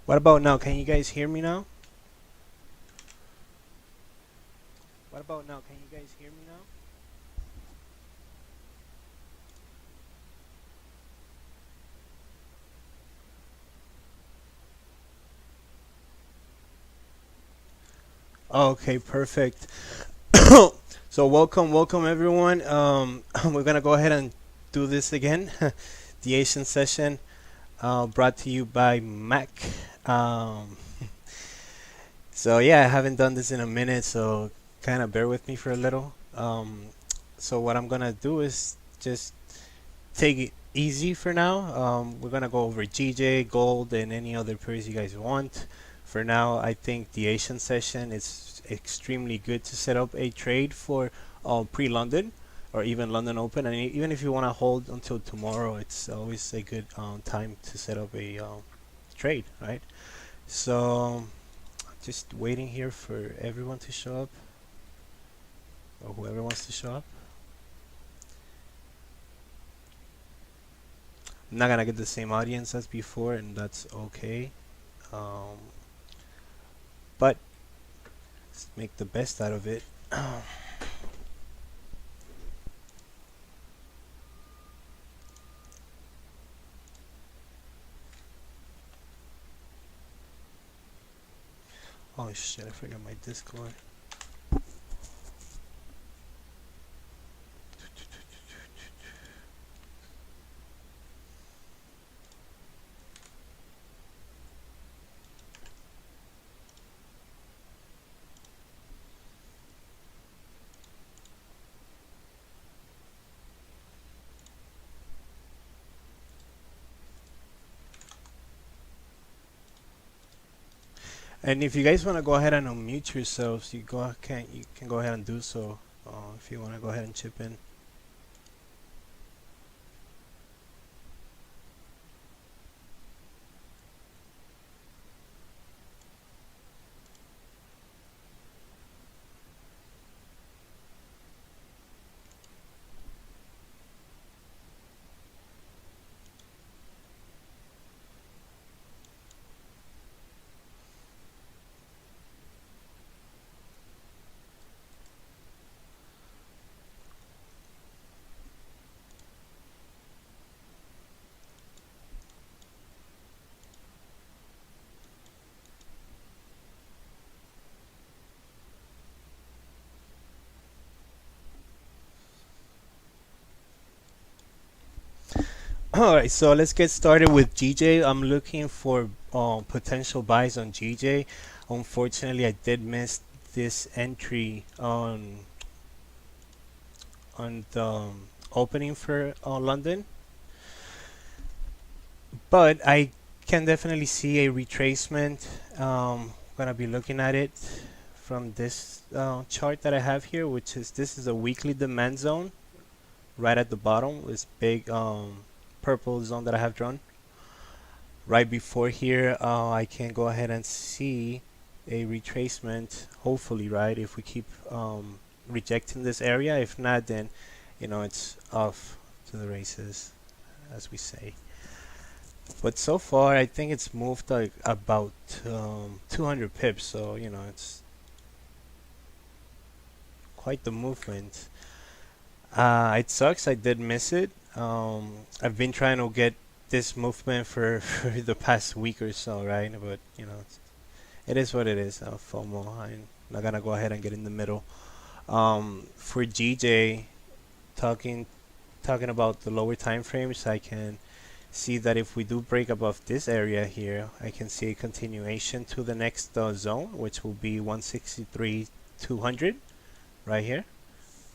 What about now? Can you guys hear me now? What about now? Can you guys hear me now? Okay, perfect. So welcome everyone. We're gonna go ahead and do this again. The Asian session, brought to you by Mack. Um, so yeah, I haven't done this in a minute, so kind of bear with me for a little. So what I'm gonna do is just take it easy for now. We're gonna go over GJ, gold, and any other pairs you guys want. For now, I think the Asian session is extremely good to set up a trade for pre-London or even London Open. And even if you want to hold until tomorrow, it's always a good time to set up a trade, right? So just waiting here for everyone to show up, or whoever wants to show up. I'm not gonna get the same audience as before, and that's okay. Um, but let's make the best out of it. Oh shit, I forgot my Discord. And if you guys want to go ahead and unmute yourselves, you can go ahead and do so. If you want to go ahead and chip in. All right, so let's get started with GJ. I'm looking for potential buys on GJ. Unfortunately, I did miss this entry on the opening for London, but I can definitely see a retracement. Gonna be looking at it from this chart that I have here, which is this is a weekly demand zone right at the bottom. This big purple zone that I have drawn. Right before here, I can go ahead and see a retracement. Hopefully, right? If we keep rejecting this area, if not, then it's off to the races, as we say. But so far, I think it's moved like about 200 pips, so it's quite the movement. It sucks I did miss it. I've been trying to get this movement for the past week or so, right? But it is what it is. FOMO. I'm not gonna go ahead and get in the middle. For GJ, talking about the lower time frames, I can see that if we do break above this area here, I can see a continuation to the next zone, which will be 163.200 right here.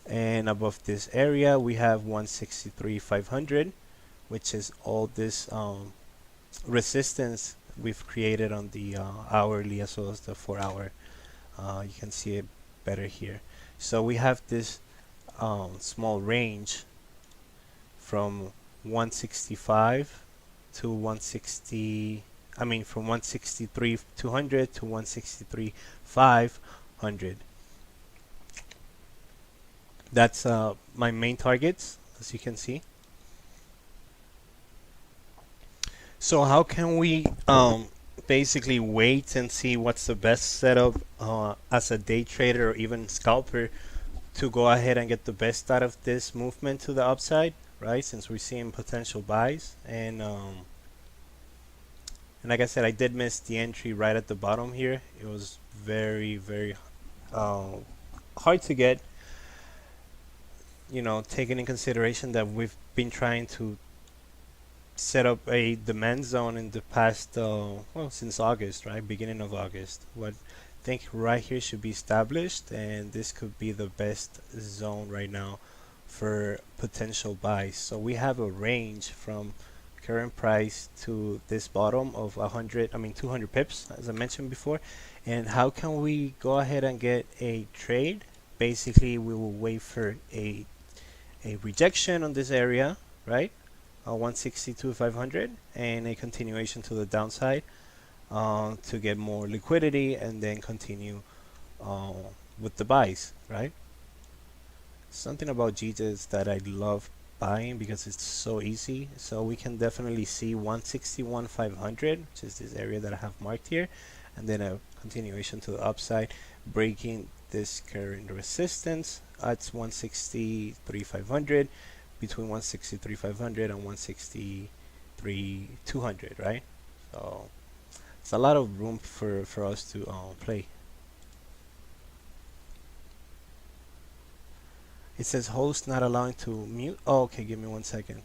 And above this area we have 163.500, which is all this resistance we've created on the hourly as well as the 4-hour. You can see it better here. So we have this small range from 165 to 160, from 163.200 to 163.500. That's my main targets, as you can see. So how can we basically wait and see what's the best setup as a day trader or even scalper to go ahead and get the best out of this movement to the upside, right? Since we're seeing potential buys, and like I said, I did miss the entry right at the bottom here. It was very, very uh, hard to get, taking in consideration that we've been trying to set up a demand zone in the past, well, since August, right? Beginning of August. What I think right here should be established, and this could be the best zone right now for potential buys. So we have a range from current price to this bottom of 200 pips, as I mentioned before. And how can we go ahead and get a trade? Basically, we will wait for a rejection on this area, right? 162,500, and a continuation to the downside to get more liquidity, and then continue with the buys, right? Something about GJs that I love buying because it's so easy. So we can definitely see 161,500, which is this area that I have marked here, and then a continuation to the upside, breaking this current resistance at 163,500, between 163,500 and 163,200, right? So it's a lot of room for us to play. It says host not allowing to mute. Oh, okay, give me 1 second.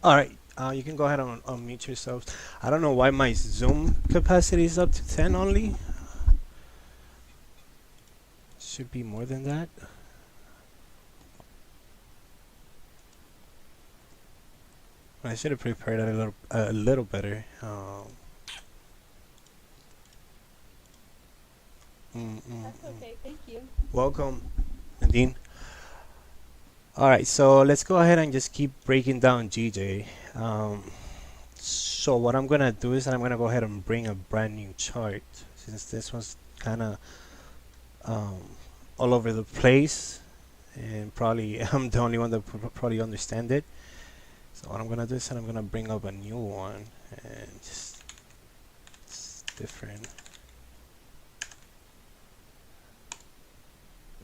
All right, you can go ahead and unmute yourselves. I don't know why my Zoom capacity is up to 10 only. Should be more than that. I should have prepared that a little better. That's okay, thank you. Welcome, Nadine. All right, so let's go ahead and just keep breaking down GJ. So what I'm gonna do is I'm gonna go ahead and bring a brand new chart, since this one's kind of all over the place, and probably I'm the only one that probably understand it. So what I'm gonna do is I'm gonna bring up a new one, and just it's different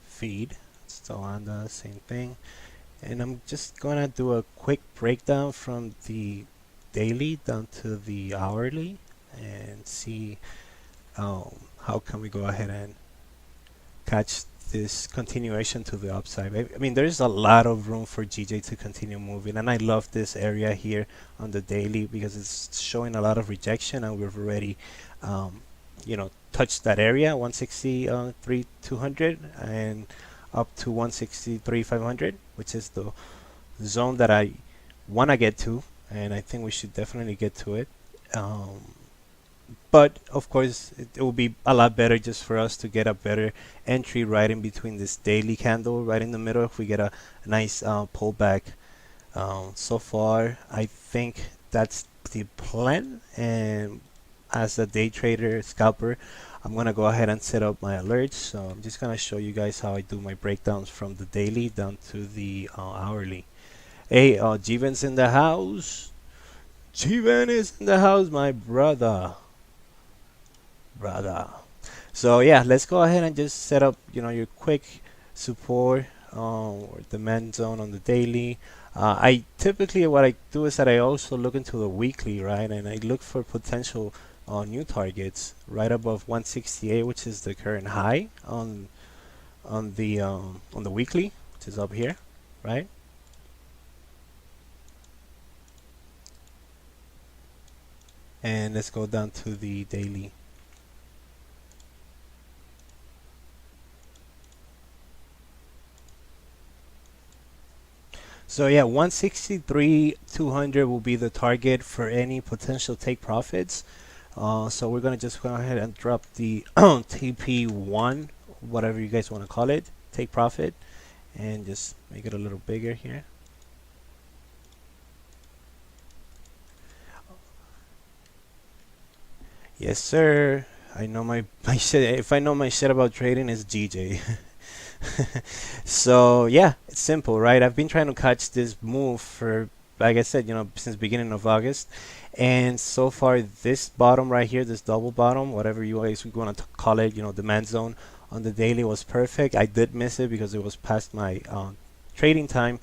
feed, still on the same thing. And I'm just gonna do a quick breakdown from the daily down to the hourly, and see how can we go ahead and catch this continuation to the upside. I mean, there's a lot of room for GJ to continue moving, and I love this area here on the daily because it's showing a lot of rejection, and we've already touched that area, 163,200, and up to 163,500, which is the zone that I want to get to, and I think we should definitely get to it. But of course, it will be a lot better just for us to get a better entry right in between this daily candle, right in the middle. If we get a nice pullback, so far I think that's the plan. And as a day trader scalper, I'm gonna go ahead and set up my alerts. So I'm just gonna show you guys how I do my breakdowns from the daily down to the hourly. Hey, Jivan's in the house. Jivan is in the house, my brother. So yeah, let's go ahead and just set up your quick support or demand zone on the daily. I typically, what I do is that I also look into the weekly, right, and I look for potential new targets right above 168, which is the current high on the weekly, which is up here, right? And let's go down to the daily. So yeah, 163,200 will be the target for any potential take profits. So we're gonna just go ahead and drop the TP1, whatever you guys want to call it, take profit, and just make it a little bigger here. Yes, sir. I know my shit. If I know my shit about trading, it's GJ. So yeah, it's simple, right? I've been trying to catch this move for, like I said, since beginning of August, and so far this bottom right here, this double bottom, whatever you guys want to call it, demand zone on the daily was perfect. I did miss it because it was past my trading time.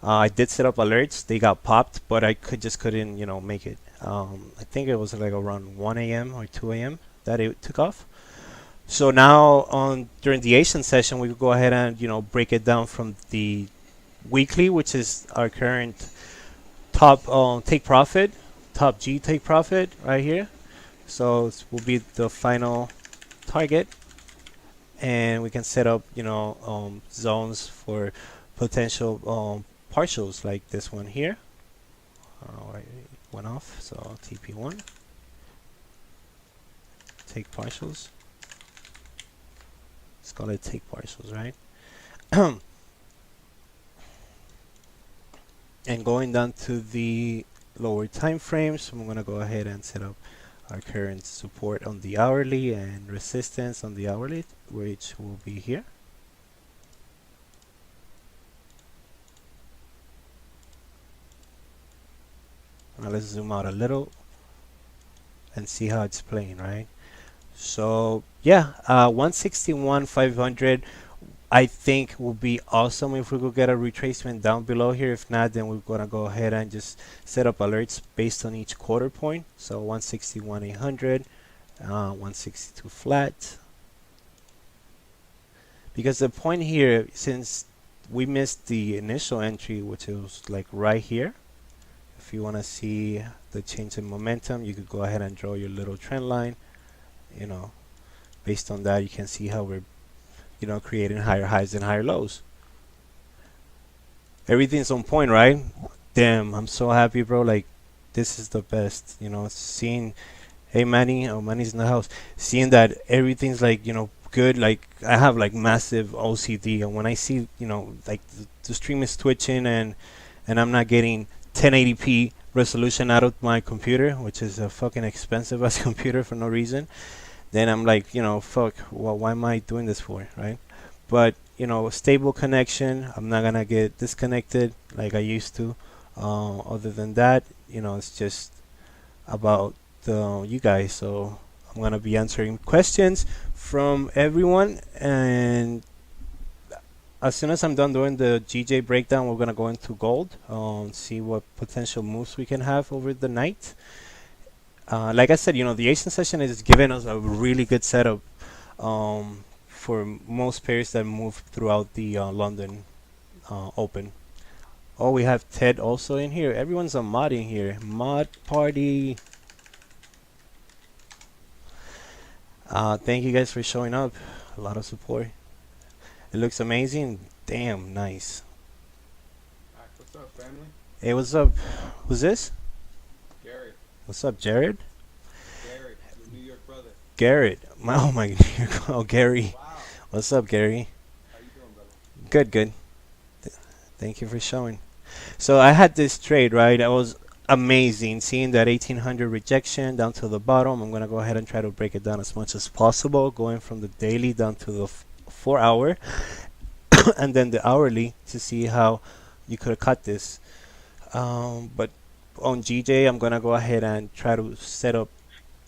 I did set up alerts. They got popped, but I just couldn't, make it. I think it was like around 1 a.m. or 2 a.m. that it took off. So now on during the Asian session, we could go ahead and break it down from the weekly, which is our current top take profit, top G take profit right here. So this will be the final target, and we can set up zones for potential partials like this one here. It went off, so TP1 take partials. Let's call it take partials, right? And going down to the lower time frames, I'm going to go ahead and set up our current support on the hourly and resistance on the hourly, which will be here. Now let's zoom out a little and see how it's playing, right? So yeah, 161,500 I think will be awesome if we could get a retracement down below here. If not, then we're gonna go ahead and just set up alerts based on each quarter point. So 161,800, 162 flat. Because the point here, since we missed the initial entry, which was like right here, if you want to see the change in momentum, you could go ahead and draw your little trend line. Based on that, you can see how we're creating higher highs and higher lows. Everything's on point, right? Damn, I'm so happy, bro. Like, this is the best. Seeing, hey Manny, oh Manny's in the house. Seeing that everything's like good. Like, I have like massive OCD, and when I see like the stream is twitching and I'm not getting 1080p resolution out of my computer, which is a fucking expensive ass computer for no reason, then I'm like, fuck, well, why am I doing this for, right? But, stable connection, I'm not gonna get disconnected like I used to. Other than that, it's just about you guys. So I'm gonna be answering questions from everyone, and as soon as I'm done doing the GJ breakdown, we're gonna go into gold, see what potential moves we can have over the night. Like I said, the Asian session is giving us a really good setup for most pairs that move throughout the London Open. Oh, we have Ted also in here. Everyone's a mod in here. Mod party. Thank you guys for showing up. A lot of support. It looks amazing. Damn, nice. What's up, family? Hey, what's up? Who's this? Gary. What's up, Jared? Gary, your New York brother. Garrett. Oh my. Oh, Gary. Wow. What's up, Gary? How you doing, brother? Good, good. Thank you for showing. So I had this trade, right? That was amazing. Seeing that 1800 rejection down to the bottom. I'm gonna go ahead and try to break it down as much as possible, going from the daily down to the 4 hour, and then the hourly to see how you could have cut this. But on GJ, I'm gonna go ahead and try to set up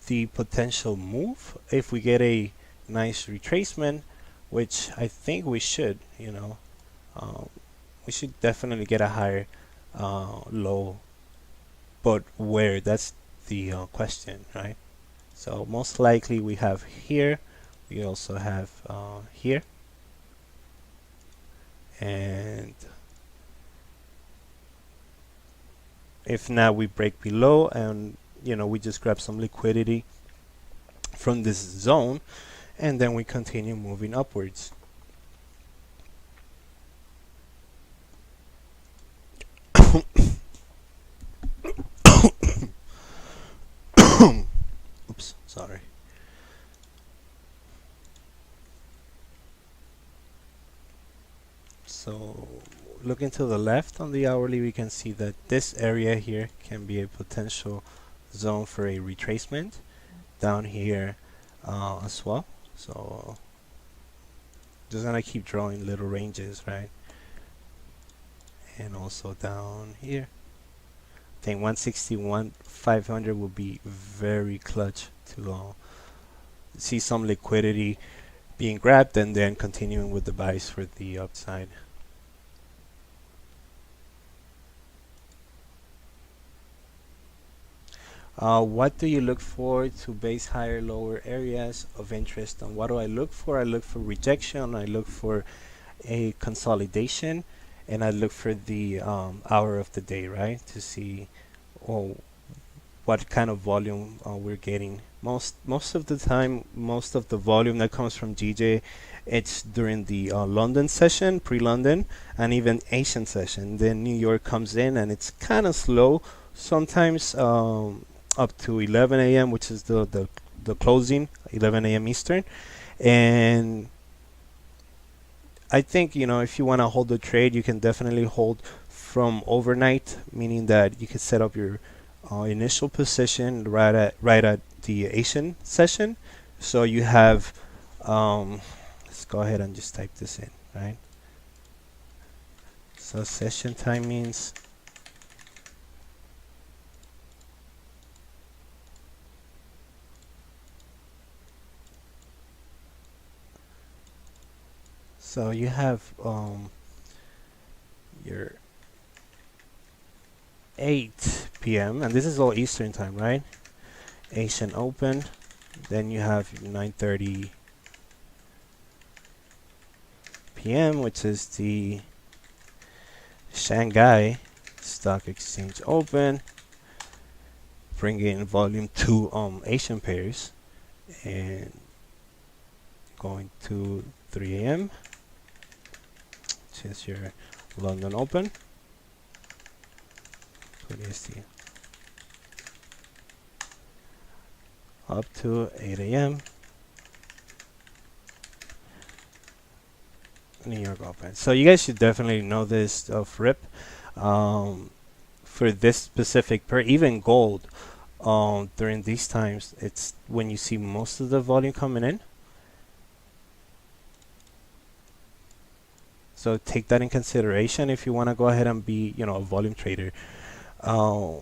the potential move if we get a nice retracement, which I think we should. We should definitely get a higher low, but where? That's the question, right? So most likely we have here. We also have here, and if not, we break below, and we just grab some liquidity from this zone, and then we continue moving upwards. Oops, sorry. So looking to the left on the hourly, we can see that this area here can be a potential zone for a retracement down here as well. So just gonna keep drawing little ranges, right? And also down here, I think 161 500 will be very clutch to see some liquidity being grabbed and then continuing with the buys for the upside. What do you look for to base higher lower areas of interest? And what do I look for? I look for rejection, I look for a consolidation, and I look for the hour of the day, right? To see what kind of volume we're getting. Most of the time, most of the volume that comes from GJ, it's during the London session, pre-London, and even Asian session. Then New York comes in and it's kind of slow. Sometimes up to 11 a.m., which is the closing, 11 a.m. Eastern. And I think, if you want to hold the trade, you can definitely hold from overnight, meaning that you can set up your initial position right at the Asian session. So you have, let's go ahead and just type this in, right? So session time means so you have your 8 p.m. and this is all Eastern time, right? Asian open. Then you have 9:30 p.m., which is the Shanghai Stock Exchange open, bringing volume to Asian pairs, and going to 3 a.m., which is your London open. PM EST up to 8 a.m. New York open. So you guys should definitely know this of RIP. For this specific pair, even gold, during these times, it's when you see most of the volume coming in. So take that in consideration if you want to go ahead and be, a volume trader. How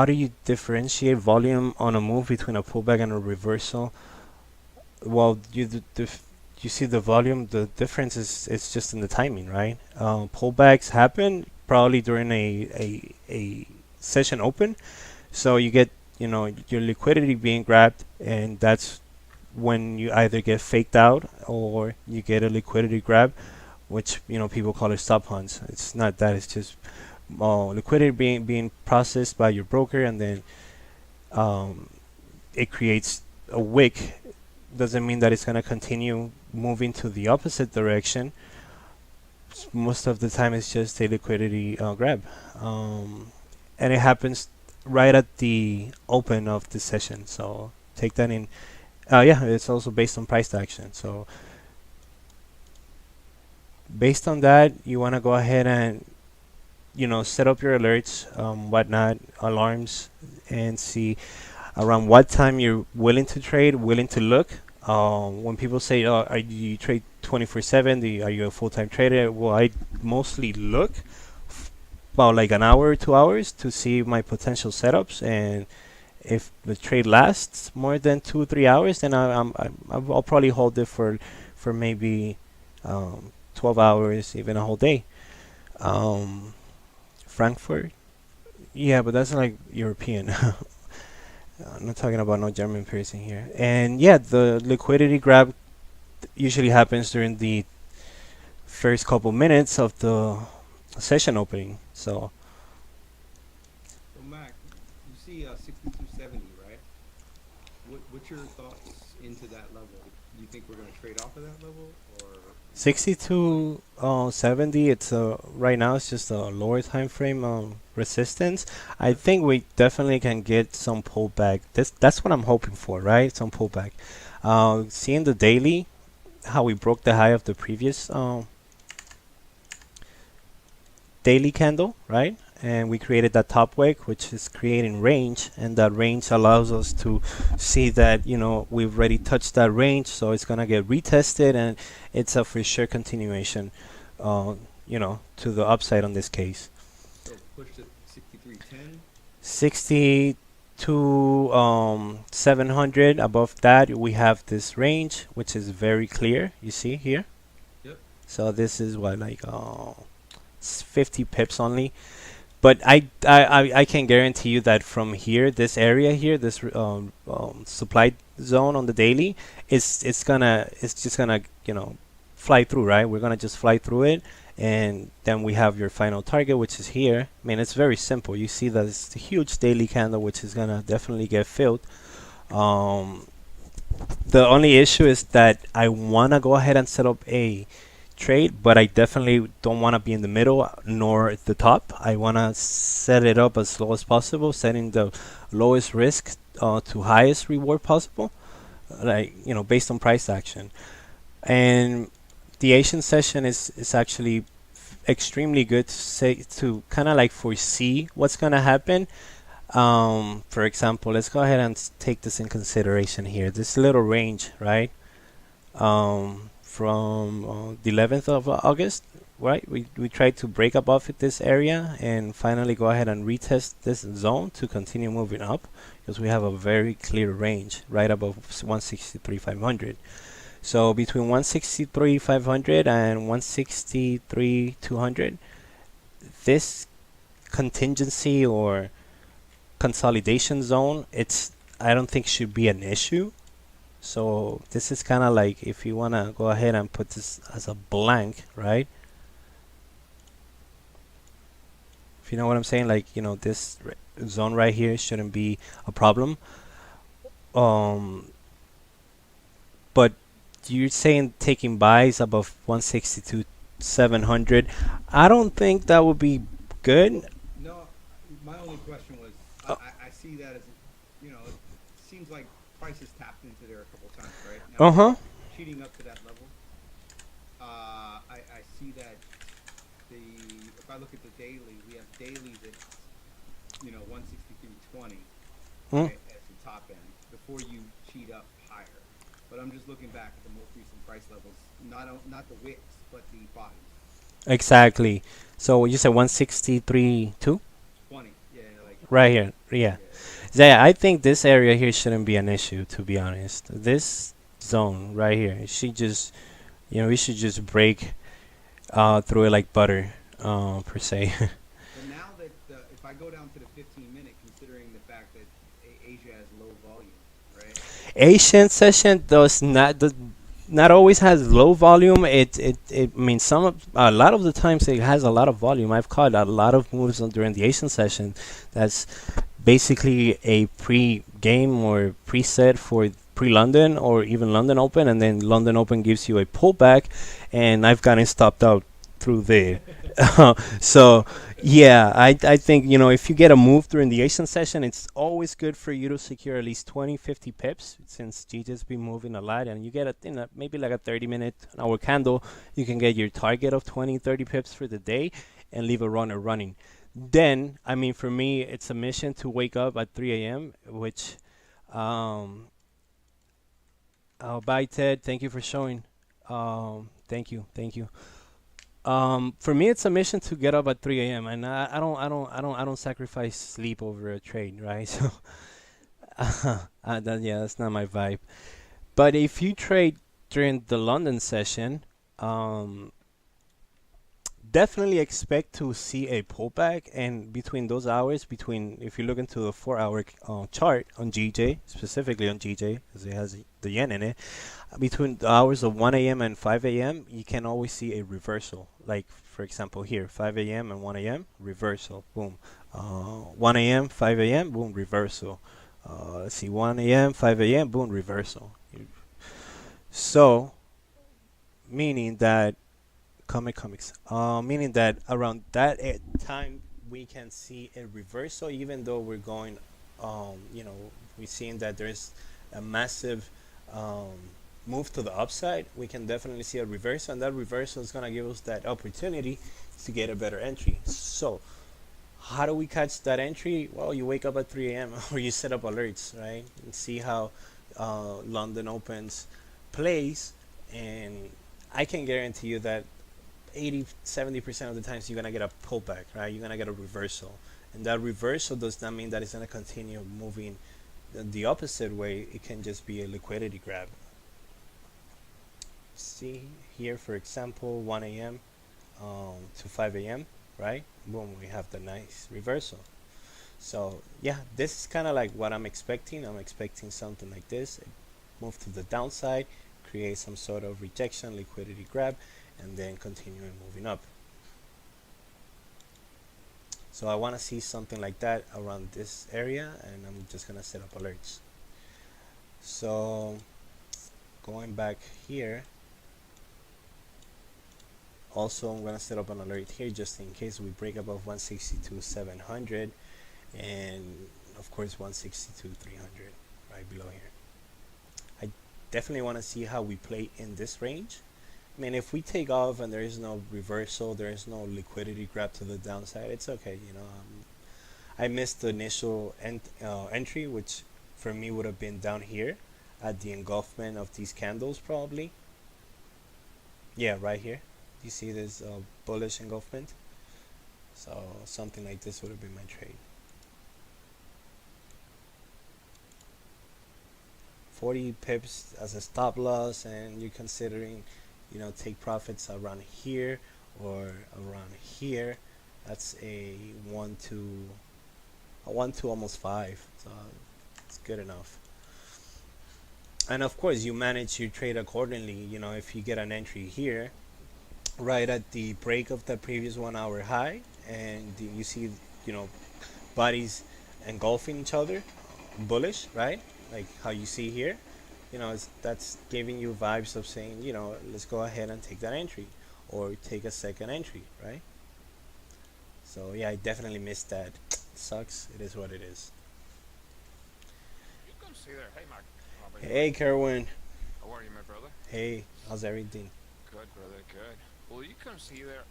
do you differentiate volume on a move between a pullback and a reversal? Well, you see the volume. The difference is it's just in the timing, right? Pullbacks happen probably during a session open, so you get your liquidity being grabbed, and that's when you either get faked out or you get a liquidity grab, which people call it stop hunts. It's not that. It's just liquidity being processed by your broker, and then it creates a wick. Doesn't mean that it's going to continue moving to the opposite direction. Most of the time it's just a liquidity grab, and it happens right at the open of the session, so take that in. It's also based on price action, so based on that you want to go ahead and set up your alerts, whatnot, alarms, and see around what time you're willing to trade, willing to look. When people say, do you trade 24/7? Are you a full-time trader? Well, I mostly look about like an hour or 2 hours to see my potential setups, and if the trade lasts more than 2-3 hours, then I'll probably hold it for maybe 12 hours, even a whole day. Frankfurt, yeah, but that's like European. I'm not talking about no German piercing here. And yeah, the liquidity grab usually happens during the first couple minutes of the session opening. So Mac, you see 6270, right? What's your thoughts into that level? Do you think we're going to trade off of that level, or 6270, it's right now it's just a lower time frame resistance. I think we definitely can get some pullback. That's what I'm hoping for, right? Some pullback. Seeing the daily, how we broke the high of the previous daily candle, right? And we created that top wick, which is creating range, and that range allows us to see that, you know, we've already touched that range, so it's gonna get retested, and it's a for sure continuation, you know, to the upside on this case. So push to 63.10. 60 to 700. Above that we have this range, which is very clear, you see here. Yep. So this is what, like 50 pips only. But I can guarantee you that from here, this area here, this supply zone on the daily, it's just gonna, you know, fly through, right? We're gonna just fly through it, and then we have your final target, which is here. I mean, it's very simple. You see that it's a huge daily candle, which is gonna definitely get filled. The only issue is that I wanna go ahead and set up a trade, but I definitely don't want to be in the middle nor at the top. I want to set it up as low as possible, setting the lowest risk to highest reward possible, like, you know, based on price action. And the Asian session is actually extremely good to say, to kind of like foresee what's going to happen. For example, let's go ahead and take this in consideration here, this little range, right? From the 11th of August, right? We tried to break above this area and finally go ahead and retest this zone to continue moving up, because we have a very clear range right above 163,500. So between 163,500 and 163,200, this contingency or consolidation zone, I don't think should be an issue. So this is kind of like, if you want to go ahead and put this as a blank, right? If you know what I'm saying, like, you know, this zone right here shouldn't be a problem. But you're saying taking buys above 162,700. I don't think that would be good. No, my only question was, I see that as, you know, it seems like prices tapped into there a couple times, right? Now, cheating up to that level. I see that if I look at the daily, we have dailies at, you know, 163.20 right, as the top end before you cheat up higher. But I'm just looking back at the most recent price levels, not the wicks, but the bottoms. Exactly. So you said 163.2? 20, yeah, like right here, yeah. Yeah, I think this area here shouldn't be an issue, to be honest. This zone right here, you know, we should just break through it like butter, per se. But now that if I go down to the 15-minute, considering the fact that Asia has low volume, right? Asian session does not always has low volume. It means a lot of the times it has a lot of volume. I've caught a lot of moves during the Asian session. That's basically a pre-game or preset for pre-London or even London Open, and then London Open gives you a pullback, and I've gotten stopped out through there. So yeah, I think, you know, if you get a move during the Asian session, it's always good for you to secure at least 20-50 pips, since GJ's been moving a lot, and you get maybe like a 30-minute hour candle, you can get your target of 20-30 pips for the day and leave a runner running. Then, I mean, for me, it's a mission to wake up at 3 a.m., which, bye, Ted. Thank you for showing. Thank you. For me, it's a mission to get up at 3 a.m. and I don't sacrifice sleep over a trade, right? So, that's not my vibe. But if you trade during the London session, definitely expect to see a pullback, and between those hours, if you look into the 4-hour chart on GJ, specifically on GJ, because it has the yen in it, between the hours of 1 a.m. and 5 a.m., you can always see a reversal. Like, for example, here, 5 a.m. and 1 a.m., reversal, boom. 1 a.m., 5 a.m., boom, reversal. Let's see, 1 a.m., 5 a.m., boom, reversal. So, meaning that comics. Meaning that around that time we can see a reversal, even though we're going, you know, we're seeing that there's a massive move to the upside, we can definitely see a reversal, and that reversal is going to give us that opportunity to get a better entry. So how do we catch that entry? Well, you wake up at 3 a.m. or you set up alerts, right, and see how London opens plays, and I can guarantee you that 80-70% of the times you're gonna get a pullback, right? You're gonna get a reversal, and that reversal does not mean that it's gonna continue moving the opposite way. It can just be a liquidity grab. See here, for example, 1 a.m. To 5 a.m. right? Boom, we have the nice reversal. So yeah, this is kind of like what I'm expecting. I'm expecting something like this: move to the downside, create some sort of rejection, liquidity grab, and then continue moving up. So I want to see something like that around this area, and I'm just gonna set up alerts. So going back here, also I'm gonna set up an alert here just in case we break above 162,700, and of course 162,300 right below here. I definitely want to see how we play in this range. I mean, if we take off and there is no reversal, there is no liquidity grab to the downside, it's okay. I missed the initial entry, which for me would have been down here at the engulfment of these candles, probably. Yeah, right here. You see this bullish engulfment? So something like this would have been my trade. 40 pips as a stop loss, and you're considering, take profits around here or around here. That's a 1 to almost 5, so it's good enough. And of course you manage your trade accordingly. If you get an entry here right at the break of the previous 1 hour high, and you see bodies engulfing each other bullish, right, like how you see here, that's giving you vibes of saying, let's go ahead and take that entry or take a second entry, right? So yeah, I definitely missed that. Sucks. It is what it is. You consider, hey Mack. Hey Kerwin. How are you, my brother? Hey, how's everything? Good, brother, good. Will you consider,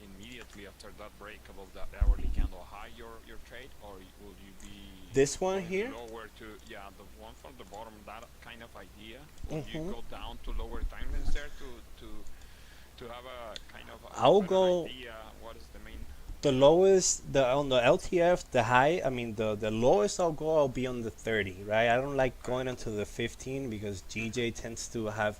immediately after that break above that hourly candle high, your trade, or will you be This one going here? lower to, the one from the bottom, that kind of idea? Will you Mm-hmm. go down to lower time frames there to have a kind of I'll better go idea what is the main? the lowest, on the LTF, the high. I mean, the lowest I'll be on the 30, right? I don't like going into the 15 because GJ tends to have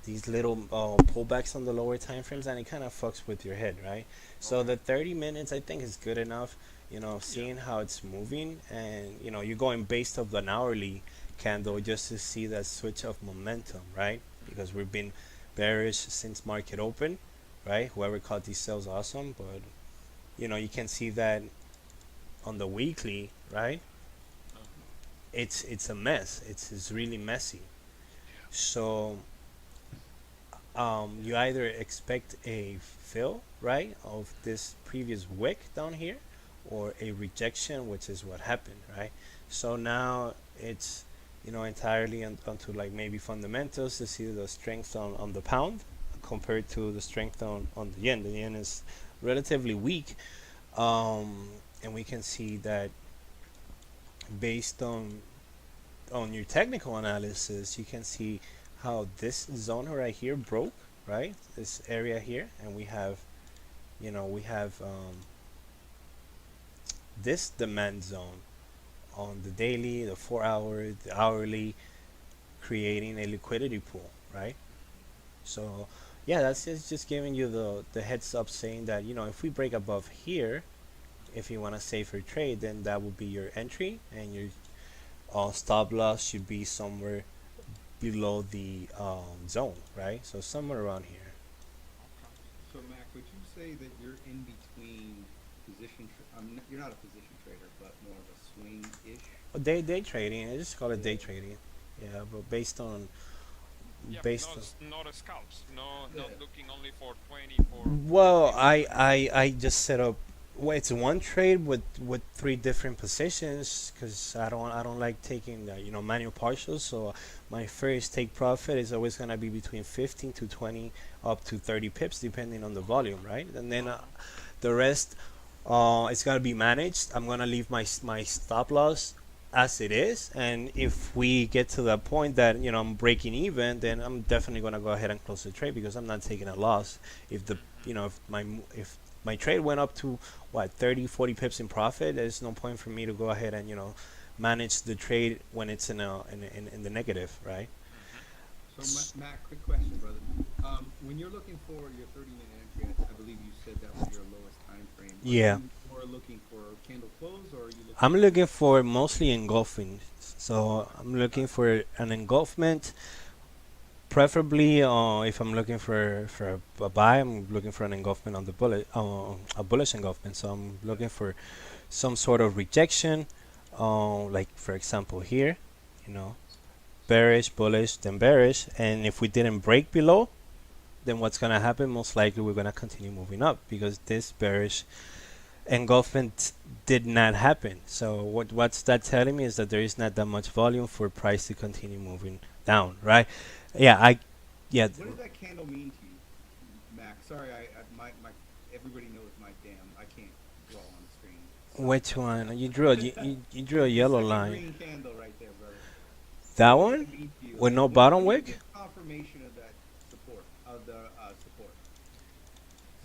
these little pullbacks on the lower time frames, and it kind of fucks with your head, right? So the 30 minutes I think is good enough. Seeing how it's moving, and you're going based off an hourly candle just to see that switch of momentum, right? Because we've been bearish since market open, right? Whoever caught these sales, awesome, but you can see that on the weekly, right? It's a mess. It's really messy. So you either expect a fill, right, of this previous wick down here, or a rejection, which is what happened, right? So now it's entirely onto like maybe fundamentals to see the strength on the pound compared to the strength on the yen. The yen is relatively weak, and we can see that based on your technical analysis, you can see how this zone right here broke, right, this area here, and we have this demand zone on the daily, the 4 hour, the hourly, creating a liquidity pool, right? So yeah, that's just giving you the heads up, saying that if we break above here, if you want a safer trade, then that will be your entry, and your stop loss should be somewhere below the zone, right? So somewhere around here. So Mac, would you say that you're in between position? You're not a position trader, but more of a swing-ish. Day trading. I just call it day trading. Yeah, but based on Yeah, based not a scalps, not looking only for 20 for. well, I just set up Well, it's one trade with three different positions because I don't like taking manual partials. So my first take profit is always gonna be between 15 to 20 up to 30 pips depending on the volume, right? And then the rest it's gonna be managed. I'm gonna leave my stop loss as it is, and if we get to that point that I'm breaking even, then I'm definitely gonna go ahead and close the trade because I'm not taking a loss. If the if my trade went up to what 30 40 pips in profit, there's no point for me to go ahead and manage the trade when it's in the negative, right? So, Matt, quick question, brother. When you're looking for your 30-minute entry, I believe you said that was your lowest time frame. Are Yeah, you more looking for candle close, or are you looking I'm for? looking for mostly engulfing. So I'm looking for an engulfment. Preferably, if I'm looking for a buy, I'm looking for an engulfment on the a bullish engulfment. So I'm looking for some sort of rejection, like for example here, you know, bearish, bullish, then bearish, and if we didn't break below, then what's gonna happen? Most likely we're gonna continue moving up because this bearish engulfment did not happen. So what's that telling me is that there is not that much volume for price to continue moving down, right? Yeah, yeah. What does that candle mean to you, Mac? Sorry, my everybody knows my damn. I can't draw on the screen. Which one? You drew you drew a The yellow second line. green candle right there, brother. That What does one that mean to you? with no When bottom you wick. get confirmation of that support, of the support.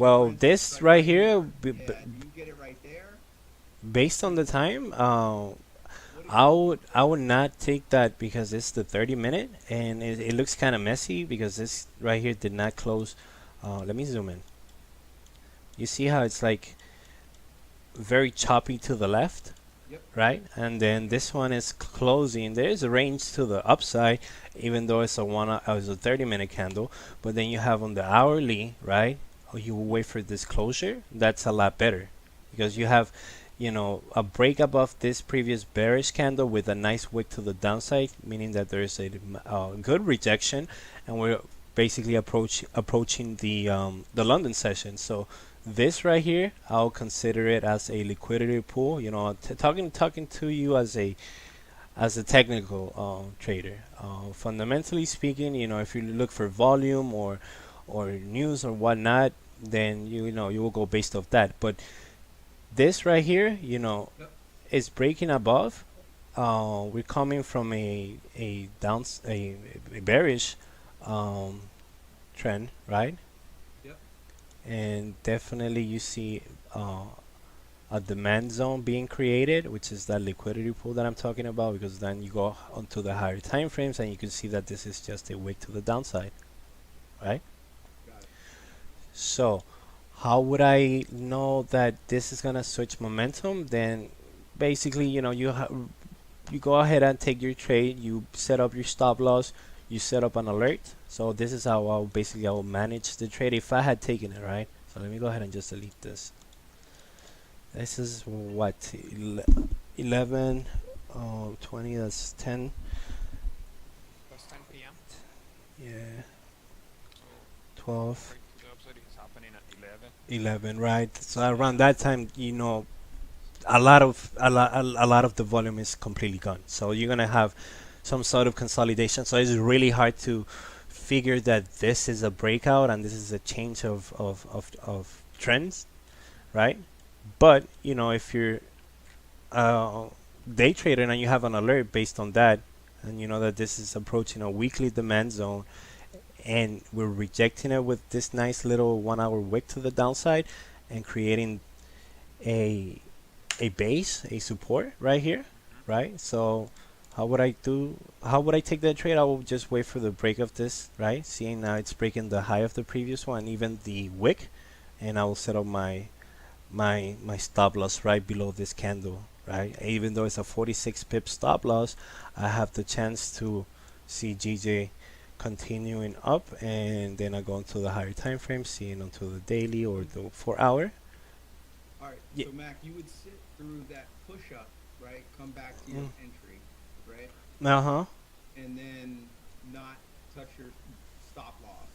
So, for Well, instance, this like right right here, here, yeah, you get it right there. based on the time, What do I you? would I would not take that because it's the 30-minute and it looks kind of messy because this right here did not close. Let me zoom in. You see how it's like very choppy to the left, Yep. right? And then this one is closing. There is a range to the upside, even though it's it's a 30-minute candle. But then you have on the hourly, right? You wait for this closure. That's a lot better because you have, a break above this previous bearish candle with a nice wick to the downside, meaning that there is a good rejection, and we're basically approaching the London session. So this right here, I'll consider it as a liquidity pool. Talking to you as a technical trader. Fundamentally speaking, if you look for volume or news or whatnot, then you will go based off that. But this right here, Yep. is breaking above. We're coming from a bearish um, trend, right? Yep. And definitely you see a demand zone being created, which is that liquidity pool that I'm talking about, because then you go onto the higher time frames and you can see that this is just a wick to the downside, right? Got it. So how would I know that this is gonna switch momentum? Then basically, you go ahead and take your trade, you set up your stop loss, you set up an alert. So this is how I will manage the trade if I had taken it, right? So let me go ahead and just delete this. This is what 11, 20. That's 10. That's 10 p.m. Yeah, So 12, break to the upside is happening at 11. 11. Right. So around that time, a lot of the volume is completely gone. So you're gonna have some sort of consolidation. So it's really hard to figure that this is a breakout and this is a change of trends, right? But if you're uh, day trader and you have an alert based on that, and you know that this is approaching a weekly demand zone, and we're rejecting it with this nice little 1 hour wick to the downside, and creating a a base, a support right here, right? So how would I do? How would I take that trade? I will just wait for the break of this, right? Seeing now it's breaking the high of the previous one, even the wick, and I will set up my stop loss right below this candle, right? Even though it's a 46 pip stop loss, I have the chance to see GJ continuing up, and then I go into the higher time frame, seeing onto the daily or the 4 hour. All right. Yeah. So, Mac, you would sit through that push up, right? Come back to your Mm. entry, right? Uh-huh. And then not touch your stop loss,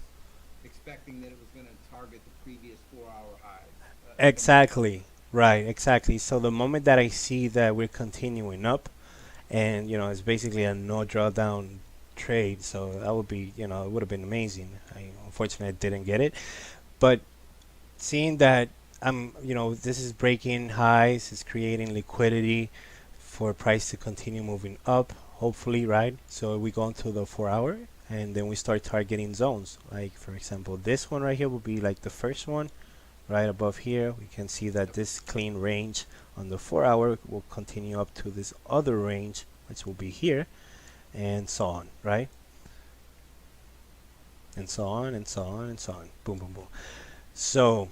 expecting that it was going to target the previous 4-hour highs. Am I? Exactly. Right, exactly. So the moment that I see that we're continuing up, and it's basically a no drawdown trade, so that would be, it would have been amazing. Unfortunately, I didn't get it, but seeing that this is breaking highs, is creating liquidity for price to continue moving up, hopefully, right? So we go into the 4 hour, and then we start targeting zones. Like for example, this one right here will be like the first one, right above here. We can see that this clean range on the 4 hour will continue up to this other range, which will be here, and so on, right? And so on and so on and so on. Boom, boom, boom. So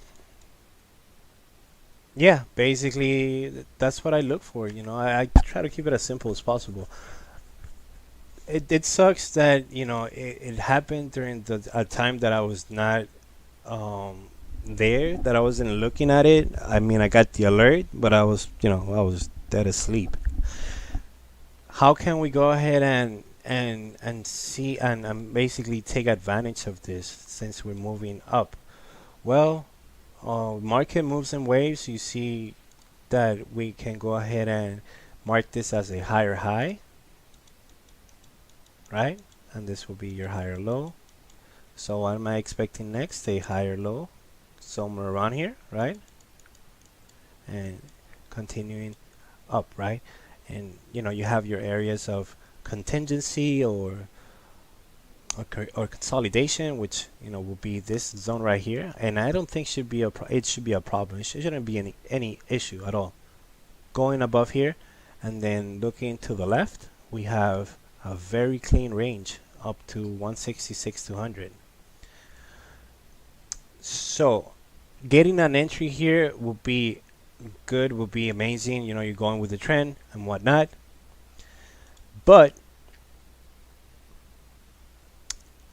yeah, basically that's what I look for. I try to keep it as simple as possible. It sucks that it happened during a time that I was not there, that I wasn't looking at it. I mean, I got the alert, but I was dead asleep. How can we go ahead and see and basically take advantage of this since we're moving up? Well, market moves in waves. You see that we can go ahead and mark this as a higher high, right? And this will be your higher low. So what am I expecting next? A higher low somewhere around here, right? And continuing up, right? And you have your areas of contingency or consolidation, which will be this zone right here. And I don't think it should be a problem. It shouldn't be any issue at all. Going above here, and then looking to the left, we have a very clean range up to 166 200. So getting an entry here will be good, will be amazing. You're going with the trend and whatnot. But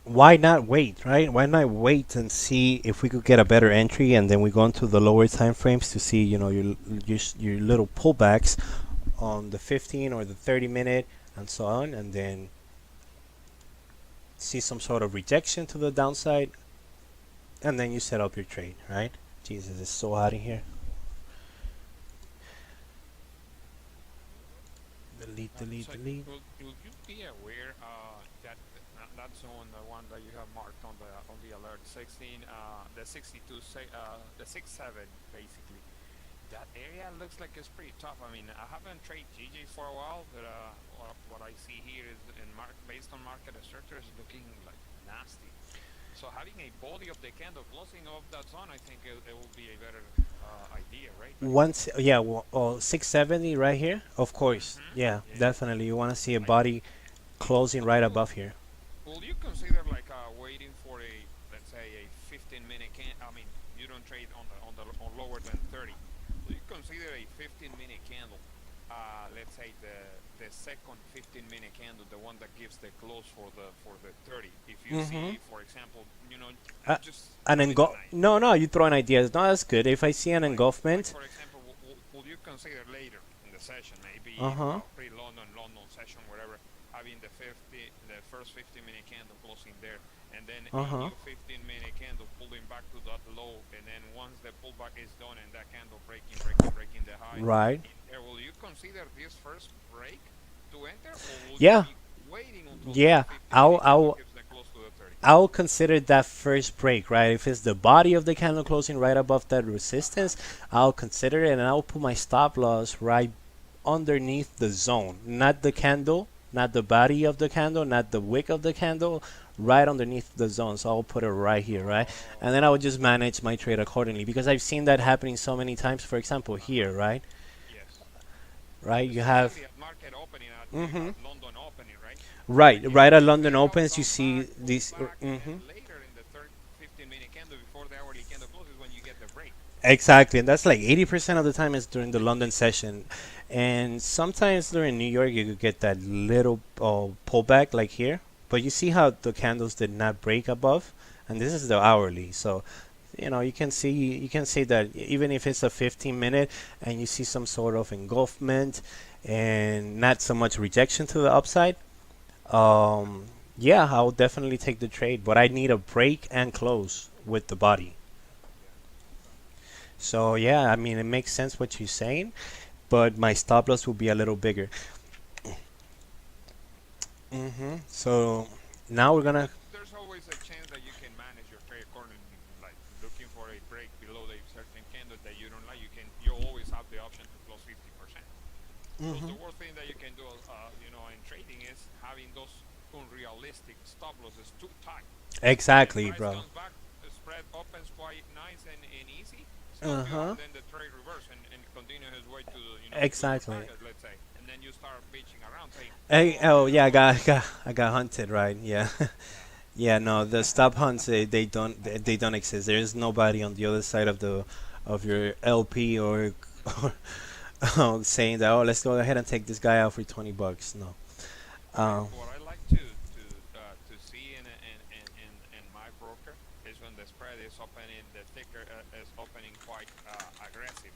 why not wait, right? Why not wait and see if we could get a better entry, and then we go into the lower time frames to see your little pullbacks on the 15 or the 30 minute and so on, and then see some sort of rejection to the downside, and then you set up your trade, right? Jesus, it's so hot in here. Delete, delete, So delete. will you be aware that that zone, the one that you have marked on the alert 16, the 62, the 67 basically, that area looks like it's pretty tough. I mean, I haven't traded GJ for a while, but what I see here is based on market structure is looking like nasty. So having a body of the candle closing off that zone, I think it will be a better idea, right? Once, yeah, 670 right here, of course. Yeah, Yeah. definitely. You want to see a Like, body closing will right you above here. will you consider like waiting for let's say a 15-minute I mean, you don't trade on lower than 30. Will you consider a 15-minute candle? Let's say the second 15-minute candle, the one that gives the close for the 30. If you Mm-hmm. see, for example, Uh, just an give it an idea. No, you throw an idea. No, that's good. If I see an Like engulfment, for example, will you consider later in the session, uh maybe huh, pre-London, London session, whatever, having the first 15-minute candle closing there, and then uh a huh, new 15-minute candle pulling back to that low, and then once the pullback is done and that candle breaking the high right. in there, will you consider this first break to enter, or will you Yeah, be waiting until that yeah. 15-minute candle gives the close to the 30? I'll consider that first break, right? If it's the body of the candle closing right above that resistance, I'll consider it, and I'll put my stop loss right underneath the zone, not the candle, not the body of the candle, not the wick of the candle, right underneath the zone. So I'll put it right here, right? And then I would just manage my trade accordingly, because I've seen that happening so many times. For example, here, right? Yes. Right, you have Especially at market opening, mm-hmm. at London opening, right? Right, Like right at it London clears out, opens, you comes see back, pulls these. back, Mm-hmm. and later in the third 15-minute candle before the hourly candle closes when you get the break. Exactly, and that's like 80% of the time is during the London session, and sometimes during New York you could get that little pullback like here. But you see how the candles did not break above, and this is the hourly. So, you can see that even if it's a 15-minute and you see some sort of engulfment and not so much rejection to the upside, yeah, I'll definitely take the trade. But I need a break and close with the body. Yeah. So yeah, I mean it makes sense what you're saying, but my stop loss will be a little bigger. So now we're gonna. There's always a chance that you can manage your trade accordingly, like looking for a break below a certain candle that you don't like. You always have the option to close 50%. So the worst thing that you can do, in trading is having those unrealistic stop losses too tight. Exactly, Price bro. comes back, the spread opens quite nice and easy, Uh stop you, huh. and then the trade reverse and continue his way to to your Exactly. target, let's say, and then you start bitching around saying, Hey, oh, oh yeah, I got hunted, right? Yeah. yeah, Yeah, no, the stop hunts they don't exist. There is nobody on the other side of your LP or saying that, oh, let's go ahead and take this guy out for $20. No. Um. what I like to see in my broker is when the spread is opening, the ticker is opening quite aggressive.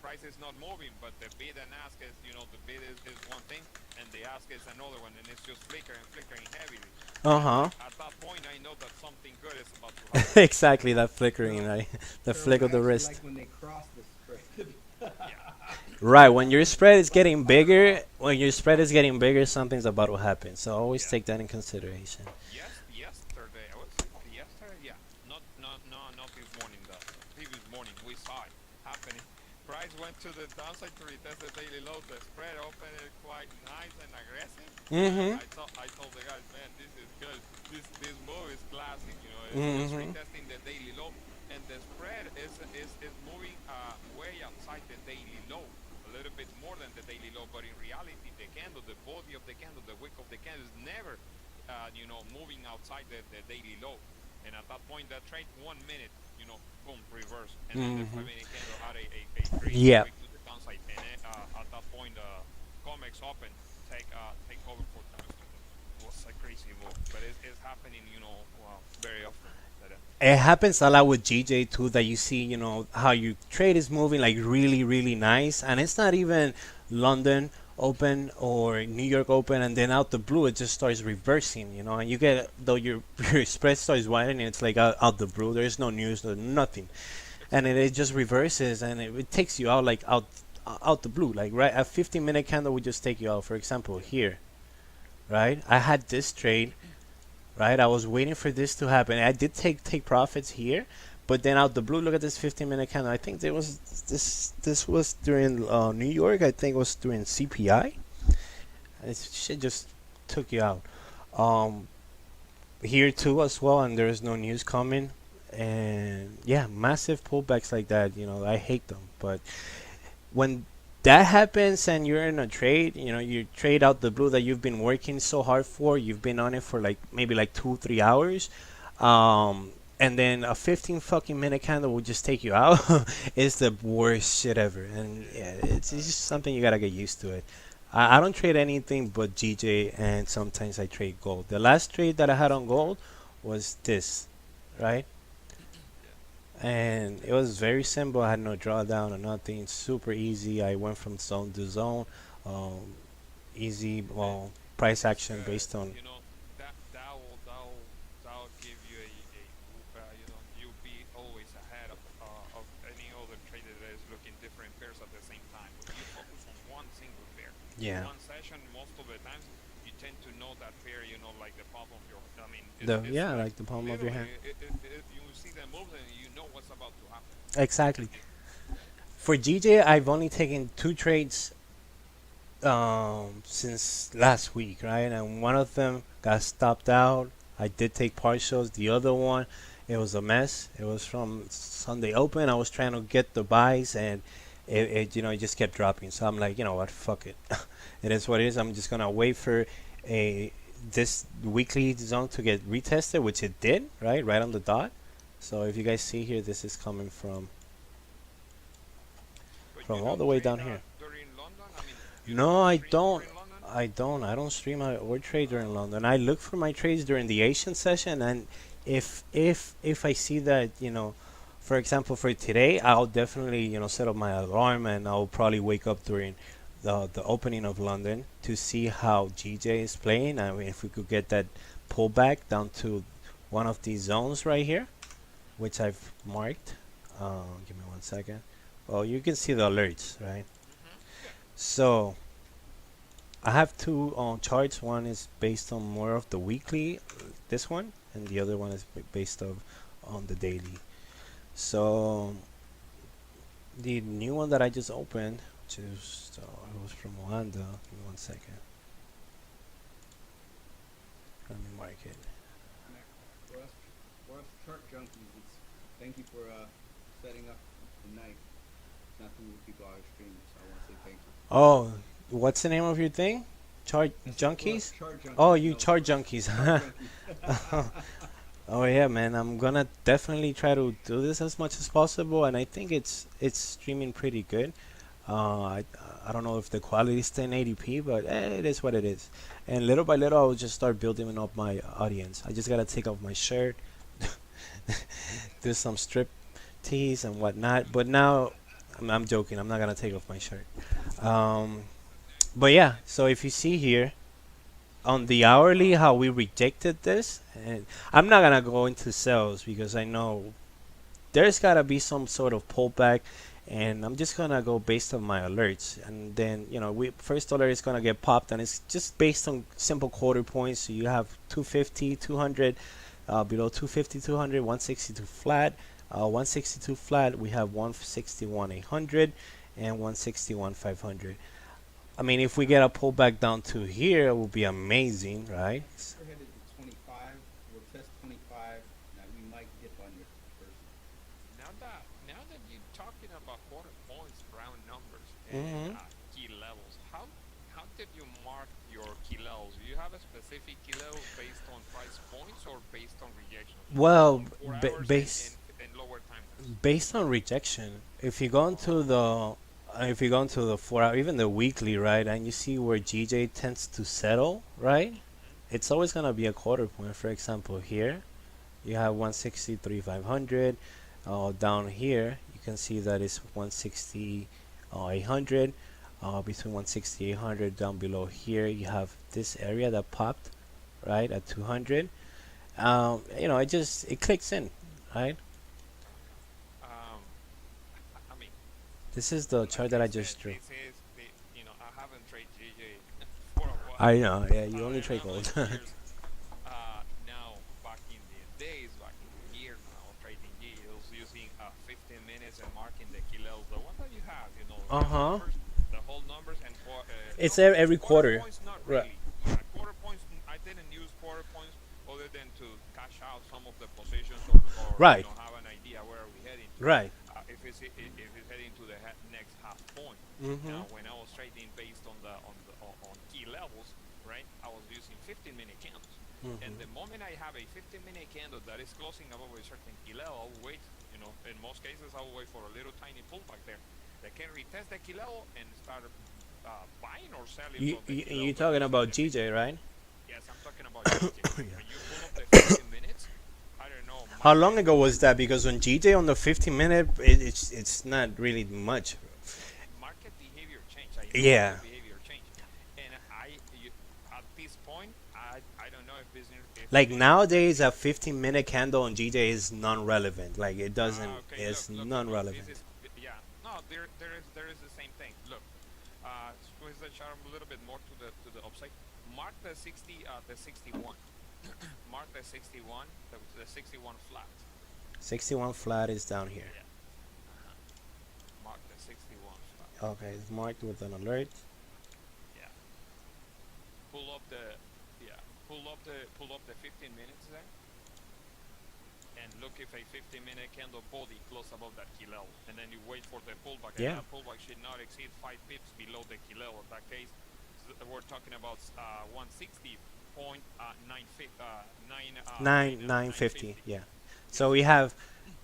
Price is not moving, but the bid and ask is, the bid is one thing, and the ask is another one, and it's just flickering heavily. Uh And huh. at that point, I know that something good is about to happen. Exactly that flickering, Term, right? The term flick of I the actually like wrist. when they cross the spread. Yeah, Right, when your spread is getting bigger, something's about to happen. So always yeah. take that in consideration. Yes, yesterday. I would say yesterday. Yeah, not this morning. The previous morning we saw it happening. Price went to the downside to retest the daily low. The spread opened it quite nice and aggressive. And Mm-hmm. I told the guys, man, this is good. This move is classic. It's Mm-hmm. retesting the daily low, and the spread is moving way outside the daily low. A little bit more than the daily low, but in reality, the candle, the body of the candle, the wick of the candle is never moving outside the daily low. And at that point, that trade 1 minute, boom, reverse. And then the Mm-hmm. 5 minute candle had a crazy Yeah. wick to the downside. And at that point, COMEX open, take over for Tuesday. It was a crazy move, but it's happening, well, very often. It happens a lot with GJ too that you see, how your trade is moving like really, really nice, and it's not even London open or New York open, and then out the blue it just starts reversing, and you get though your your spread starts widening, it's like out the blue. There's no news, no nothing, and it Exactly. just reverses, and it takes you out like out the blue, like right a 15-minute candle would just take you out. For example, Yeah. here, right? I had this trade, right? I was waiting for this to happen. I did take profits here, but then out the blue, look at this 15-minute candle. I think there was this was during New York. I think it was during CPI. This shit just took you out. Um, Here too as well, and there's no news coming. And yeah, massive pullbacks like that. I hate them. But when that happens and you're in a trade, you trade out the blue that you've been working so hard for. You've been on it for like maybe like 2 3 hours, and then a 15 fucking minute candle will just take you out. It's the worst shit ever, and yeah, it's just something you gotta get used to it. I don't trade anything but GJ, and sometimes I trade gold. The last trade that I had on gold was this, right? Yeah. And it was very simple. I had no drawdown or nothing. Super easy. I went from zone to zone. Um, Easy. And Well, price it's action based on. that will give you you'll be always ahead of any other trader that is looking different pairs at the same time. When you focus on one single pair, Yeah. one session, most of the times you tend to know that pair, like the palm of your. I mean, The it's yeah, like like the palm of your literally hand. you see the moves and you know what's about to happen. Exactly. For GJ, I've only taken two trades since last week, right? And one of them got stopped out. I did take partials. The other one, it was a mess. It was from Sunday Open. I was trying to get the buys, and it just kept dropping. So I'm like, you know what, fuck it. It is what it is. I'm just gonna wait for a this weekly zone to get retested, which it did, right on the dot. So if you guys see here, this is coming But you from all don't the way trade down here. during London. I mean, you No, don't I stream don't. during London. I don't stream or trade during Oh, London. I look for my trades during the Asian session, and if I see that, for example, for today, I'll definitely set up my alarm, and I'll probably wake up during the opening of London to see how GJ is playing. I mean, if we could get that pullback down to one of these zones right here, which I've marked. Give me 1 second. Well, you can see the alerts, right? Yeah. So I have two charts. One is based on more of the weekly, this one, and the other one is based on the daily. So the new one that I just opened, which is it was from Wanda. Give me 1 second. Let me mark it. Mac, for us chart junkies, it's thank you for setting up the night. Not too many people are streaming, so I want to say thank you. Oh, what's the name of your thing? Chart junkies? Chart junkies. Oh, you No, chart junkies. chart junkies. Oh yeah, man. I'm gonna definitely try to do this as much as possible, and I think it's streaming pretty good. I don't know if the quality is 1080p, but it is what it is. And little by little, I will just start building up my audience. I just gotta take off my shirt, do some strip tease and whatnot. But now, I'm joking. I'm not gonna take off my shirt. Um, but yeah. So if you see here on the hourly, how we rejected this, and I'm not gonna go into sales because I know there's gotta be some sort of pullback, and I'm just gonna go based on my alerts. And then we first alert is gonna get popped, and it's just based on simple quarter points. So you have 250, 200, below 250, 200, 162 flat, 162 flat. We have 161 800 and 161 500. I mean, if we get a pullback down to here, it will be amazing, right? We're headed to 25. We'll test 25. Now we might dip under first. Now that you're talking about quarter points, round numbers, Mm-hmm. and key levels, how did you mark your key levels? Do you have a specific key level based on price points or based on rejections? Well, On 4 ba- hours base and lower time frames. based on rejection, if you go into the if you go into the 4 hour, even the weekly, right, and you see where GJ tends to settle, right, it's always gonna be a quarter point. For example, here you have 163 500. Down here, you can see that it's 160 800. Between 160 800, down below here, you have this area that popped, right, at 200. It clicks in, right? I mean, This is the chart like that I I said, just drew. this is I haven't traded JJ for a while. I know, yeah, you only In trade how many gold. years? Now, back in the days, back in the years when I was trading yields, using 15 minutes and marking the key levels, the one that you have, Uh huh. the whole numbers and It's no, every quarter quarter. points, not Right. really. Quarter points, I didn't use quarter points other than to cash out some of the positions or Right. have an idea where are we heading to. Right. If it's heading to the next half point. Mm-hmm. Now, when I was trading based on key levels, right, I was using 15-minute candles. And the moment I have a 15-minute candle that is closing above a certain key level, I'll wait. In most cases, I'll wait for a little tiny pullback there. They can retest the key level and start buying or selling You, from the you key level. you're talking about GJ, right? Yes, I'm talking about GJ. When you pull up the 15 minutes, I don't know. How long ago was that? Because when GJ on the 15 minute, it's not really much. Market behavior change. I know Yeah. market behavior change. And at this point, I don't know if business. Like nowadays, a 15-minute candle on GJ is non-relevant. Like it doesn't. Okay, It's look, non-relevant. this is, yeah. No, there is the same thing. Look, squeeze the chart a little bit more to the upside. Mark the 61. Mark the 61, the 61 flat. 61 flat is down here. Yeah. Mark the 61 flat. Okay, it's marked with an alert. Yeah. Pull up the 15 minutes there. And look if a 15-minute candle body close above that key level, and then you wait for the pullback. Yeah. And that pullback should not exceed 5 pips below the key level. In that case, we're talking about 950. Yeah. So we have.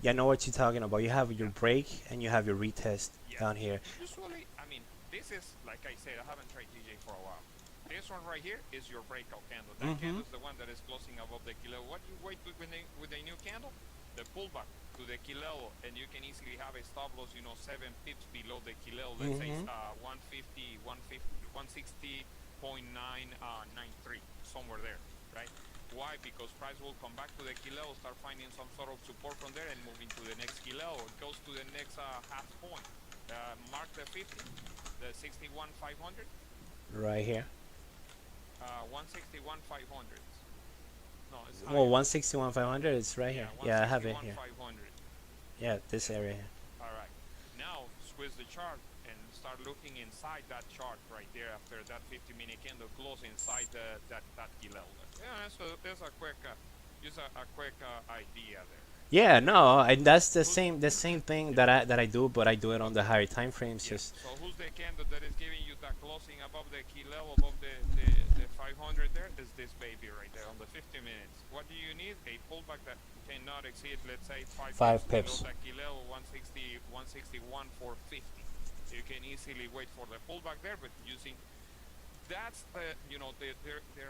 Yeah, I know what you're talking about. You have your break and you have your retest down here. Usually, I mean, this is, like I said, I haven't traded DJ for a while. This one right here is your breakout candle. That candle is the one that is closing above the key level. What you wait with a new candle? The pullback to the key level, and you can easily have a stop loss, 7 pips below the key level. Let's say 160.993, somewhere there. right? Why? Because price will come back to the key level, start finding some sort of support from there, and moving to the next key level. It goes to the next half point. Mark the 50, the 61,500. Right here. 161,500. No, it's Well, higher. 161,500 is right here. Yeah, I have it here. 161,500. Yeah, this area here. All right. Now switch the chart and start looking inside that chart right there after that 50-minute candle close inside that key level. Yeah, so there's a quick, just a quick idea there. Yeah, no, and that's the same thing that I do, but I do it on the higher time frames. Yeah. Just So who's the candle that is giving you that closing above the key level, above the 500 there? Is this baby right there on the 50 minutes. What do you need? A pullback that cannot exceed, let's say, 5 pips. below that key level, 160, 161, 450. You can easily wait for the pullback there, but using that's the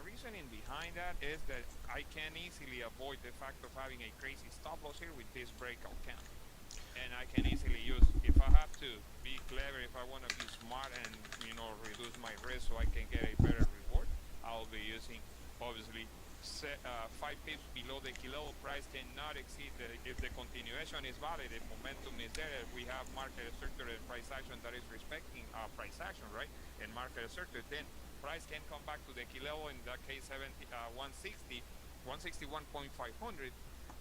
reasoning behind that is that I can easily avoid the fact of having a crazy stop loss here with this breakout candle. And I can easily use, if I have to be clever, if I want to be smart and reduce my risk so I can get a better reward, I'll be using obviously 5 pips below the key level. Price cannot exceed if the continuation is valid, if momentum is there, if we have market structure and price action that is respecting price action, right, and market structure, then price can come back to the key level, in that case 160, 161.500,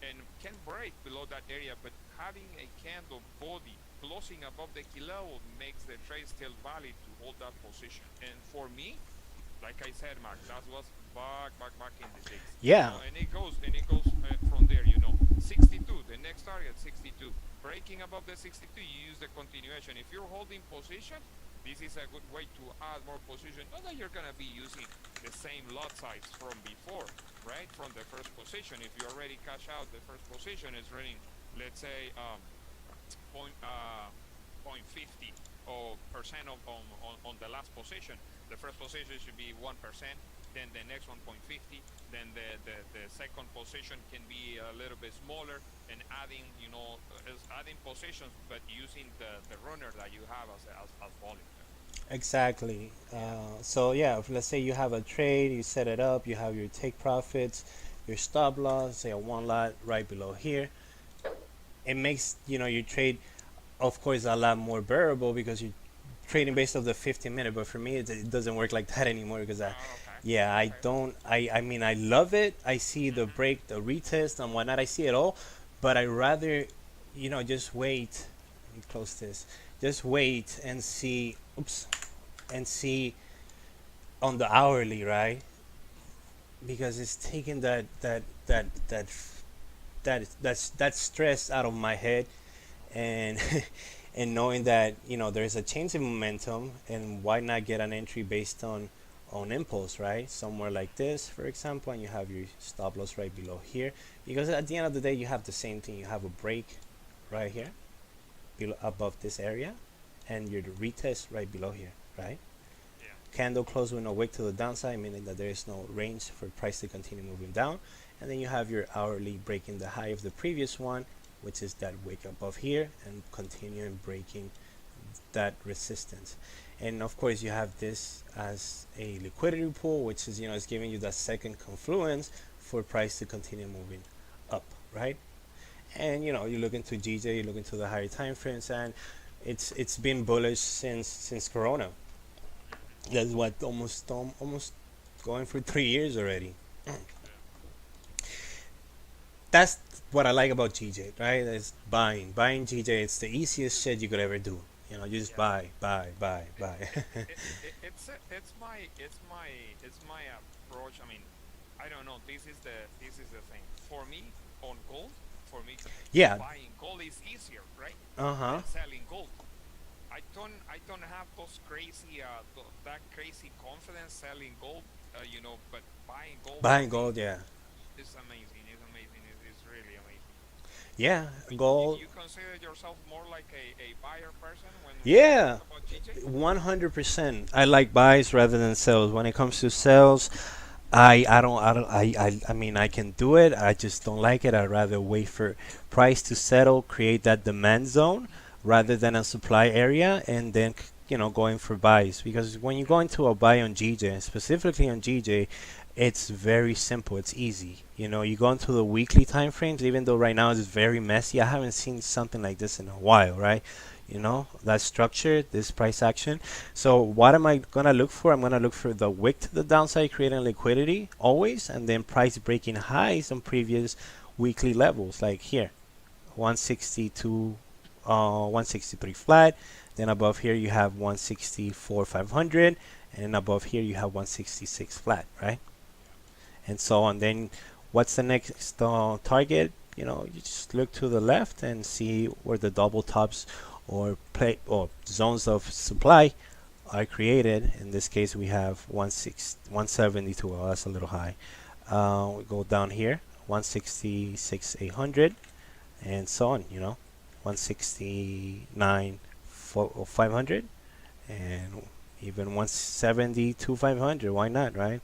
and can break below that area, but having a candle body closing above the key level makes the trade still valid to hold that position. And for me, like I said, Mark, that was back in the days. yeah. And it goes from there. 62, the next target 62. Breaking above the 62, you use the continuation. If you're holding position, this is a good way to add more position. Not that you're gonna be using the same lot size from before, right? From the first position. If you already cash out the first position, is running, let's say, 0.50 or percent on the last position. The first position should be 1%, then the next one 0.50, then the second position can be a little bit smaller, and adding adding positions, but using the runner that you have as volume. Exactly. So yeah, if, let's say you have a trade, you set it up, you have your take profits, your stop loss, say a one lot right below here. It makes your trade, of course, a lot more bearable because you're trading based off the 15-minute. But for me, it doesn't work like that anymore because Okay. I Okay. don't. I mean, I love it. I see the break, the retest, and whatnot. I see it all, but I rather, just wait. Let me close this. Just wait and see. Oops, and see on the hourly, right? Because it's taking that stress out of my head, and and knowing that there's a change in momentum, and why not get an entry based on impulse, right? Somewhere like this, for example, and you have your stop loss right below here, because at the end of the day you have the same thing. You have a break right here below above this area, and your retest right below here, right? Yeah. Candle close with no wick to the downside, meaning that there is no range for price to continue moving down. And then you have your hourly breaking the high of the previous one, which is that wick above here, and continuing breaking that resistance. And of course you have this as a liquidity pool, which is it's giving you that second confluence for price to continue moving up, right? And you look into GJ, you look into the higher time frames, and it's been bullish since Corona. That's what almost going for 3 years already. That's what I like about GJ, right? It's buying GJ. It's the easiest shit you could ever do. You just buy. It's my approach. I mean, I don't know. This is the thing for me on gold. For me, Yeah. buying gold is easier, right? Uh-huh. Than selling gold. I don't have those crazy that crazy confidence selling gold, but buying gold. Buying gold, yeah. It's amazing. It's amazing. It's really amazing. Yeah, You, gold. you consider yourself more like a buyer person when Yeah. talk about GJ? 100%. I like buys rather than sells. When it comes to sells, I mean, I can do it. I just don't like it. I'd rather wait for price to settle, create that demand zone rather than a supply area, and then going for buys, because when you go into a buy on GJ, specifically on GJ, it's very simple. It's easy. You go into the weekly time frames, even though right now it's very messy. I haven't seen something like this in a while, right? That structure, this price action. So what am I gonna look for? I'm gonna look for the wick to the downside, creating liquidity always, and then price breaking highs on previous weekly levels, like here, 162, 163 flat. Then above here you have 164 500, and above here you have 166 flat, right? And so on. Then what's the next target? You just look to the left and see where the double tops or zones of supply are created. In this case we have 172. Well, that's a little high. We go down here, 166 800, and so on. 169 500, and even 172 500. Why not, right?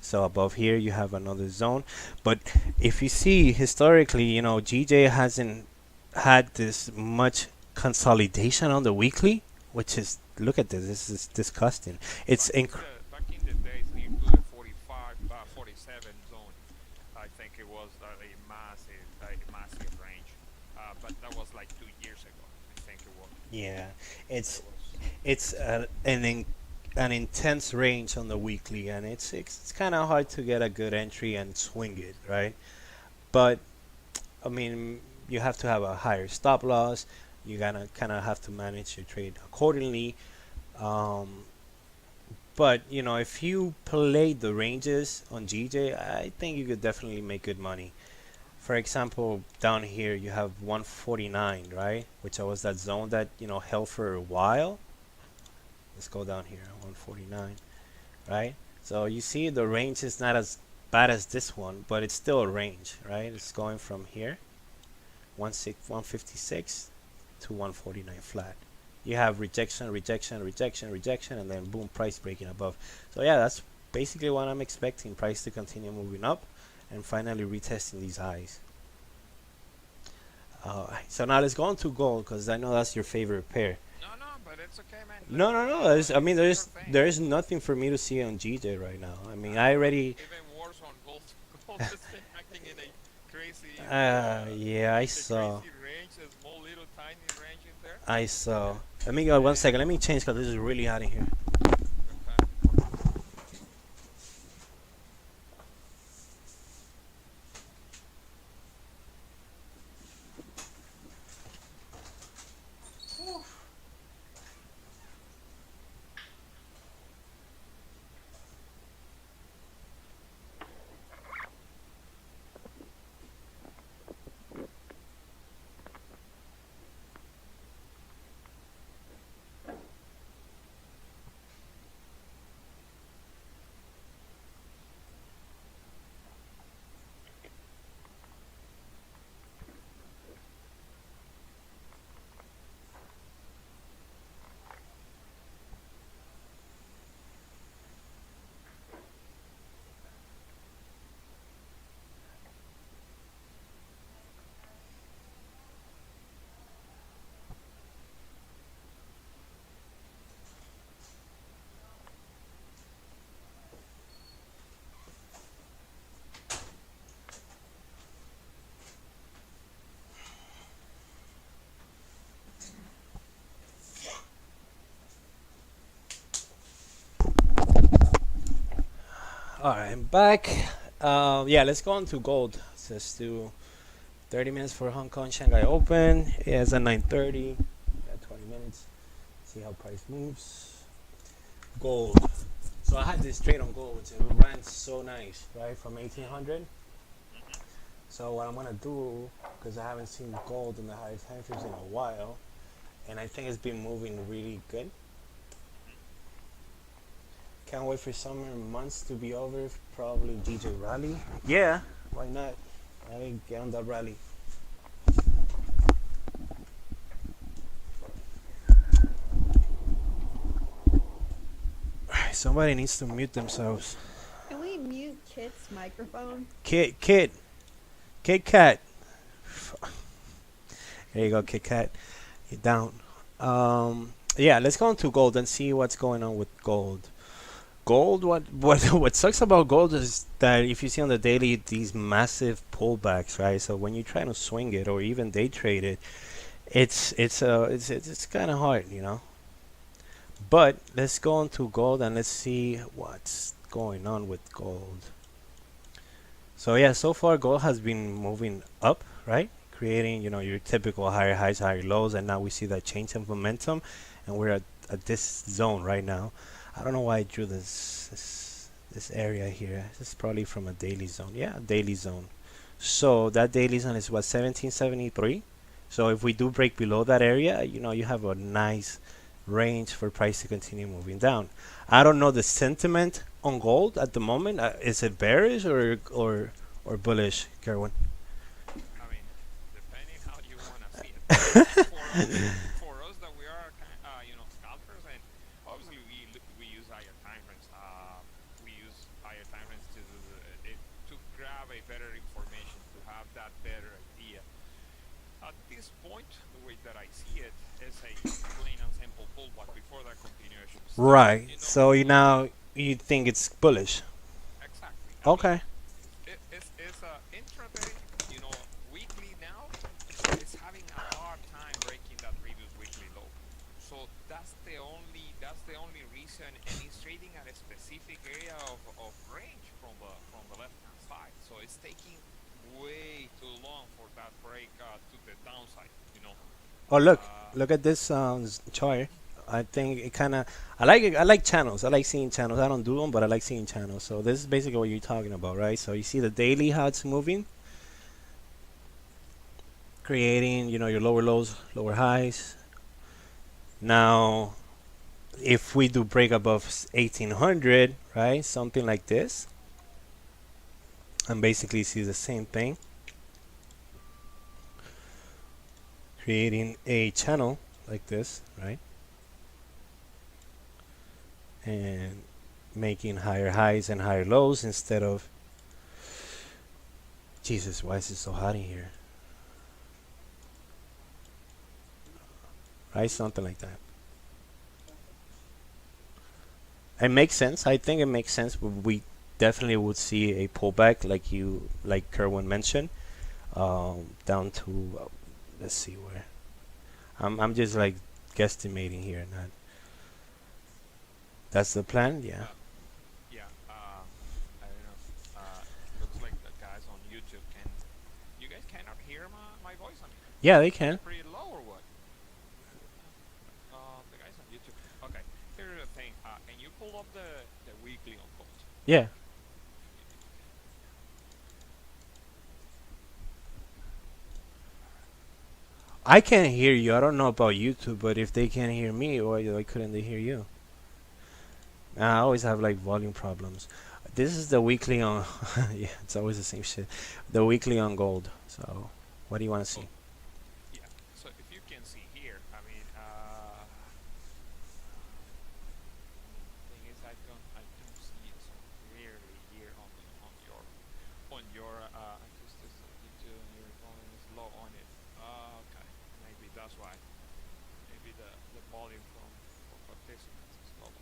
So above here you have another zone. But if you see historically, GJ hasn't had this much consolidation on the weekly, which is, look at this is disgusting. It's back in the days into the 45, 47 zone, I think it was a massive range. But that was like 2 years ago. I think it was. yeah, it's an intense range on the weekly, and it's kind of hard to get a good entry and swing it, right? But I mean, you have to have a higher stop loss. You gotta kind of have to manage your trade accordingly. But if you play the ranges on GJ, I think you could definitely make good money. For example, down here you have 149, right? Which was that zone that held for a while. Let's go down here, 149, right? So you see the range is not as bad as this one, but it's still a range, right? It's going from here, 156 to 149 flat. You have rejection, rejection, rejection, rejection, and then boom, price breaking above. So yeah, that's basically what I'm expecting. Price to continue moving up and finally retesting these highs. So now let's go on to gold, because I know that's your favorite pair. No, but it's okay, man. No. There's nothing for me to see on GJ right now. I mean, I already. Even worse on gold. Gold has been acting in a crazy. Yeah, I saw. Crazy range, a small little tiny range in there. I saw. Let me go 1 second. Let me change, because this is really hot in here. Okay. Alright, I'm back. Yeah, let's go on to gold. Let's do 30 minutes for Hong Kong Shanghai Open. It has a 9:30. Got 20 minutes. See how price moves. Gold. So I had this trade on gold, which it ran so nice, right, from 1800. So what I'm gonna do, because I haven't seen gold in the highest time frames in a while, and I think it's been moving really good. Can't wait for summer months to be over. Probably DJ rally. Yeah, why not? I get on that rally. Somebody needs to mute themselves. Can we mute Kit's microphone? Kit Kat. There you go, Kit Kat. You're down. Yeah, let's go into gold and see what's going on with gold. Gold, what sucks about gold is that if you see on the daily these massive pullbacks, right? So when you're trying to swing it or even day trade it, it's kind of hard, you know. But let's go into gold and let's see what's going on with gold. So yeah, so far gold has been moving up, right? Creating, you know, your typical higher highs, higher lows, and now we see that change of momentum, and we're at this zone right now. I don't know why I drew this area here. This is probably from a daily zone. Yeah, daily zone. So that daily zone is what, 1773. So if we do break below that area, you know, you have a nice range for price to continue moving down. I don't know the sentiment on gold at the moment. Is it bearish or bullish, Kerwin? I mean, depending how you want to see it. For us that we are, you know, scalpers, and obviously we use higher time frames. We use higher time frames to grab a better information, to have that better idea. At this point, the way that I see it is a plain and simple pullback before that continuation. Right. You know, So you now you think it's bullish. exactly. I mean, Okay. it's intraday, you know, weekly now. It's having a hard time breaking that previous weekly low. So that's the only reason, and it's trading at a specific area of range from the left hand side. So it's taking way too long for that break to the downside. You know. Oh look, Uh, look at this chart. I think it kind of I like it. I like channels. I like seeing channels. I don't do them, but I like seeing channels. So this is basically what you're talking about, right? So you see the daily how it's moving, creating, you know, your lower lows, lower highs. Now, if we do break above 1800, right, something like this, and basically see the same thing, creating a channel like this, right, and making higher highs and higher lows instead of, Jesus, why is it so hot in here? Right, something like that. It makes sense. I think it makes sense. But we definitely would see a pullback, like Kerwin mentioned, down to let's see where. I'm just like guesstimating here. Not. That's the plan. Yeah. yeah. I don't know. Looks like the guys on YouTube can. You guys cannot hear my voice. I mean, Yeah, they it's can. pretty low or what? The guys on YouTube. Okay. Here's the thing. Can you pull up the weekly on gold? Yeah. I can't hear you. I don't know about YouTube, but if they can't hear me, why couldn't they hear you? I always have like volume problems. This is the weekly on. Yeah, it's always the same shit. The weekly on gold. So, what do you want to see? Yeah. So if you can see here, I mean, thing is, I don't see it so clearly here on your just YouTube, and your volume is low on it. Okay, maybe that's why. Maybe the volume from participants is low.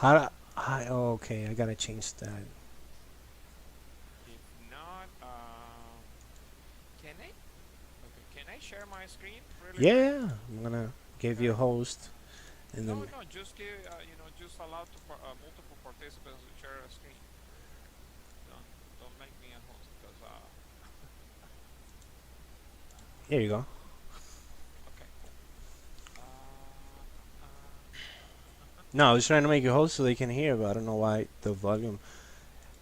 Oh, okay, I gotta change that. If not, can I? Okay, can I share my screen really quick? Yeah, I'm gonna give you a Okay. host, and No, then no, just give just allow multiple participants to share a screen. Don't make me a host because here you go. okay, cool. No, I was trying to make you host so they can hear, but I don't know why the volume.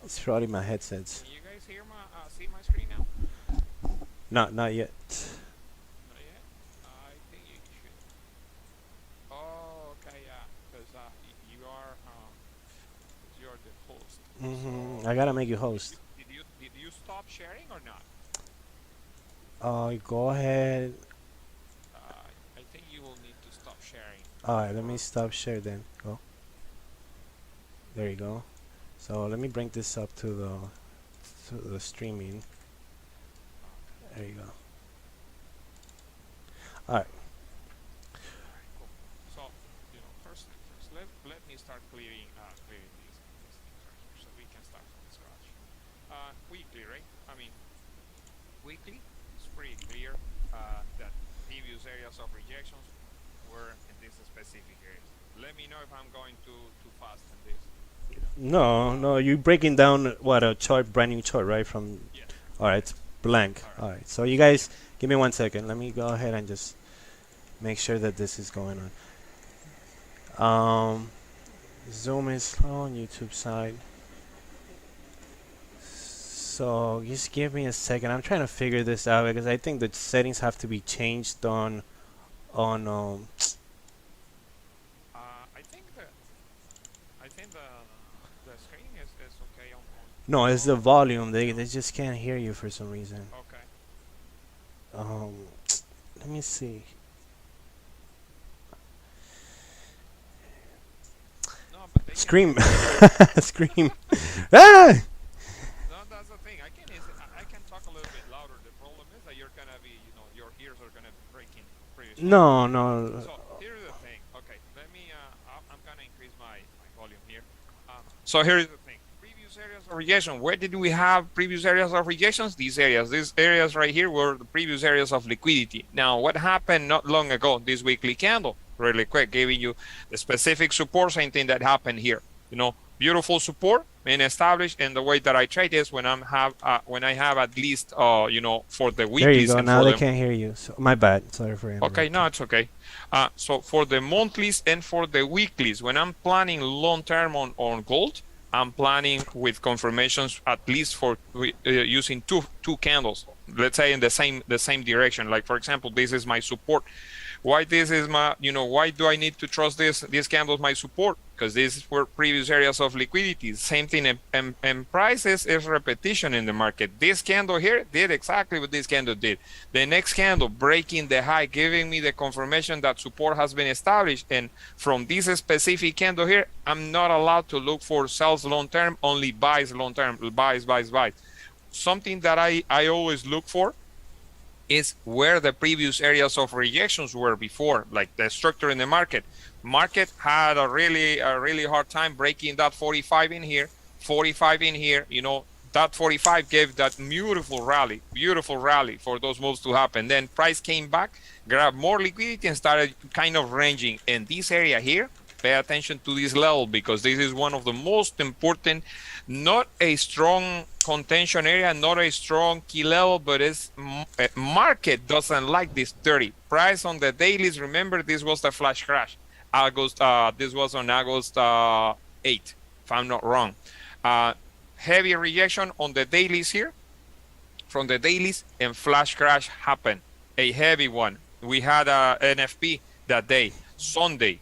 It's Okay. probably my headsets. Can you guys hear see my screen now? Not yet. Not yet. I think you should. Oh, okay, yeah, because you're the host. I So gotta make you host. did you stop sharing or not? Go ahead. I think you will need to stop sharing. Alright, let me For stop share then. Go. There you go. So let me bring this up to the streaming. okay. There you go. Alright. All right, cool. So, start clearing these things right here, so we can start from scratch. Weekly, right? I mean, weekly, it's pretty clear that previous areas of rejections were in this specific area. Let me know if I'm going too fast in this. No, you're breaking down what a chart, brand new chart, right? From Yeah. all right, it's blank. All All right, so you guys, give me 1 second. Let me go ahead and just make sure that this is going on. Zoom is slow on YouTube side. So just give me a second. I'm trying to figure this out because I think the settings have to be changed on I think the screen is okay on. no, it's the volume. They just can't hear you for some reason. Okay. Let me see. No, but they Scream. Scream. Ah! No, that's the thing. I can talk a little bit louder. The problem is that you're gonna be, your ears are gonna be breaking pretty soon. No. So here's the thing. Okay, let me. I'm gonna increase my volume here. So here's the thing. Previous areas of rejection. Where did we have previous areas of rejections? These areas right here were the previous areas of liquidity. Now, what happened not long ago? This weekly candle, really quick, giving you the specific support. Same thing that happened here. Beautiful support being established, and the way that I trade is when I have at least for the weeklies. There you go. And Now for they the, can't hear you. So, my bad. Sorry for interrupting. okay, no, it's okay. So for the monthlies and for the weeklies, when I'm planning long term on gold, I'm planning with confirmations at least for using two candles. Let's say in the same direction. Like for example, this is my support. Why this is my, why do I need to trust these candles my support? Because these were previous areas of liquidity. Same thing, and prices is repetition in the market. This candle here did exactly what this candle did. The next candle breaking the high, giving me the confirmation that support has been established. And from this specific candle here, I'm not allowed to look for sells long term, only buys long term, buys. Something that I always look for is where the previous areas of rejections were before, like the structure in the market. Market had a really hard time breaking that 45 in here, 45 in here. That 45 gave that beautiful rally for those moves to happen. Then price came back, grabbed more liquidity, and started kind of ranging. In this area here, pay attention to this level, because this is one of the most important, not a strong contention area, not a strong key level, but it's market doesn't like this 30. Price on the dailies, remember this was the flash crash. This was on August 8, if I'm not wrong. Heavy rejection on the dailies here, from the dailies, and flash crash happened. A heavy one. We had a NFP that day, Sunday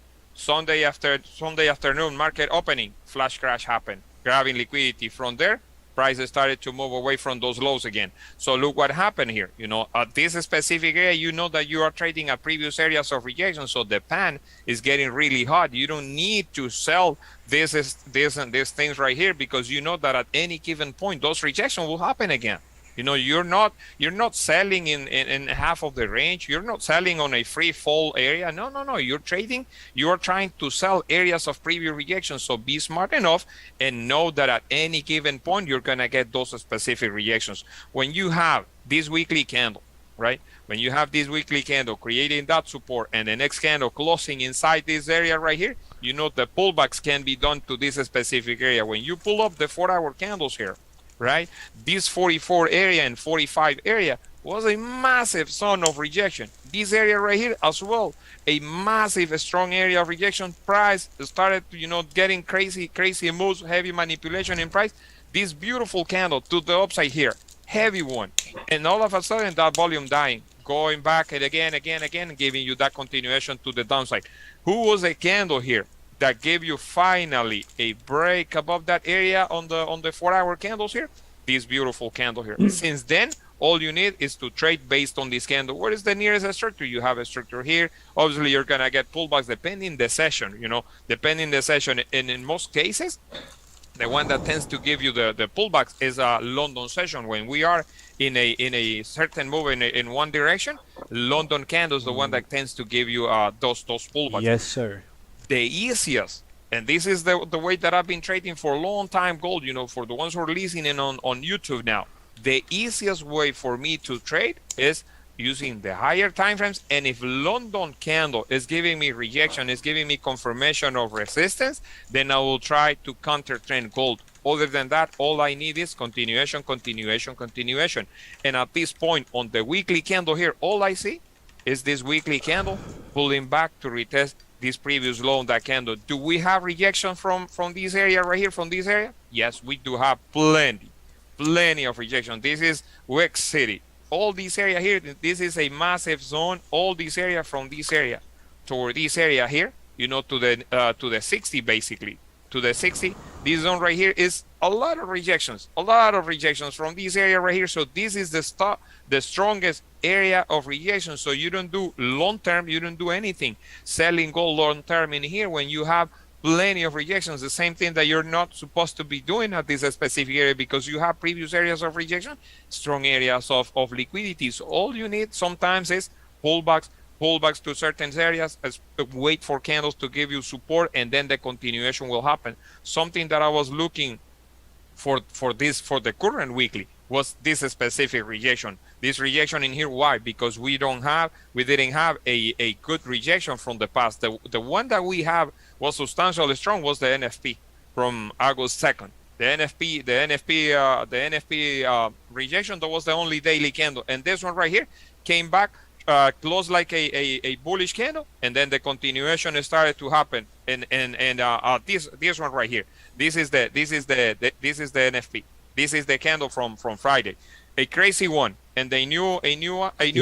afternoon, market opening, flash crash happened, grabbing liquidity. From there, prices started to move away from those lows again. So look what happened here. At this specific area, that you are trading at previous areas of rejection. So the pan is getting really hot. You don't need to sell this and these things right here, because you know that at any given point, those rejections will happen again. You're not selling in half of the range. You're not selling on a free fall area. No. You're trading. You are trying to sell areas of previous rejection. So be smart enough and know that at any given point, you're going to get those specific rejections. When you have this weekly candle, right? When you have this weekly candle creating that support and the next candle closing inside this area right here, the pullbacks can be done to this specific area. When you pull up the 4-hour candles here, right? This 44 area and 45 area was a massive zone of rejection. This area right here as well, a massive, strong area of rejection. Price started, getting crazy moves, heavy manipulation in price. This beautiful candle to the upside here, heavy one. And all of a sudden, that volume dying, going back and again, giving you that continuation to the downside. Who was a candle here that gave you finally a break above that area on the 4-hour candles here? This beautiful candle here. Since then, all you need is to trade based on this candle. Where is the nearest structure? You have a structure here. Obviously, you're gonna get pullbacks depending the session. Depending the session. And in most cases, the one that tends to give you the pullbacks is a London session. When we are in a certain move in one direction, London candle is the one that tends to give you those pullbacks. Yes, sir. The easiest And this is the way that I've been trading for a long time gold, you know, for the ones who are listening on YouTube now. The easiest way for me to trade is using the higher time frames. And if London candle is giving me rejection, is giving me confirmation of resistance, then I will try to counter trend gold. Other than that, all I need is continuation, continuation, continuation. And at this point on the weekly candle here, all I see is this weekly candle pulling back to retest this previous low on that candle. Do we have rejection from this area right here, from this area? Yes, we do have plenty of rejection. This is Wex City. All this area here, this is a massive zone. All this area from this area toward this area here, you know, to the 60 basically. To the 60, this zone right here is a lot of rejections from this area right here. So this is the strongest area of rejection. So you don't do long term, you don't do anything selling gold long term in here when you have plenty of rejections. The same thing that you're not supposed to be doing at this specific area because you have previous areas of rejection, strong areas of liquidity. So all you need sometimes is pullbacks to certain areas, wait for candles to give you support, and then the continuation will happen. Something that I was looking for the current weekly was this specific rejection. This rejection in here, why? Because we didn't have a good rejection from the past. The one that we have was substantially strong was the NFP from August 2nd. The NFP rejection, that was the only daily candle. And this one right here came back, closed like a bullish candle, and then the continuation started to happen. And this one right here, this is the NFP. This is the candle from Friday, a crazy one, and a new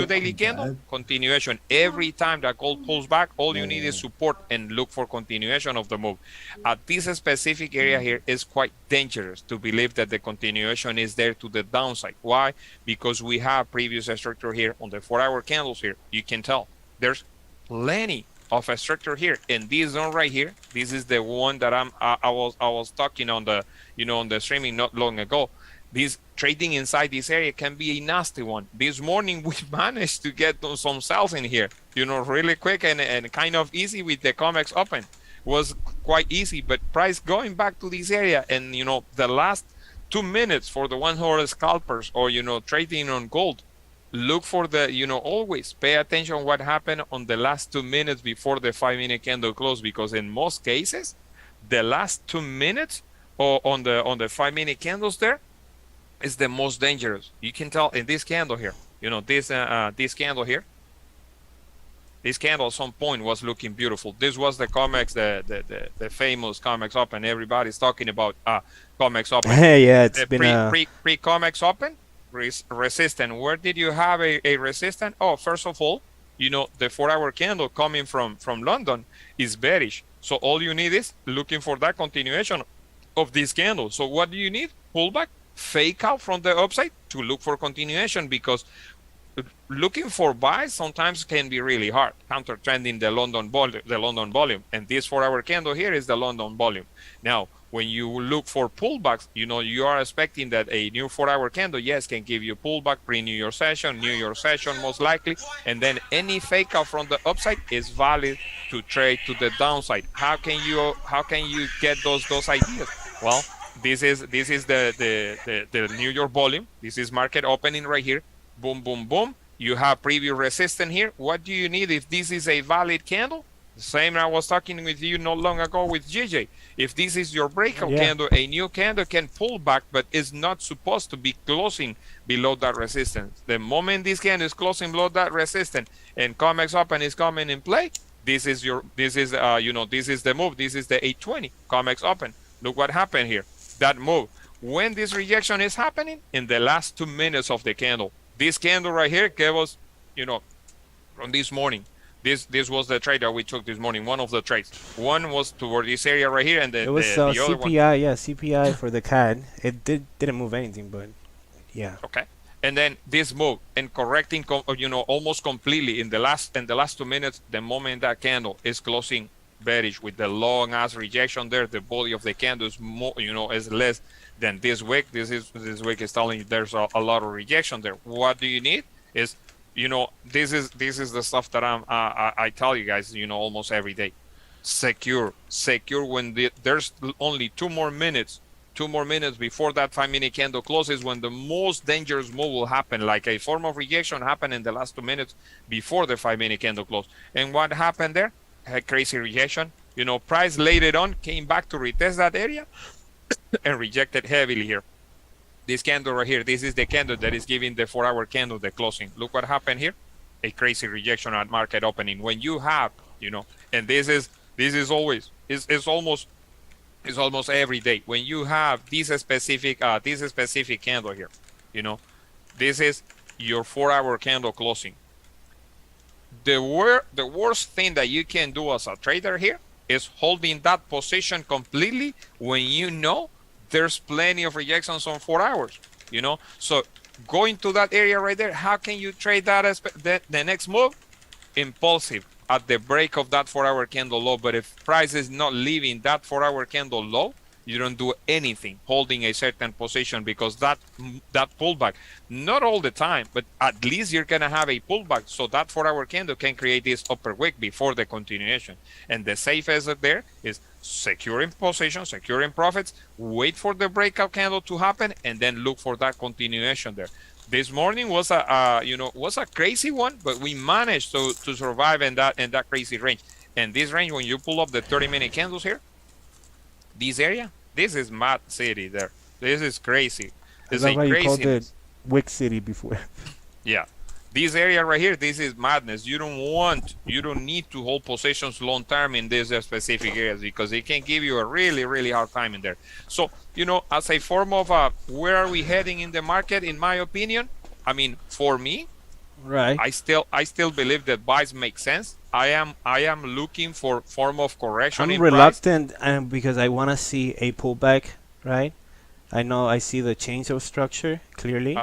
daily candle continuation. Every time that gold pulls back, all you need is support and look for continuation of the move. At this specific area here is quite dangerous to believe that the continuation is there to the downside. Why? Because we have previous structure here on the 4-hour candles here. You can tell there's plenty of a structure here, and this zone right here, this is the one that I was talking on the on the streaming not long ago. This trading inside this area can be a nasty one. This morning we managed to get some sales in here, really quick and kind of easy with the COMEX open. Was quite easy, but price going back to this area, and the last 2 minutes for the ones who are scalpers or trading on gold, look for the always pay attention what happened on the last 2 minutes before the 5-minute candle close, because in most cases the last 2 minutes or on the 5-minute candles there is the most dangerous. You can tell in this candle here, this candle here, this candle at some point was looking beautiful. This was the COMEX, the famous COMEX open. Everybody's talking about COMEX open. Yeah, it's been pre COMEX open resistance. Where did you have a resistance? Oh, first of all, the 4-hour candle coming from London is bearish. So all you need is looking for that continuation of this candle. So what do you need? Pullback, fake out from the upside to look for continuation, because looking for buys sometimes can be really hard. Counter trending the London volume, and this 4-hour candle here is the London volume. Now, when you look for pullbacks, you are expecting that a new 4-hour candle, yes, can give you pullback pre-New York session, New York session most likely, and then any fake out from the upside is valid to trade to the downside. How can you get those ideas? Well, this is the New York volume. This is market opening right here. Boom, boom, boom. You have previous resistance here. What do you need if this is a valid candle? The same I was talking with you not long ago with JJ. If this is your breakout candle, a new candle can pull back, but is not supposed to be closing below that resistance. The moment this candle is closing below that resistance and COMEX open is coming in play, this is the move. This is the 820 COMEX open. Look what happened here. That move. When this rejection is happening in the last 2 minutes of the candle. This candle right here gave us, from this morning. This was the trade that we took this morning. One of the trades. One was toward this area right here, and it was the other CPI. one. Yeah, CPI for the CAD. It didn't move anything, but yeah. Okay. And then this move and correcting, almost completely in the last 2 minutes. The moment that candle is closing bearish with the long ass rejection there, the body of the candle is more, is less than this wick. This wick is telling you there's a lot of rejection there. What do you need is, this is the stuff that I tell you guys, almost every day. secure when there's only 2 more minutes before that 5-minute candle closes, when the most dangerous move will happen, like a form of rejection happened in the last 2 minutes before the 5-minute candle close. And what happened there? A crazy rejection. Price later on came back to retest that area and rejected heavily here. This candle right here, this is the candle that is giving the 4-hour candle the closing. Look what happened here. A crazy rejection at market opening. When you have, and this is always, it's almost every day. When you have this specific candle here, this is your 4-hour candle closing. The worst thing that you can do as a trader here is holding that position completely when there's plenty of rejections on 4 hours. So going to that area right there, how can you trade that the next move? Impulsive at the break of that 4-hour candle low. But if price is not leaving that 4-hour candle low, you don't do anything holding a certain position, because that pullback, not all the time, but at least you're gonna have a pullback, so that 4-hour candle can create this upper wick before the continuation. And the safest there is securing position, securing profits, wait for the breakout candle to happen, and then look for that continuation there. This morning was a crazy one, but we managed to survive in that crazy range. And this range, when you pull up the 30-minute candles here, this area, this is Mad City there. This is crazy. It's like you called it Wick City before. Yeah. This area right here, this is madness. You don't need to hold positions long term in these specific areas, because it can give you a really, really hard time in there. So, as a form of where are we heading in the market, in my opinion, for me, right, I still believe that buys make sense. I am looking for form of correction. I'm reluctant because I want to see a pullback, right? I know I see the change of structure clearly.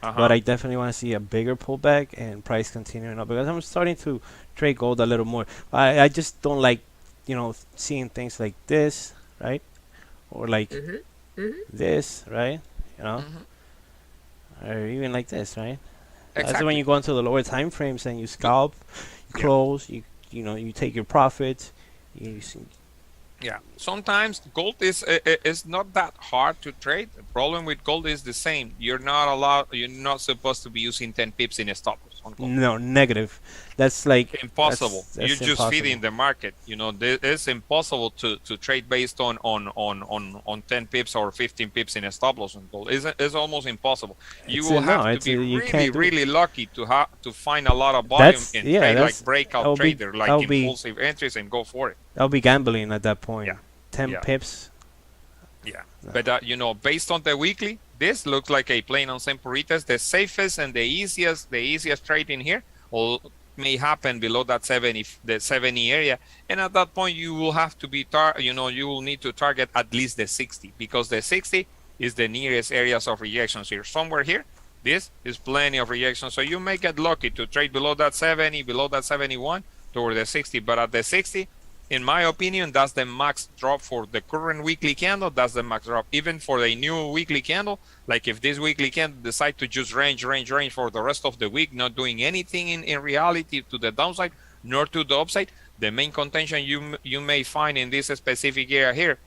But I definitely want to see a bigger pullback and price continuing up, because I'm starting to trade gold a little more. I just don't like, seeing things like this, right? Or like this, right? Or even like this, right? Exactly. That's when you go into the lower time frames and you scalp, you close, you take your profits. Yeah, sometimes gold is not that hard to trade. The problem with gold is the same. You're not supposed to be using 10 pips in a stop loss on gold. No, negative. That's like impossible. That's You're just feeding the market. It's impossible to trade based on 10 pips or 15 pips in a stop loss on gold. It's almost impossible. You will have to be really lucky to find a lot of volume and trade like breakout trader, like impulsive entries, and go for it. I'll be gambling at that point. 10 pips. Yeah, but based on the weekly, this looks like a plain and simple retest. The safest and the easiest trade in here may happen below that 70 area, and at that point you will have to be you will need to target at least the 60, because the 60 is the nearest areas of rejections here. Somewhere here, this is plenty of rejections, so you may get lucky to trade below that 70, below that 71 toward the 60. But at the 60, in my opinion, that's the max drop for the current weekly candle. That's the max drop. Even for a new weekly candle, like if this weekly candle decide to just range for the rest of the week, not doing anything in reality to the downside nor to the upside, the main contention you may find in this specific area here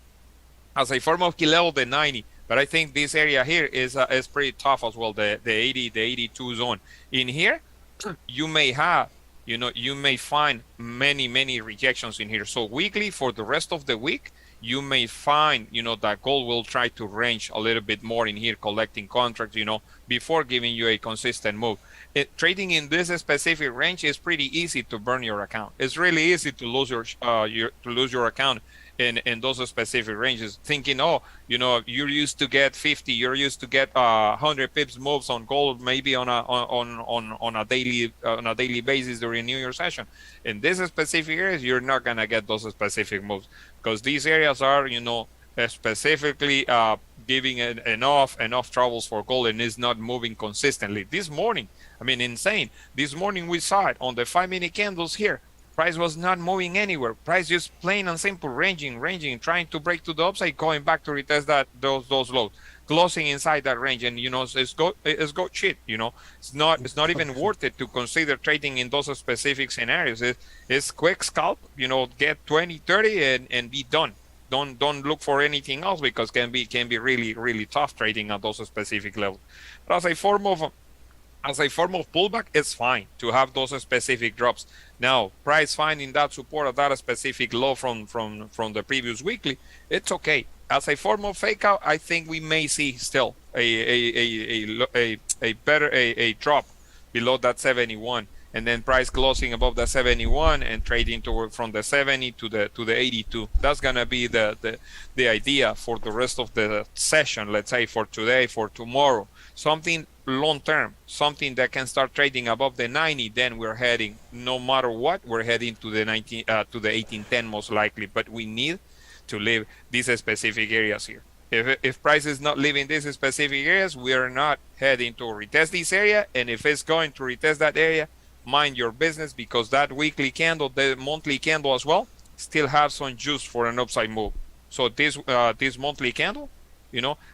as a form of key level, the 90. But I think this area here is pretty tough as well, the 80, the 82 zone. In here, you may have, you may find many rejections in here. So weekly, for the rest of the week, you may find, that gold will try to range a little bit more in here, collecting contracts, before giving you a consistent move. Trading in this specific range is pretty easy to burn your account. It's really easy to lose your account in those specific ranges, thinking, you're used to get 50, you're used to get 100 pips moves on gold, maybe on a daily basis during New Year session. In this specific areas, you're not gonna get those specific moves, because these areas are, specifically giving enough troubles for gold, and is not moving consistently. This morning, insane. This morning we saw it on the 5-minute candles here. Price was not moving anywhere. Price just plain and simple ranging, trying to break to the upside, going back to retest those lows. closing inside that range, and it's go cheat. It's not even worth it to consider trading in those specific scenarios. It's quick scalp, get 20, 30 and be done. Don't look for anything else, because can be really, really tough trading at those specific levels. But as a form of pullback, it's fine to have those specific drops. Now, price finding that support at that specific low from the previous weekly, it's okay. As a form of fake out, I think we may see still a better drop below that 71, and then price closing above the 71 and trading toward from the 70 to the 82. That's gonna be the idea for the rest of the session. Let's say for today, for tomorrow, something long term, something that can start trading above the 90. Then we're heading, no matter what, we're heading to the 1810 most likely. But we need to leave these specific areas here. If price is not leaving these specific areas, we are not heading to retest this area. And if it's going to retest that area, mind your business, because that weekly candle, the monthly candle as well, still have some juice for an upside move. So this monthly candle,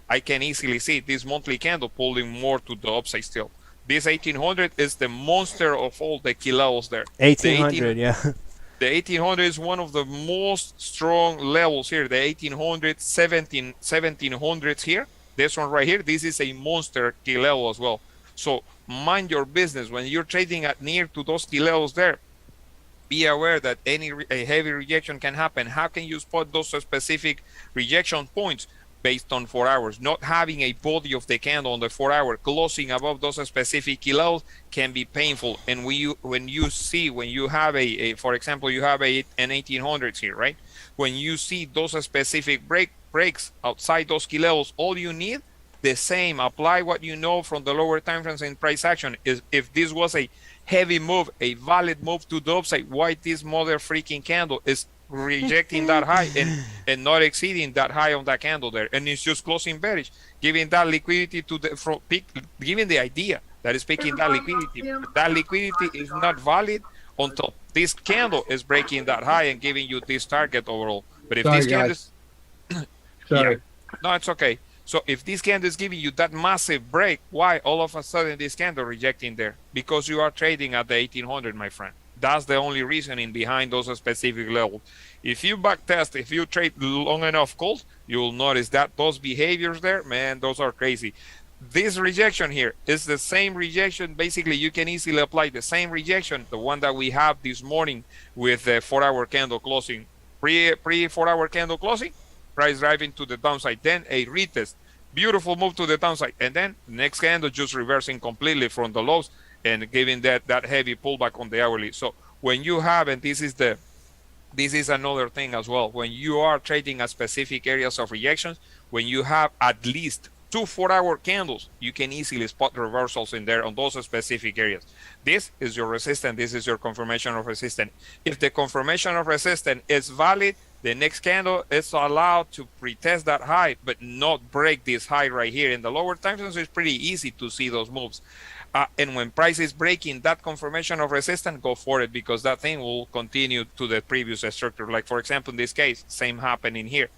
I can easily see this monthly candle pulling more to the upside still. This 1800 is the monster of all the key levels there. 1800, yeah. The 1800 is one of the most strong levels here. The 1800, 1700s here. This one right here, this is a monster key level as well. So mind your business when you're trading at near to those key levels there. Be aware that a heavy rejection can happen. How can you spot those specific rejection points? Based on 4 hours, not having a body of the candle on the 4 hour closing above those specific key levels can be painful. And when you have for example, you have an 1800s here, right? When you see those specific breaks outside those key levels, all you need, the same, apply what you know from the lower time frames in price action. Is if this was a heavy move, a valid move to the upside, why this mother freaking candle is rejecting that high and not exceeding that high on that candle there, and it's just closing bearish, giving that liquidity to the from peak, giving the idea that is picking that liquidity. That liquidity is not valid until this candle is breaking that high and giving you this target overall. But if this candle is Sorry. yeah, no, it's okay. So if this candle is giving you that massive break, why all of a sudden this candle rejecting there? Because you are trading at the 1800, my friend. That's the only reasoning behind those specific levels. If you backtest, if you trade long enough calls, you'll notice that those behaviors there, man, those are crazy. This rejection here is the same rejection. Basically, you can easily apply the same rejection, the one that we have this morning with the 4 hour candle closing, pre 4 hour candle closing, price driving to the downside, then a retest, beautiful move to the downside, and then next candle just reversing completely from the lows and giving that heavy pullback on the hourly. So when you have, and this is another thing as well, when you are trading at specific areas of rejections, when you have at least 2 4 hour candles, you can easily spot reversals in there on those specific areas. This is your resistance. This is your confirmation of resistance. If the confirmation of resistance is valid, the next candle is allowed to pretest that high, but not break this high right here. In the lower time frames, it's pretty easy to see those moves. And when price is breaking that confirmation of resistance, go for it, because that thing will continue to the previous structure. Like, for example, in this case, same happening here.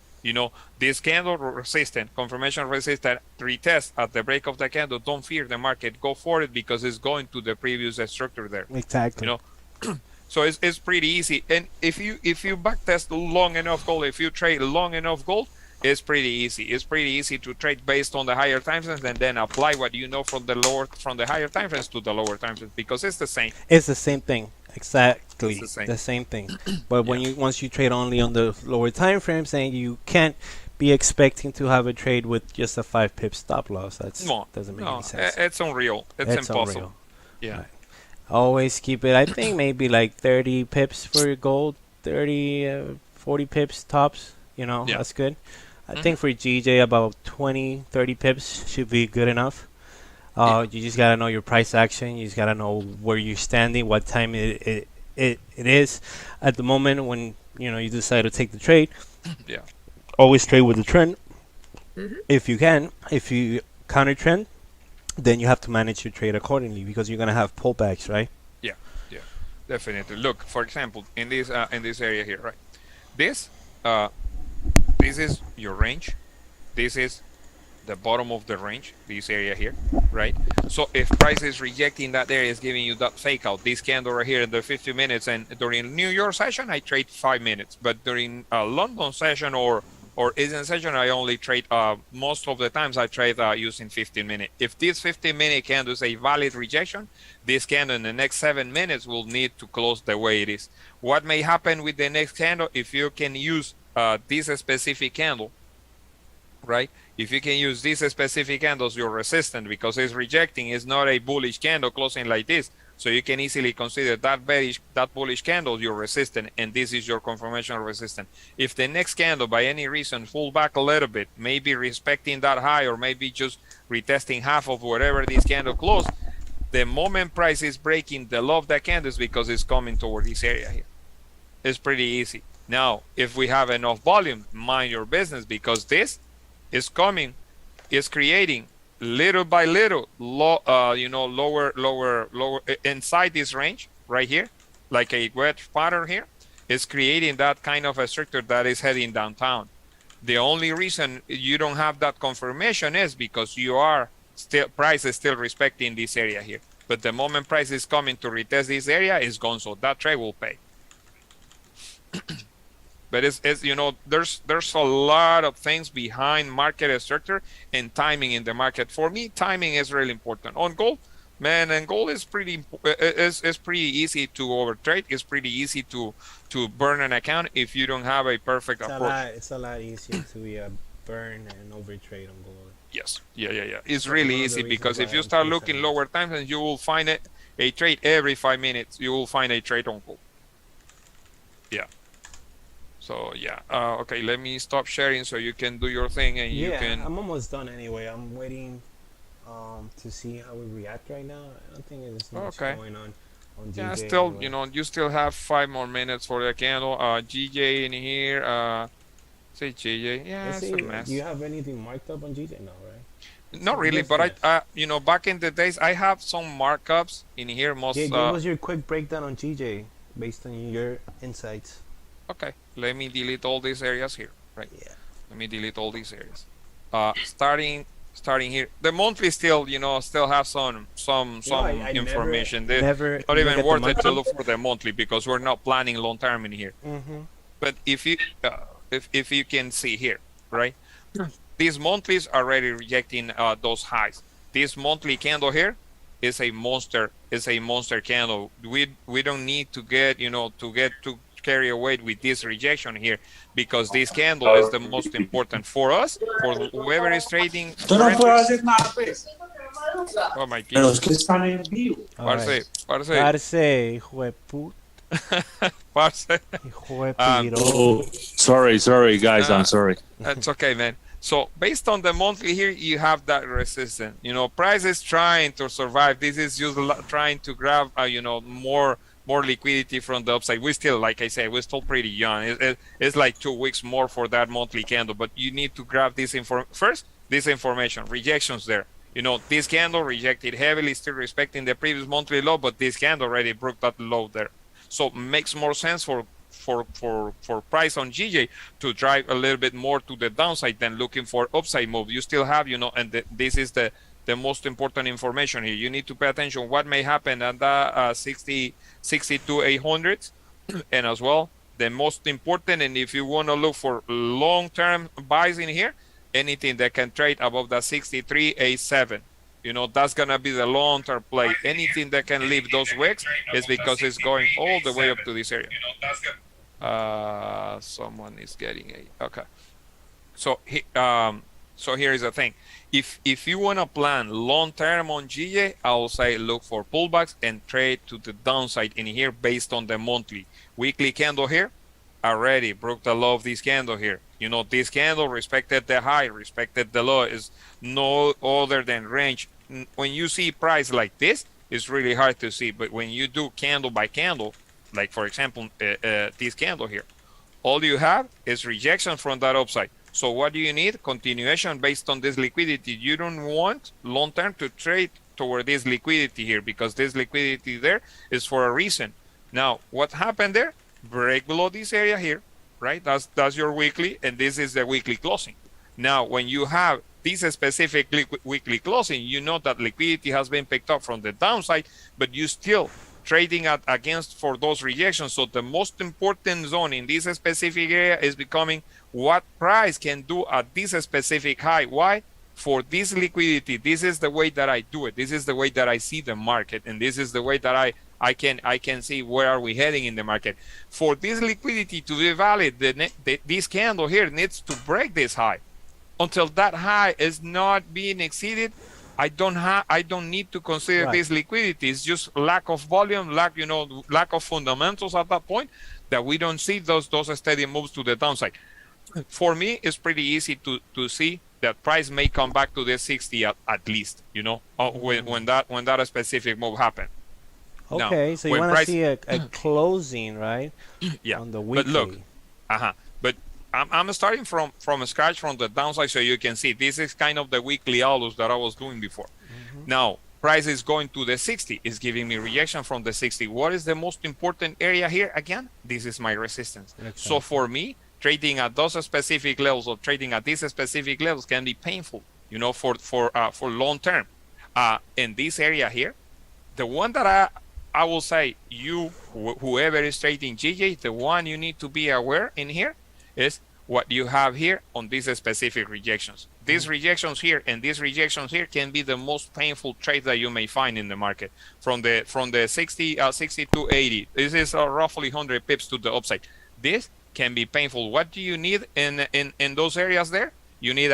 This candle resistant, confirmation resistant, retest at the break of the candle. Don't fear the market. Go for it, because it's going to the previous structure there. Exactly. So it's pretty easy. And if you backtest long enough gold, if you trade long enough gold, it's pretty easy. It's pretty easy to trade based on the higher time frames and then apply what you know from the higher time frames to the lower time frames, because it's the same. It's the same thing. Exactly. It's the same thing. But when once you trade only on the lower time frames, then you can't be expecting to have a trade with just a 5 pip stop loss. Doesn't make any sense. It's unreal. It's impossible. Unreal. Yeah. Right. Always keep it, I think, maybe like 30 pips for your gold, 30, 40 pips tops. That's good. I think for GJ, about 20, 30 pips should be good enough. You just got to know your price action. You just got to know where you're standing, what time it is at the moment when you decide to take the trade. Yeah. Always trade with the trend. If you can. If you counter trend, then you have to manage your trade accordingly, because you're going to have pullbacks, right? Yeah, definitely. Look, for example, in this area here, right? This is your range. This is the bottom of the range, this area here, right? So if price is rejecting that area, is giving you that fake out, this candle right here in the 50 minutes, and during New York session, I trade 5 minutes, but during London session or Asian session, I only trade, most of the times I trade using 15 minutes. If this 15-minute candle is a valid rejection, this candle in the next 7 minutes will need to close the way it is. What may happen with the next candle, if you can use this specific candle, right? If you can use this specific candle as your resistance, because it's rejecting, it's not a bullish candle closing like this. So you can easily consider that bullish candle your resistance, and this is your confirmation resistance. If the next candle by any reason pull back a little bit, maybe respecting that high or maybe just retesting half of whatever this candle closed, the moment price is breaking the low of that candle is because it's coming toward this area here. It's pretty easy. Now, if we have enough volume, mind your business, because this is coming, is creating little by little, lower inside this range right here, like a wedge pattern here, is creating that kind of a structure that is heading downtown. The only reason you don't have that confirmation is because you are still, price is still respecting this area here. But the moment price is coming to retest this area, is gone, so that trade will pay. But it's there's a lot of things behind market structure and timing in the market. For me, timing is really important. On gold, man, and gold is pretty easy to overtrade. It's pretty easy to burn an account if you don't have a perfect approach. It's a lot easier to burn and overtrade on gold. Yes, yeah. It's really easy, because if you start looking lower times, and you will find a trade every 5 minutes. You will find a trade on gold. Yeah. So yeah, okay, let me stop sharing so you can do your thing, and you can. I'm almost done anyway. I'm waiting to see how we react right now. I don't think there's much going on GJ. Yeah, still, anyway. You still have 5 more minutes for the candle. GJ in here. Say GJ. Yeah, it's a mess. Do you have anything marked up on GJ? No, right? Not really, but I back in the days, I have some markups in here. Most. Yeah, give us your quick breakdown on GJ based on your insights. Okay, let me delete all these areas here, right? Yeah. Let me delete all these areas. Starting here, the monthly still, still have some information. Never not even worth it to look for the monthly, because we're not planning long term in here. But if you can see here, right? These monthlies are already rejecting those highs. This monthly candle here is a monster. Is a monster candle. We don't need to get to carry away with this rejection here, because this candle is the most important for us, for whoever is trading. Tú no puedes hacer nada, pues. Oh my Pero God. es que están en vivo. Parce, hijo de puta. Parce. Hijo de piro. Sorry, guys. I'm sorry. That's okay, man. So based on the monthly here, you have that resistance. Price is trying to survive. This is just trying to grab, more liquidity from the upside. We still, like I said, we're still pretty young. It's like 2 weeks more for that monthly candle, but you need to grab this information. Rejections there. This candle rejected heavily, still respecting the previous monthly low, but this candle already broke that low there. So makes more sense for price on GJ to drive a little bit more to the downside than looking for upside move. You still have, and this is the most important information here. You need to pay attention what may happen at the 62,800, and as well the most important, and if you want to look for long-term buys in here, anything that can trade above the 63,87, that's gonna be the long-term play. Anything that can leave those wicks is because it's going all the way up to this area. Someone is getting okay. So here is the thing. If you want to plan long term on GJ, I will say look for pullbacks and trade to the downside in here based on the monthly. Weekly candle here already broke the low of this candle here. This candle respected the high, respected the low, is no other than range. When you see price like this, it's really hard to see. But when you do candle by candle, like for example this candle here, all you have is rejection from that upside. So what do you need? Continuation based on this liquidity. You don't want long term to trade toward this liquidity here, because this liquidity there is for a reason. Now, what happened there? Break below this area here, right? That's your weekly, and this is the weekly closing. Now, when you have this specific weekly closing, you know that liquidity has been picked up from the downside, but you still trading against for those rejections. So the most important zone in this specific area is becoming what price can do at this specific high. Why? For this liquidity, this is the way that I do it. This is the way that I see the market, and this is the way that I can see where are we heading in the market. For this liquidity to be valid, this candle here needs to break this high. Until that high is not being exceeded, I don't need to consider this liquidity. It's just lack of volume, lack of fundamentals at that point, that we don't see those steady moves to the downside. For me, it's pretty easy to see that price may come back to the 60 at least, when that specific move happened. Okay, now, so you want to see a closing, right? Yeah. On the weekly. But look, but I'm starting from scratch from the downside, so you can see this is kind of the weekly outlook that I was doing before. Now, price is going to the 60, is giving me rejection from the 60. What is the most important area here? Again, this is my resistance. Exactly. So for me, trading at those specific levels or trading at these specific levels can be painful, for long term. In this area here, the one that I will say, whoever is trading GJ, the one you need to be aware in here is what you have here on these specific rejections. These rejections here and these rejections here can be the most painful trade that you may find in the market. From the 60 to 80, this is roughly 100 pips to the upside. This can be painful. What do you need in those areas there? You need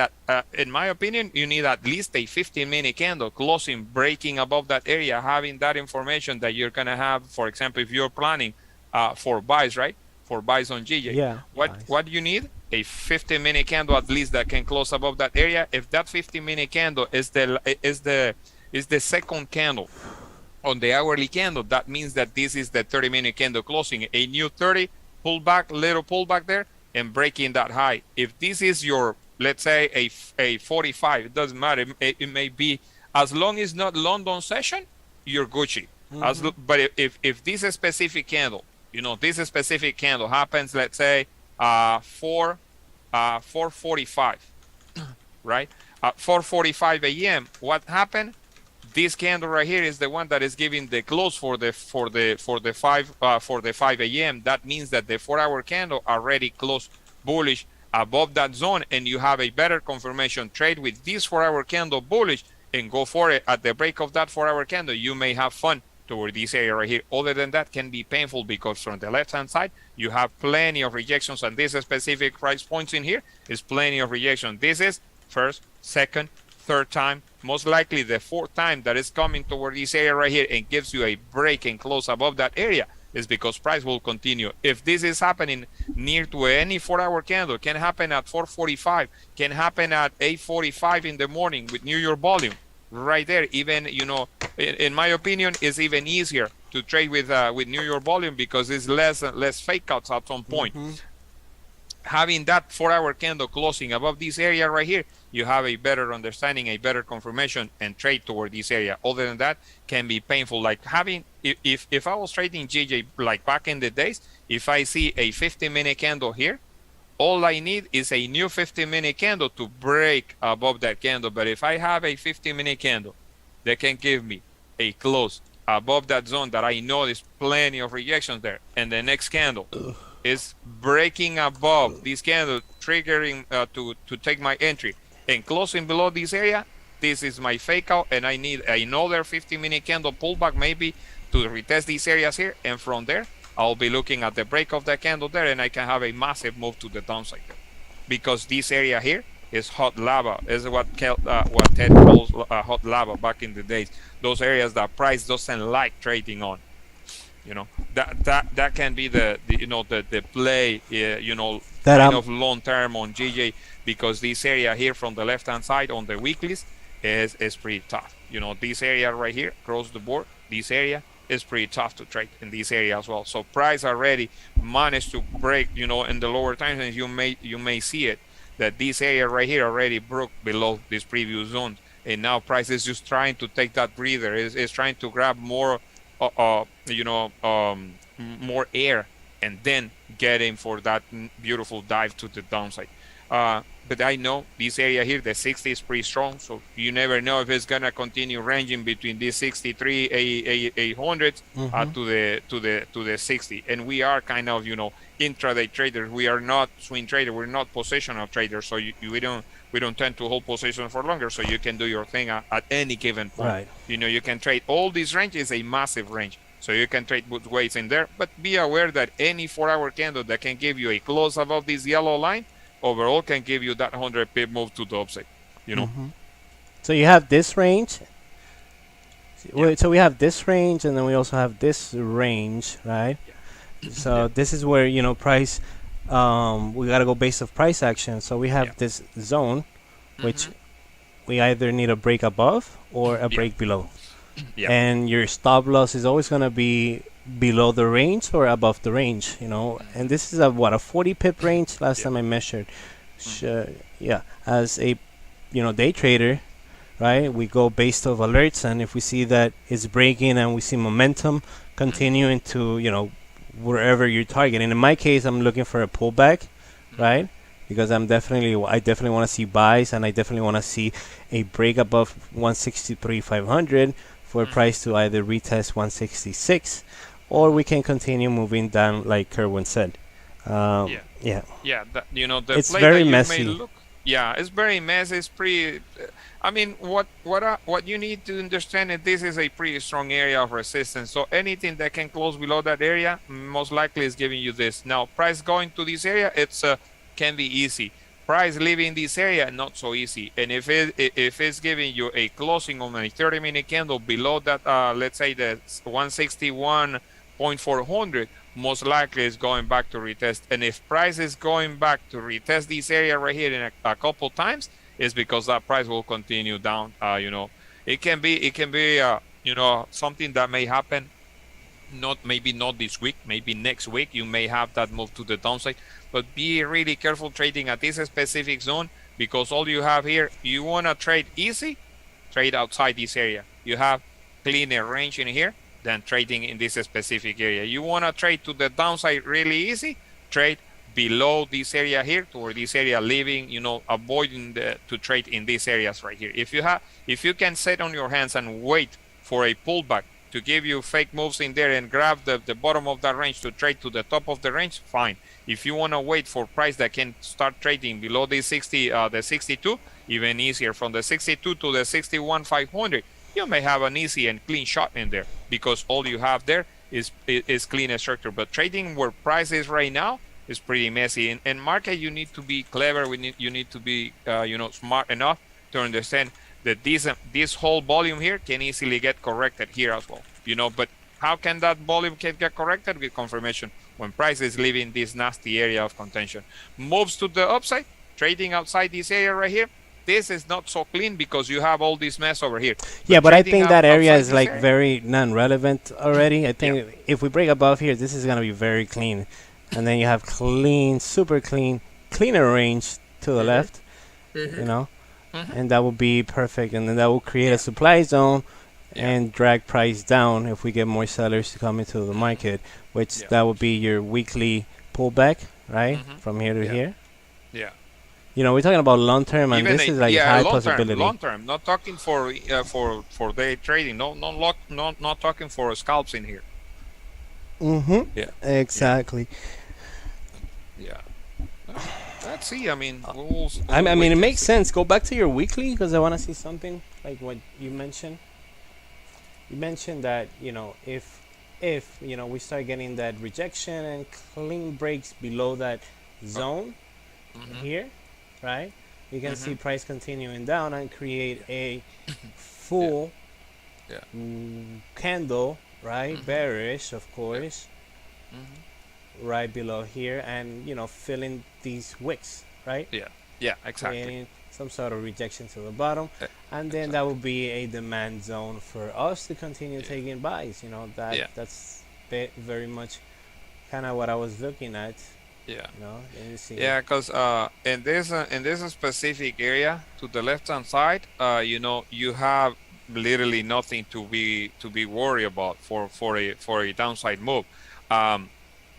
in my opinion, you need at least a 15-minute candle closing, breaking above that area, having that information that you're gonna have. For example, if you're planning for buys, right? For buys on GJ. Yeah. What do you need? A 15-minute candle at least that can close above that area. If that 15-minute candle is the second candle on the hourly candle, that means that this is the 30-minute candle closing. A new 30 little pullback there, and breaking that high. If this is your, let's say, a 45, it doesn't matter. It may be, as long as not London session, you're Gucci. But if this specific candle, this specific candle happens, let's say 4:45, right? At 4:45 a.m., what happened? This candle right here is the one that is giving the close for the 5 a.m. That means that the 4-hour candle already closed bullish above that zone, and you have a better confirmation trade with this 4-hour candle bullish and go for it at the break of that 4-hour candle. You may have fun toward this area right here. Other than that, can be painful, because from the left hand side you have plenty of rejections, and this specific price points in here is plenty of rejection. This is first, second, third time, most likely the fourth time that is coming toward this area right here and gives you a break and close above that area, is because price will continue. If this is happening near to any 4-hour candle, can happen at 4:45, can happen at 8:45 in the morning with New York volume right there. Even, in my opinion, it's even easier to trade with New York volume, because it's less fake outs at some point. Having that 4-hour candle closing above this area right here, you have a better understanding, a better confirmation, and trade toward this area. Other than that, can be painful. Like having, if I was trading GJ like back in the days, if I see a 15-minute candle here, all I need is a new 15-minute candle to break above that candle. But if I have a 15-minute candle that can give me a close above that zone that I know there's plenty of rejections there, and the next candle is breaking above this candle, triggering to take my entry and closing below this area, this is my fake out, and I need another 15-minute candle pullback maybe to retest these areas here, and from there I'll be looking at the break of that candle there, and I can have a massive move to the downside there, because this area here is hot lava. Is what Ted calls hot lava back in the days. Those areas that price doesn't like trading on. That can be the play, kind of long term on GJ, because this area here from the left hand side on the weeklies is pretty tough. This area right here across the board, this area is pretty tough to trade in this area as well. So price already managed to break, in the lower times, and you may see it, that this area right here already broke below this previous zone, and now price is just trying to take that breather, is trying to grab more more air, and then getting for that beautiful dive to the downside. but I know this area here, the 60 is pretty strong, so you never know if it's gonna continue ranging between this 63 800 to the 60. And we are kind of, you know, intraday traders. We are not swing traders. We're not positional traders. So we don't tend to hold position for longer. So you can do your thing at any given point. Right. You know, you can trade all these ranges, a massive range. So you can trade both ways in there, but be aware that any 4-hour candle that can give you a close above this yellow line overall can give you that 100 pip move to the upside, you know. So you have this range. So we have this range, and then we also have this range, right? So this is where, you know, price, we got to go based off price action. So we have this zone, which we either need a break above or a break below. And your stop loss is always going to be below the range or above the range, you know. And this is a 40 pip range last time I measured. As a, you know, day trader, right, we go based off alerts, and if we see that it's breaking and we see momentum continuing to, you know, wherever you're targeting. In my case, I'm looking for a pullback, right? Because I definitely want to see buys, and I definitely want to see a break above 163,500 for a price to either retest 166, or we can continue moving down like Kerwin said. That, you know, the it's play very that you messy. may look, it's very messy. It's pretty. I mean, what you need to understand is this is a pretty strong area of resistance. So anything that can close below that area most likely is giving you this. Now, price going to this area, it's can be easy. Price leaving this area, not so easy. And if it's giving you a closing on a 30-minute candle below that, let's say the 161.400, most likely is going back to retest. And if price is going back to retest this area right here in a couple times, is because that price will continue down. You know, it can be you know, something that may happen. Maybe not this week, maybe next week you may have that move to the downside, but be really careful trading at this specific zone, because all you have here, you want to trade easy, trade outside this area. You have cleaner range in here than trading in this specific area. You want to trade to the downside really easy, trade below this area here, toward this area, leaving, you know, avoiding to trade in these areas right here. If you can sit on your hands and wait for a pullback to give you fake moves in there and grab the bottom of that range to trade to the top of the range, fine. If you want to wait for price that can start trading below the 62, even easier, from the 62 to the 61,500, you may have an easy and clean shot in there, because all you have there is clean structure. But trading where price is right now is pretty messy. In market, you need to be clever. You need to be you know, smart enough to understand that this whole volume here can easily get corrected here as well, you know. But how can that volume can get corrected? With confirmation when price is leaving this nasty area of contention. Moves to the upside, trading outside this area right here, this is not so clean because you have all this mess over here. But I think that area is like area, very non-relevant already. I think if we break above here, this is going to be very clean, and then you have clean, super clean, cleaner range to the left, you know. And that will be perfect, and then that will create a supply zone and drag price down if we get more sellers to come into the market, which that will be your weekly pullback, right, from here to here. You know, we're talking about long term, and this is like high possibility. Long term, not talking for day trading. Not talking for scalps in here. Exactly. Let's see. I mean, I mean, it makes sense. Go back to your weekly, because I want to see something like what you mentioned. You mentioned that, you know, if you know, we start getting that rejection and clean breaks below that zone here, right? You can see price continuing down and create a full candle, right? Bearish, of course. Right below here, and, you know, filling these wicks, right? Exactly. Creating some sort of rejection to the bottom, and then that will be a demand zone for us to continue taking buys. You know, that's very much kind of what I was looking at. You know, let me see. Because in this specific area to the left hand side, you know, you have literally nothing to be worried about for a downside move.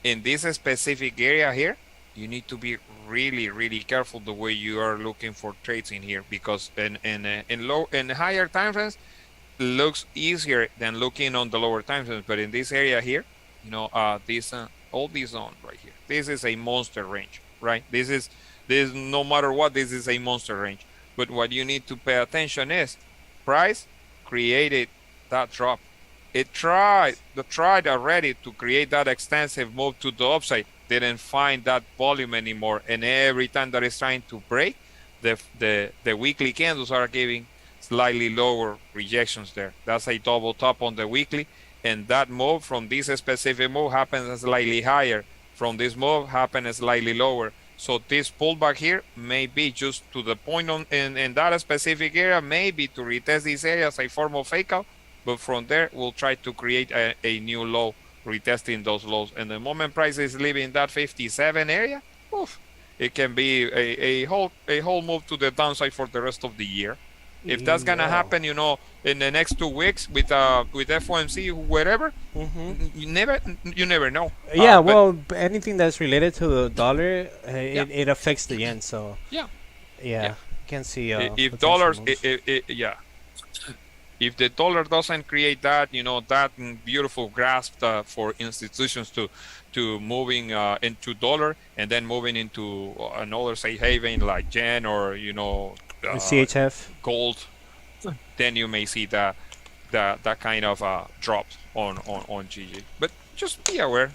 In this specific area here, you need to be really, really careful the way you are looking for trades in here, because in higher time frames looks easier than looking on the lower time frames. But in this area here, this all this zone right here, this is a monster range, right? This no matter what, this is a monster range. But what you need to pay attention is price created that drop. It tried already to create that extensive move to the upside, didn't find that volume anymore, and every time that it's trying to break, the weekly candles are giving slightly lower rejections there. That's a double top on the weekly, and that move from this specific move happens slightly higher. From this move happens slightly lower. So this pullback here may be just to the point in that specific area, maybe to retest this area as a form of fake out, but from there we'll try to create a new low, retesting those lows. And the moment price is leaving that 57 area, oof, it can be a whole move to the downside for the rest of the year. If that's gonna happen, in the next 2 weeks with FOMC, whatever, you never know. Yeah, well, anything that's related to the dollar, it affects the yen. So yeah, you can see if potential dollars, moves. if the dollar doesn't create that, that beautiful grasp for institutions to moving into dollar and then moving into another safe haven like yen or CHF, gold, then you may see that kind of drop on GG. But just be aware,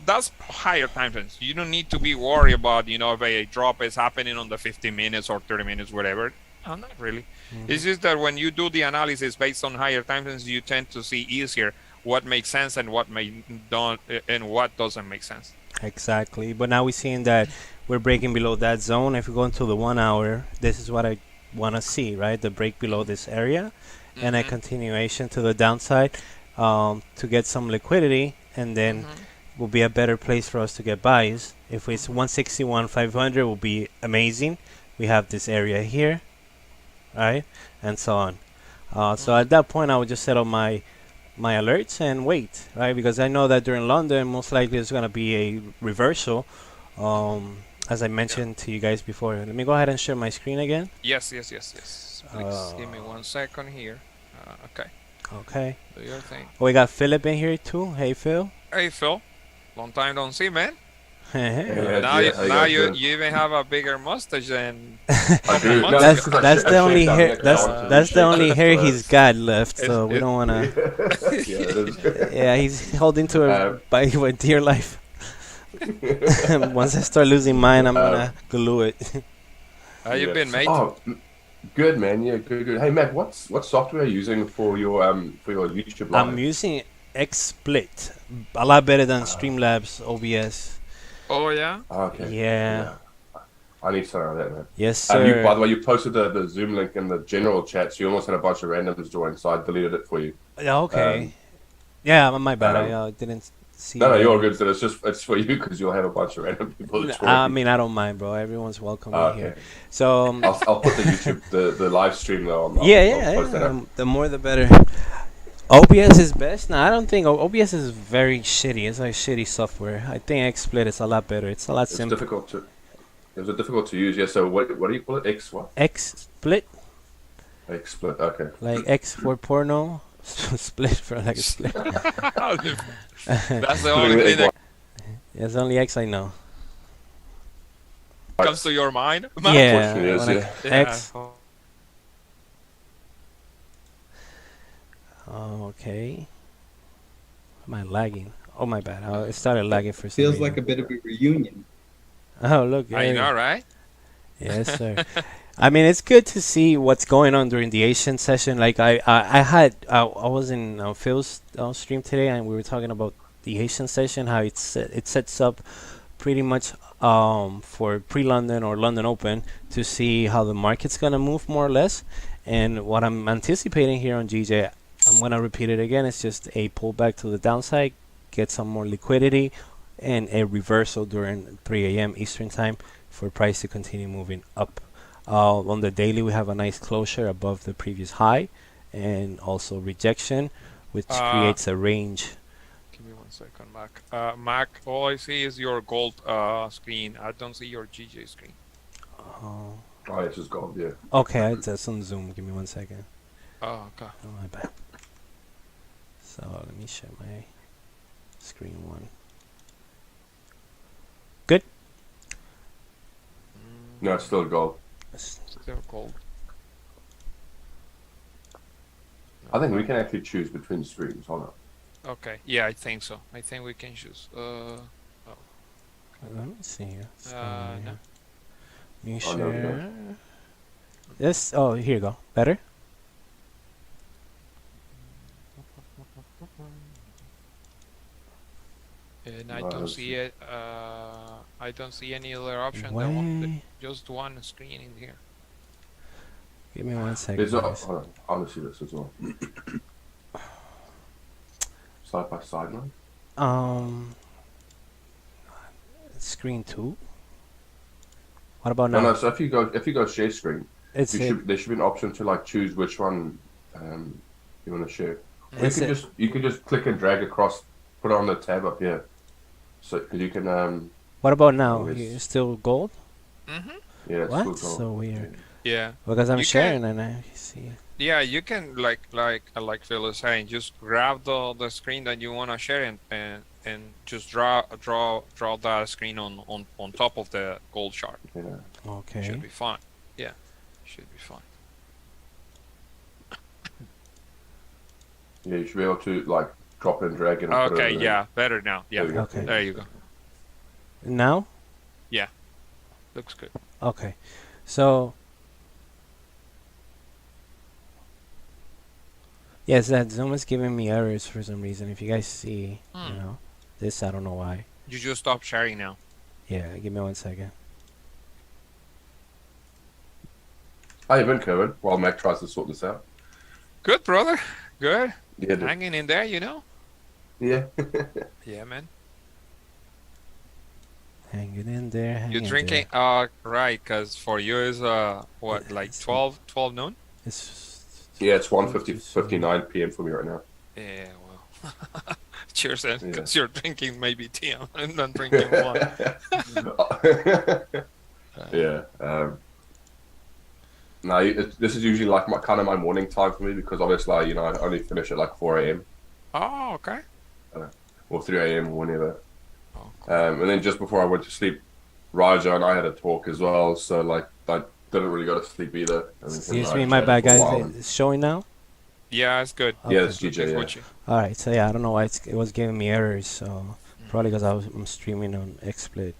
that's higher time frames. You don't need to be worried about, if a drop is happening on the 15 minutes or 30 minutes, whatever. No, not really. It's just that when you do the analysis based on higher time frames, you tend to see easier what makes sense and what what doesn't make sense. Exactly. But now we're seeing that we're breaking below that zone. If we go into the 1 hour, this is what I want to see, right? The break below this area and a continuation to the downside to get some liquidity, and then will be a better place for us to get buys. If it's 161,500 will be amazing. We have this area here, right, and so on. So at that point I would just set up my alerts and wait, right, because I know that during London most likely it's going to be a reversal, as I mentioned to you guys before. Let me go ahead and share my screen again. Yes. Please give me 1 second here. Okay. Do your thing. We got Philip in here too. Hey, Phil. Hey, Phil. Long time don't see, man. Yeah, Now you even have a bigger mustache than I do. No, That's because I the only shaved down hair. next That's the time, only so hair that's- he's got left. So we don't wanna. Yeah, it is. Yeah, he's holding to it by dear life. Once I start losing mine, I'm gonna glue it. How you been, mate? Oh, good man. Yeah, good. Hey, Matt, what software are you using for your YouTube live? I'm using XSplit, a lot better than Streamlabs OBS. Oh yeah. Okay. Yeah. I need to know that, man. Yes, sir. You, by the way, you posted the Zoom link in the general chat, so you almost had a bunch of randoms join, so I deleted it for you. Yeah, okay. Yeah, my bad. I didn't see. No, you're good. So it's for you because you'll have a bunch of random people join. I mean, I don't mind, bro. Everyone's welcome here. So I'll put the YouTube the live stream though. yeah. The more the better. OBS is best. No, I don't think OBS is very shitty. It's like shitty software. I think XSplit is a lot better. It's a lot simpler. It was difficult to use. Yeah. So what do you call it? X what? XSplit. XSplit. Okay. Like X for porno, split for like a split. That's the only thing that It's only X I know. comes to your mind. Yeah. Unfortunately, when X. Okay. Am I lagging? Oh my bad. It started lagging for some Feels reason. like a bit of a reunion. Oh look. I know, right? Yes, sir. I mean, it's good to see what's going on during the Asian session. Like I was in Phil's stream today, and we were talking about the Asian session, how it sets up pretty much for pre-London or London Open to see how the market's gonna move more or less. And what I'm anticipating here on GJ, I'm gonna repeat it again. It's just a pullback to the downside, get some more liquidity, and a reversal during 3 a.m. Eastern time for price to continue moving up. On the daily, we have a nice closure above the previous high, and also rejection, which creates a range. Give me 1 second. Mac. Mac, all I see is your gold screen. I don't see your GJ screen. Oh, Oh, it's just gold. Yeah. okay. It's on Zoom. Give me 1 second. Oh, okay. Oh, my bad. So let me share my screen one. Good. No, it's still gold. Still gold. I think we can actually choose between screens. Hold on. Okay. Yeah, I think so. I think we can choose. Let me see here. What's going No. on here? Me Oh, no, we share. don't. This. Oh, here you go. Better. And I Well, don't let's see see. it. I don't see any other option. Way. Just one screen in here. Give me 1 second. There's a, guys. hold on. I want to see this as well. Side by side, man. Screen 2. What about No, now? no. So if you go share screen, It's you it. should there should be an option to like choose which one you want to share. Or Is it- you can just click and drag across, put it on the tab up here. So 'cause you can What about now? Oh, it's- You still gold? Mm-hmm. yeah. It's What? still gold. So weird. Yeah. Because I'm You sharing and I see. Yeah, you can like Phil is saying, just grab the screen that you want to share and just draw that screen on top of the gold chart. Yeah. Okay. Should be fine. Yeah, should be fine. Yeah, you should be able to like drop and drag it. And put it Okay, over yeah, better now. Yeah, There you go. Okay. there you go. Now? Looks good. Okay. So yes, that Zoom is giving me errors for some reason. If you guys see, you know, this, I don't know why. You just stop sharing now. Yeah, give me 1 second. How you been, Kevin? While Mac tries to sort this out. Good, brother. Good. Yeah. dude. Hanging in there, you know. Yeah. Yeah, man. Hanging in there. Hanging You're drinking. Right, because for you is what, like It's- 12 noon? It's Yeah, it's 1:59 p.m. for me right now. Yeah, well. Cheers, then, Yeah. because you're drinking maybe tea and I'm drinking wine. Yeah. No, this is usually like kind of my morning time for me because obviously, you know, I only finish at like 4 a.m. Oh, okay. or 3 a.m. or whenever. Oh, cool. And then just before I went to sleep, Raja and I had a talk as well. So like I didn't really go to sleep either. And then excuse I me, my chatted bad, for a guys. while and- It's showing now. Yeah, it's good. Yeah, Okay. it's GJ. Yeah. With you. All right. So yeah, I don't know why it was giving me errors. So probably because I'm streaming on XSplit.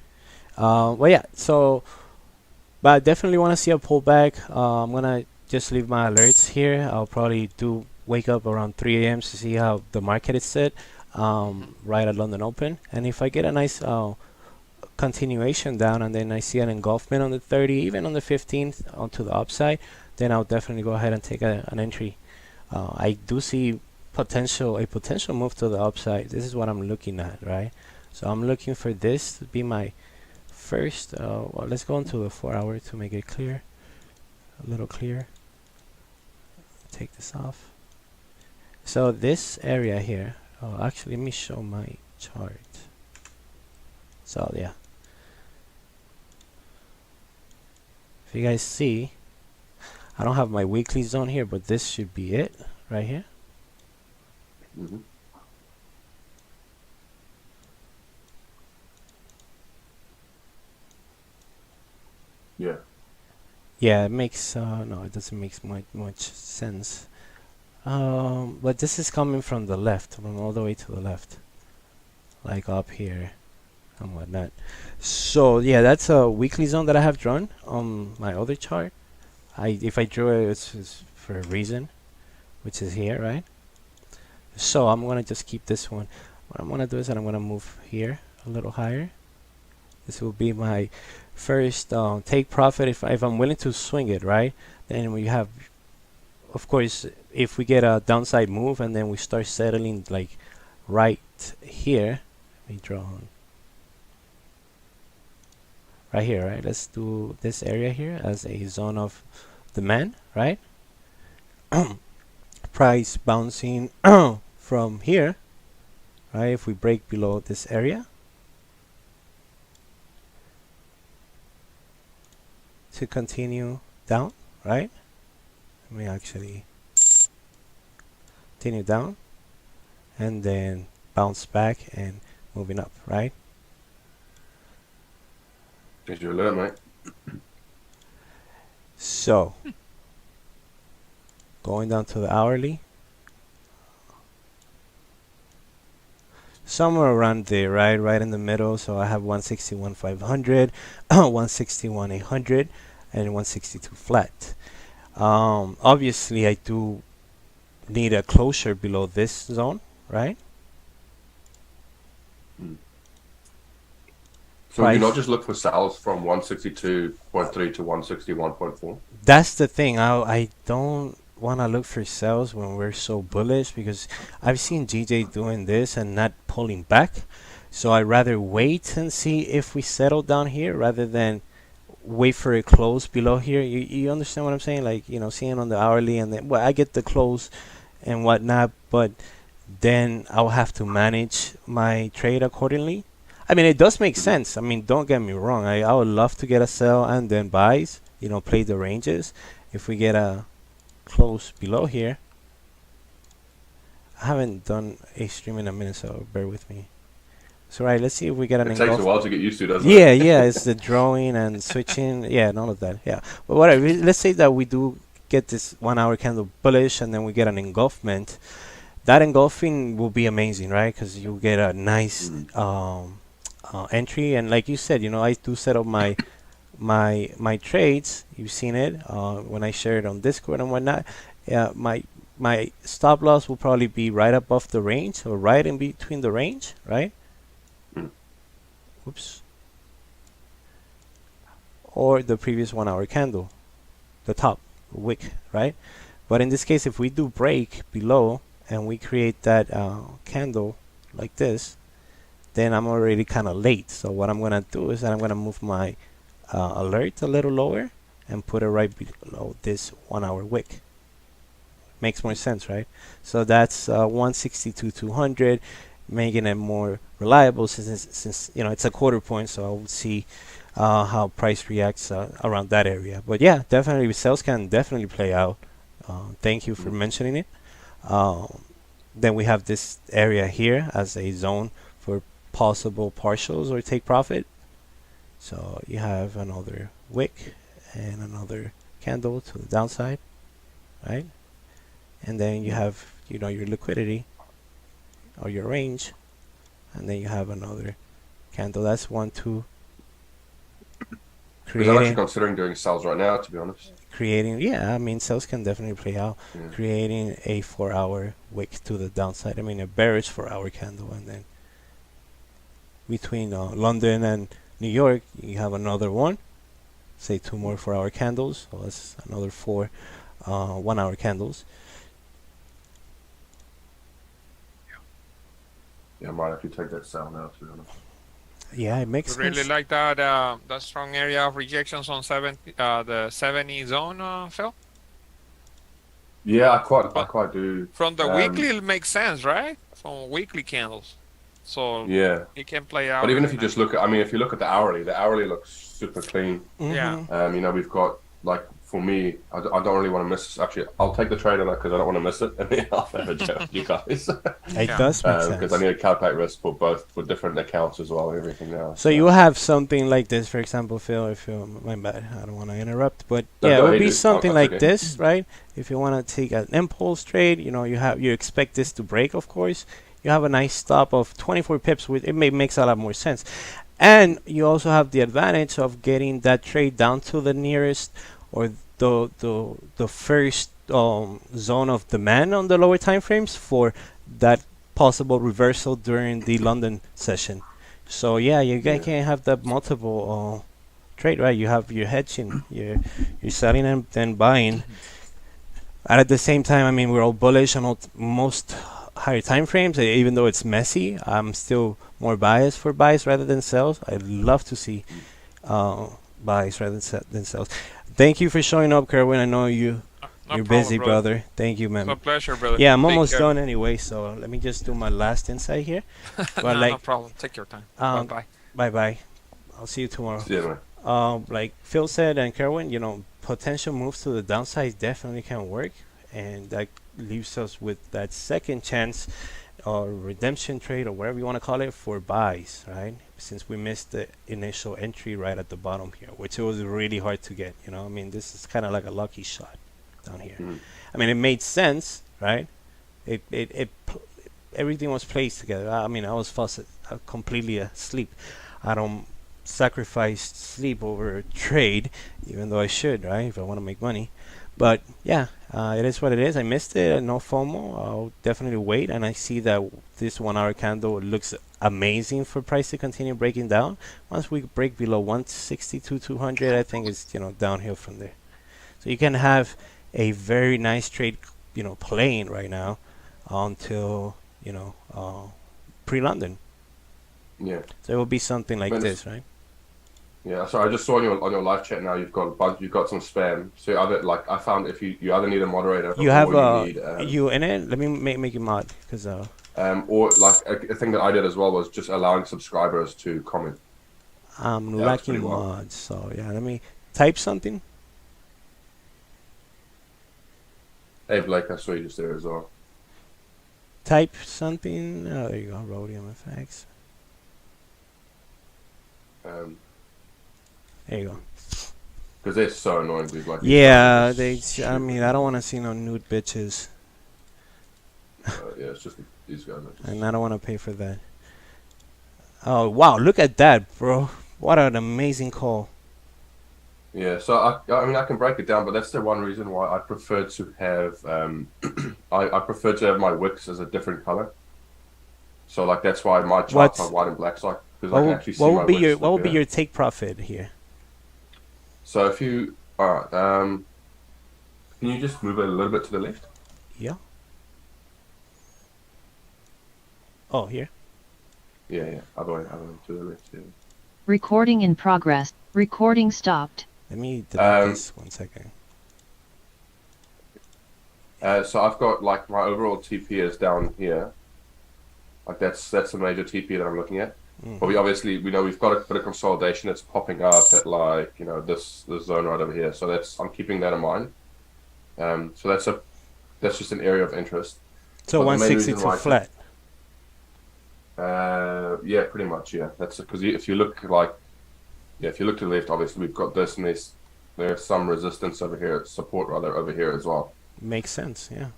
Well, yeah. So, but I definitely want to see a pullback. I'm gonna just leave my alerts here. I'll probably do wake up around 3 a.m. to see how the market is set. Right at London Open, and if I get a nice continuation down, and then I see an engulfment on the 30, even on the 15th onto the upside, then I'll definitely go ahead and take an entry. I do see a potential move to the upside. This is what I'm looking at, right? So I'm looking for this to be my first. Well, let's go into the 4 hour to make it clear, a little clear. Take this off. So this area here. Oh, actually, let me show my chart. So yeah, if you guys see, I don't have my weekly zone here, but this should be it right here. Mhm. Yeah. Yeah, it makes no, it doesn't make much sense. But this is coming from the left, from all the way to the left, like up here and whatnot. So yeah, that's a weekly zone that I have drawn on my other chart. If I drew it, it's for a reason, which is here, right? So I'm gonna just keep this one. What I'm gonna do is that I'm gonna move here a little higher. This will be my first take profit if I'm willing to swing it, right? Then we have, of course, if we get a downside move and then we start settling like right here. Let me draw on right here, right? Let's do this area here as a zone of demand, right? Price bouncing from here, right? If we break below this area, to continue down, right? Let me actually continue down and then bounce back and moving up, right? Gives you alert, mate. So going down to the hourly, somewhere around there, right in the middle. So I have 161,500, 161,800, and 162 flat. Obviously I do need a closure below this zone, right? So you Price. not just look for sales from 162.3 to 161.4? That's the thing. I don't want to look for sales when we're so bullish, because I've seen GJ doing this and not pulling back. So I'd rather wait and see if we settle down here rather than wait for a close below here. You understand what I'm saying? Like, you know, seeing on the hourly, and then, well, I get the close and whatnot, but then I'll have to manage my trade accordingly. I mean, it does make sense. I mean, don't get me wrong. I would love to get a sell and then buys, you know, play the ranges. If we get a close below here. I haven't done a stream in a minute, so bear with me. So right, let's see if we get an It takes a while to get used to, doesn't it? Yeah, yeah, it's the drawing and switching. Yeah, and all of that. Yeah. But whatever. Let's say that we do get this 1 hour candle bullish and then we get an engulfment. That engulfing will be amazing, right? Because you get a nice entry, and like you said, you know, I do set up my trades. You've seen it when I share it on Discord and whatnot. My stop loss will probably be right above the range, or right in between the range, right? Oops. Or the previous 1 hour candle, the top wick, right? But in this case, if we do break below and we create that candle like this, then I'm already kind of late. So what I'm gonna do is that I'm gonna move my alert a little lower and put it right below this 1 hour wick. Makes more sense, right? So that's 162,200, making it more reliable since you know it's a quarter point. So I will see how price reacts around that area. But yeah, definitely sales can definitely play out. Thank you for mentioning it. Then we have this area here as a zone for possible partials or take profit. So you have another wick and another candle to the downside, right? And then you have, you know, your liquidity or your range, and then you have another candle. That's 1, 2. Because I'm actually considering doing sales right now, to be honest. Yeah, I mean, sales can definitely play out. Yeah. Creating a 4 hour wick to the downside. I mean, a bearish 4 hour candle, and then between London and New York, you have another one. Say 2 more 4 hour candles. So that's another 4 1 hour candles. Yeah, I might actually take that sell now, to be honest. Yeah, it makes You really sense. like that strong area of rejections on the 70 zone, Phil? Yeah, I quite do. From the weekly, it makes sense, right? From weekly candles. So Yeah. it can play out. But even if you just look at, I mean, if you look at the hourly looks super clean. Yeah. You know, we've got, like, for me, I don't really want to miss this. Actually, I'll take the trade on that because I don't want to miss it. And then I'll have a chat with you guys. It does make sense. Because I need to calculate risk for both, for different accounts as well, and everything else. So you have something like this, for example, Phil, if you, my bad, I don't want to interrupt, but No, yeah, go it would ahead, be dude. something That's like okay. this, right? If you want to take an impulse trade, you know, you expect this to break, of course. You have a nice stop of 24 pips, with it makes a lot more sense. And you also have the advantage of getting that trade down to the nearest or the first zone of demand on the lower time frames for that possible reversal during the London session. So yeah, you can have that multiple trade, right? You have your hedging, you're selling and then buying. And at the same time, I mean, we're all bullish on most higher time frames. Even though it's messy, I'm still more biased for buys rather than sells. I'd love to see buys rather than sells. Thank you for showing up, Kerwin. I know you No You're problem, busy, brother. brother. Thank you, It's a man. pleasure, brother. Yeah, I'm Take almost care. done anyway, so let me just do my last insight here. But No, no like, problem. Take your time. um, Bye-bye. bye bye. I'll see you tomorrow. See you, man. Like Phil said and Kerwin, potential moves to the downside definitely can work, and that leaves us with that second chance or redemption trade or whatever you want to call it for buys, right? Since we missed the initial entry right at the bottom here, which it was really hard to get. I mean, this is kind of like a lucky shot down here. Mhm. I mean, it made sense, right? Everything was placed together. I mean, I was completely asleep. I don't sacrifice sleep over trade, even though I should, right? If I want to make money. But yeah, it is what it is. I missed it. No FOMO. I'll definitely wait. And I see that this 1 hour candle looks amazing for price to continue breaking down. Once we break below 162, 200, I think it's downhill from there. So you can have a very nice trade, playing right now until pre-London. Yeah. So it will be something like this, right? Yeah, so I just saw on your live chat now you've got some spam. So I found if you either need a moderator You have or you need you in it. Let me make you mod because or like a thing that I did as well was just allowing subscribers to comment. I'm Yeah, that's lacking pretty well. mods. So yeah, let me type something. Hey Blake, I saw you just there as well. Type something. Oh, there you go. Rhodium effects. There you go. Because they're so annoying, dude. Like Yeah, these guys I are mean, I don't want to see no nude bitches, yeah, it's just these guys. and I don't want to pay for that. Oh wow, look at that, bro! What an amazing call. Yeah, so I mean I can break it down, but that's the one reason why I prefer to have I prefer to have my wicks as a different color. So like that's why my charts are white and black, so because I can actually see my wicks. What would be your take profit here? So if you alright, can you just move it a little bit to the left? Yeah. Oh, here. Yeah, other way to the left. Yeah. Recording in progress. Recording stopped. Let me delete this 1 second. So I've got like my overall TP is down here. Like that's a major TP that I'm looking at. Mm-hmm. But we know we've got a bit of consolidation that's popping up at like this zone right over here. So I'm keeping that in mind. So that's just an area of interest. So 162 flat. Yeah, pretty much. Yeah, that's because if you look to the left, obviously we've got this, and there's some resistance over here, support rather over here as well. Makes sense, yeah.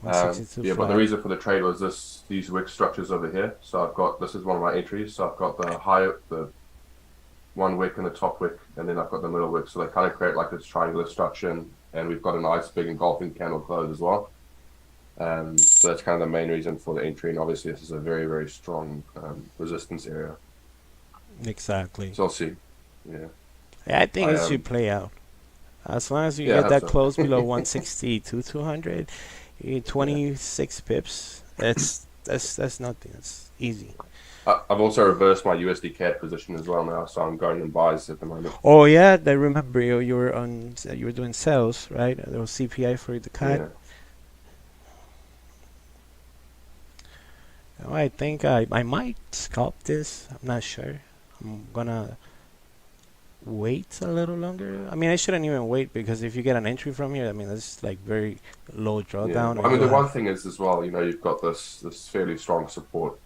162 yeah, flat. but the reason for the trade was these wick structures over here. So this is one of my entries. So I've got the one wick and the top wick, and then I've got the middle wick. So they kind of create like this triangular structure, and we've got a nice big engulfing candle close as well. So that's kind of the main reason for the entry, and obviously this is a very, very strong resistance area. Exactly. So I'll see. Yeah. Yeah, I think it should play out. As long as you get that close below 162, 200, 26 pips. That's nothing. That's easy. I've also reversed my USD CAD position as well now, so I'm going in buys at the moment. Oh yeah, I remember you were doing sales, right? There was CPI for the CAD. Yeah. Oh, I think I might scalp this. I'm not sure. I'm gonna wait a little longer. I mean, I shouldn't even wait because if you get an entry from here, I mean, that's like very low drawdown. Yeah. I mean, the one thing is as well, you've got this fairly strong support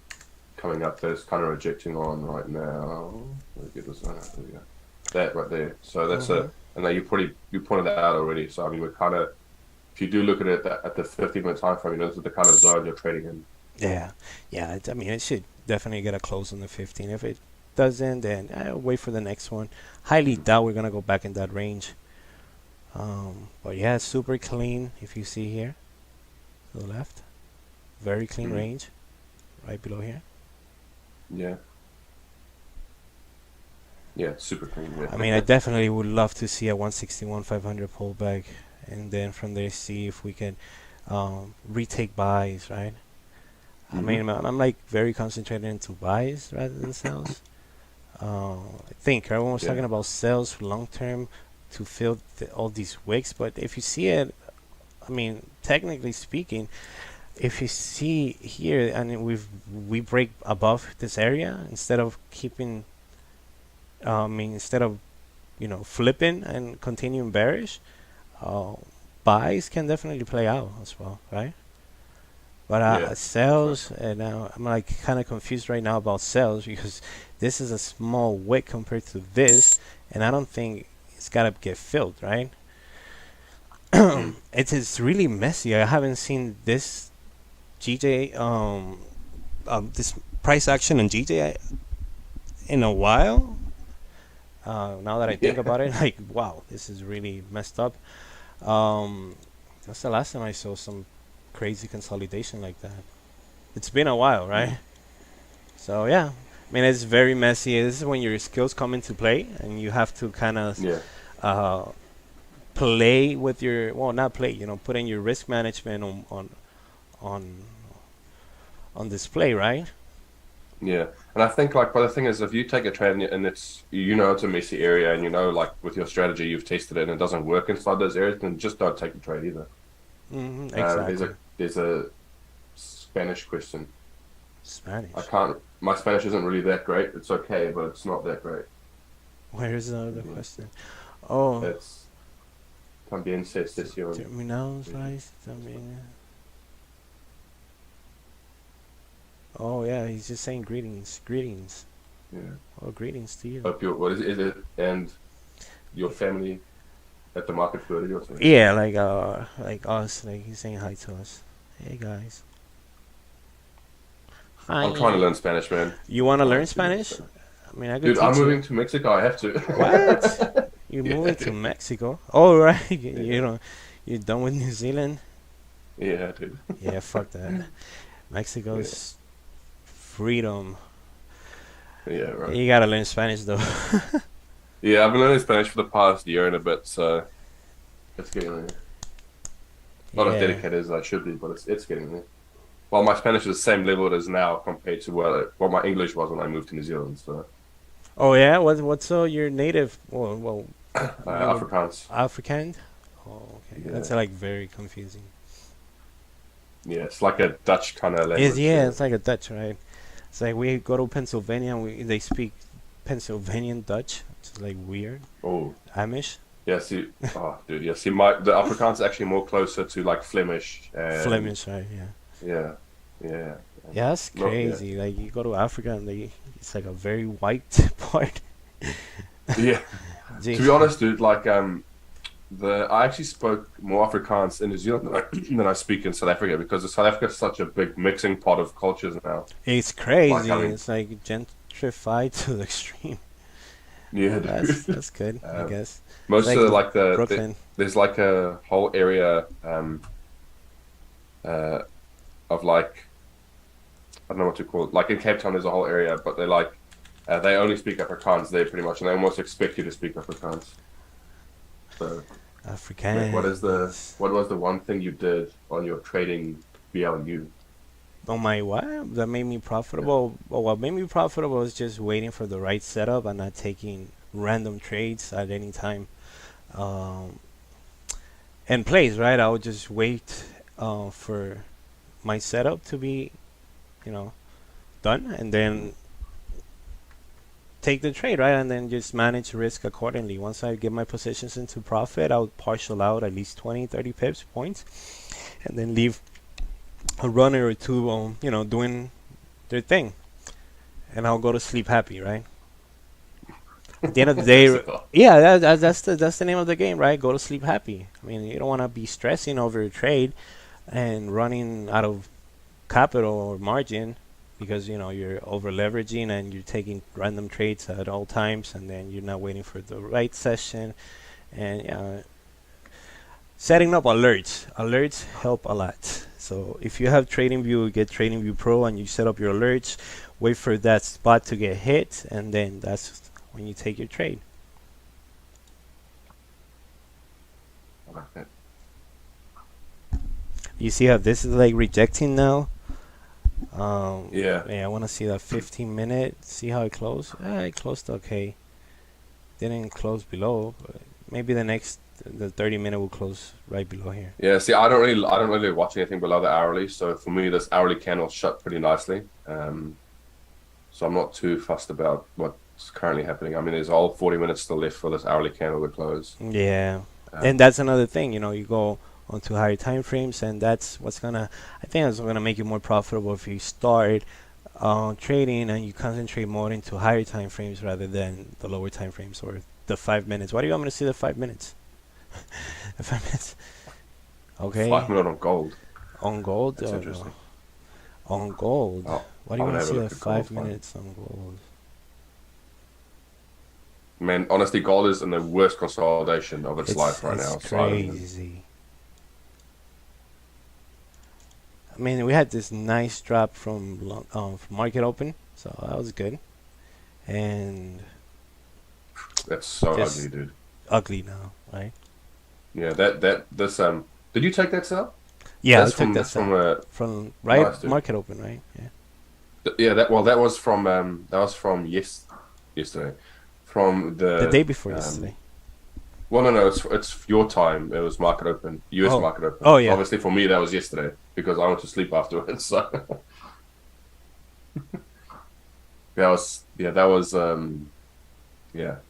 coming up that's kind of rejecting on right now. There we go. That right there. So that's and then you pointed that out already. So I mean, we're kind of, if you do look at it at the 15-minute time frame, this is the kind of zone you're trading in. Yeah. I mean, it should definitely get a close on the 15. If it doesn't, then I'll wait for the next one. Highly doubt we're gonna go back in that range. But yeah, it's super clean. If you see here, to the left, very clean range, right below here. Yeah. Yeah, super clean. Yeah. I mean, I definitely would love to see a 161 500 pullback, and then from there see if we can retake buys, right? I mean, I'm like very concentrated into buys rather than sales. I think everyone was talking about sales long term to fill all these wicks, but if you see it I mean, technically speaking, if you see here and we break above this area, instead of keeping, instead of flipping and continuing bearish, uh, buys can definitely play out as well, right? But Yeah. sales, and now I'm like kind of confused right now about sales because this is a small wick compared to this, and I don't think it's gotta get filled, right? It's really messy. I haven't seen this GJ this price action on GJ in a while. Now that I think Yeah. about it, like wow, this is really messed up. Um, that's the last time I saw some crazy consolidation like that. It's been a while, right? So yeah, I mean it's very messy. This is when your skills come into play, and you have to kind of Yeah. uh, play with your not play. Put in your risk management on on display, right? Yeah, and I think like, but the thing is, if you take a trade and it's it's a messy area, and like with your strategy you've tested it and it doesn't work inside those areas, then just don't take the trade either. There's Exactly. a Spanish question. Spanish. My Spanish isn't really that great. It's okay, but it's not that great. Where's the other Yeah. question? Oh, It's también se sesión. terminamos guys. También. Oh yeah, he's just saying greetings, greetings. Yeah. Oh, greetings to you. Hope what is it? And your family at the market Fluidity or something? Yeah, like us, like he's saying hi to us. Hey guys. Hi. I'm trying to learn Spanish, man. You want to learn to Spanish? I mean, I could Dude, teach I'm you. moving to Mexico. I have to. What? You're Yeah, moving to dude. Mexico? Oh right. Yeah. You're done with New Zealand. Yeah, dude. Yeah, fuck that. Mexico's freedom. Yeah, right. You gotta learn Spanish though. Yeah, I've been learning Spanish for the past year and a bit, so it's getting there. Not as Yeah. dedicated as I should be, but it's getting there. Well, my Spanish is the same level it is now compared to what my English was when I moved to New Zealand. So, Oh yeah. What's your native? Well, Afrikaans. African. Oh, okay. Yeah. That's like very confusing. Yeah, it's like a Dutch kind of language. It's like a Dutch, right? It's like we go to Pennsylvania and they speak Pennsylvanian Dutch. It's like weird. Oh, Amish. yeah. See, oh, dude. Yeah. See, the Afrikaans is actually more closer to like Flemish. And, Flemish, right? Yeah. Yeah. Yeah. Yeah, that's No, yeah. crazy. Like you go to Africa and it's like a very white part. Yeah. Jeez. To be honest, dude, like I actually spoke more Afrikaans in New Zealand than I speak in South Africa because South Africa is such a big mixing pot of cultures now. It's crazy. Like, I mean- It's like gentrified to the extreme. Yeah, dude. That's good, I guess. Most like of like Brooklyn. there's like a whole area of like I don't know what to call it. Like in Cape Town, there's a whole area, but they only speak Afrikaans there pretty much, and they almost expect you to speak Afrikaans. So, African. Mick, what was the one thing you did on your trading BLU? On my what? That made me profitable. Well, what made me profitable is just waiting for the right setup and not taking random trades at any time. And plays, right? I would just wait for my setup to be, done, and then take the trade, right? And then just manage risk accordingly. Once I get my positions into profit, I would partial out at least 20, 30 points, and then leave a runner or two, doing their thing, and I'll go to sleep happy, right? At the end of the day, yeah, that's the name of the game, right? Go to sleep happy. I mean, you don't want to be stressing over a trade and running out of capital or margin because you're over leveraging and you're taking random trades at all times, and then you're not waiting for the right session, and setting up alerts help a lot. So if you have TradingView, get TradingView Pro and you set up your alerts, wait for that spot to get hit, and then that's when you take your trade. I like that. You see how this is like rejecting now? Yeah. I want to see that 15-minute. See how it closed? It closed okay. Didn't close below, but maybe the next The 30-minute will close right below here. Yeah, see, I don't really watch anything below the hourly. So for me, this hourly candle shut pretty nicely. So I'm not too fussed about what's currently happening. I mean, there's all 40 minutes still left for this hourly candle to close. Yeah, and that's another thing. You go onto higher time frames, and that's what's gonna. I think that's gonna make you more profitable if you start trading and you concentrate more into higher time frames rather than the lower time frames or the 5 minutes. Why do you want me to see the 5 minutes? The 5 minutes. Okay. 5 minute on gold. On gold. That's interesting. On gold. Oh, Why do you I'm want to gonna see have the a look at 5 gold. minutes on gold? Man, honestly, gold is in the worst consolidation of its life right now. It's So I don't even- crazy. I mean, we had this nice drop from market open, so that was good. And That's so Just- ugly, dude. ugly now, right? Yeah, this did you take that sell? Yeah, That's I took that from from right Nice, dude. market open, right? Yeah. yeah, that was from yesterday. From The day before yesterday. Well, no, it's your time. It was market open, US Oh. market open. Oh, yeah. Obviously, for me, that was yesterday because I went to sleep afterwards. So that was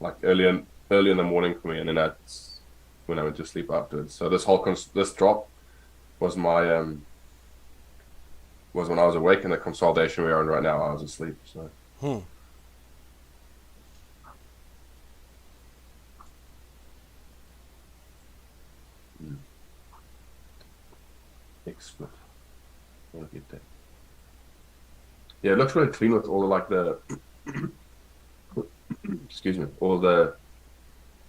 like early in the morning for me, and then that's when I went to sleep afterwards. So this whole this drop was my was when I was awake, and the consolidation we are in right now, I was asleep. So. Split. I want to get that. Yeah, it looks really clean with all the excuse me, all the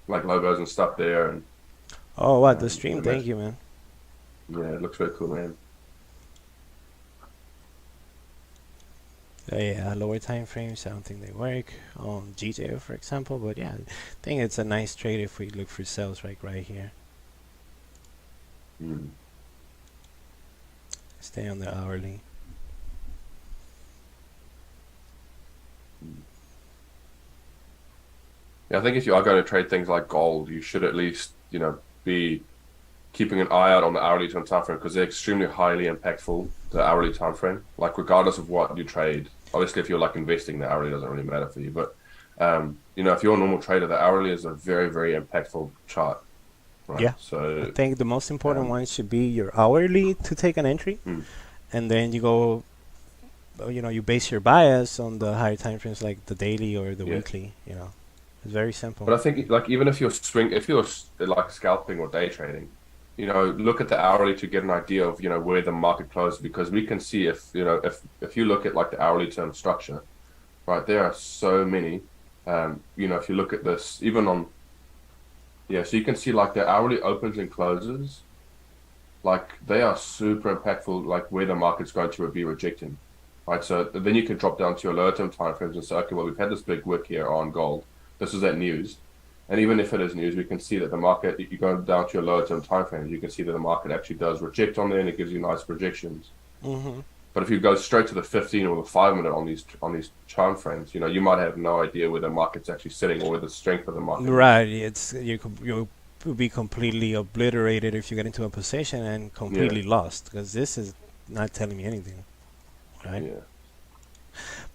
like logos and stuff there, and Oh, what the the stream? match. Thank you, man. yeah, it looks really cool, man. Yeah, lower time frames. I don't think they work on GTO, for example. But yeah, I think it's a nice trade if we look for sales right here. Mm. Stay on the hourly. Yeah, I think if you are going to trade things like gold, you should at least be keeping an eye out on the hourly time frame because they're extremely highly impactful. The hourly time frame, like regardless of what you trade. Obviously, if you're like investing, the hourly doesn't really matter for you. But if you're a normal trader, the hourly is a very, very impactful chart. Right? Yeah. So I think the most important one should be your hourly to take an entry, and then you go. You base your bias on the higher time frames like the daily or the weekly. It's very simple. But I think like even if you're like scalping or day trading, look at the hourly to get an idea of where the market closed, because we can see if you look at like the hourly term structure, right, there are so many. If you look at this even on so you can see like the hourly opens and closes, like they are super impactful, like where the market's going to be rejecting, right? So then you can drop down to your lower term time frames and say, okay, well, we've had this big wick here on gold. This is that news. And even if it is news, we can see that the market, if you go down to your lower term time frames, you can see that the market actually does reject on there, and it gives you nice projections. Mm-hmm. But if you go straight to the 15 or the 5 minute on these time frames, you might have no idea where the market's actually sitting or where the strength of the market is. Right. You'll be completely obliterated if you get into a position and completely lost, because this is not telling me anything, right? Yeah.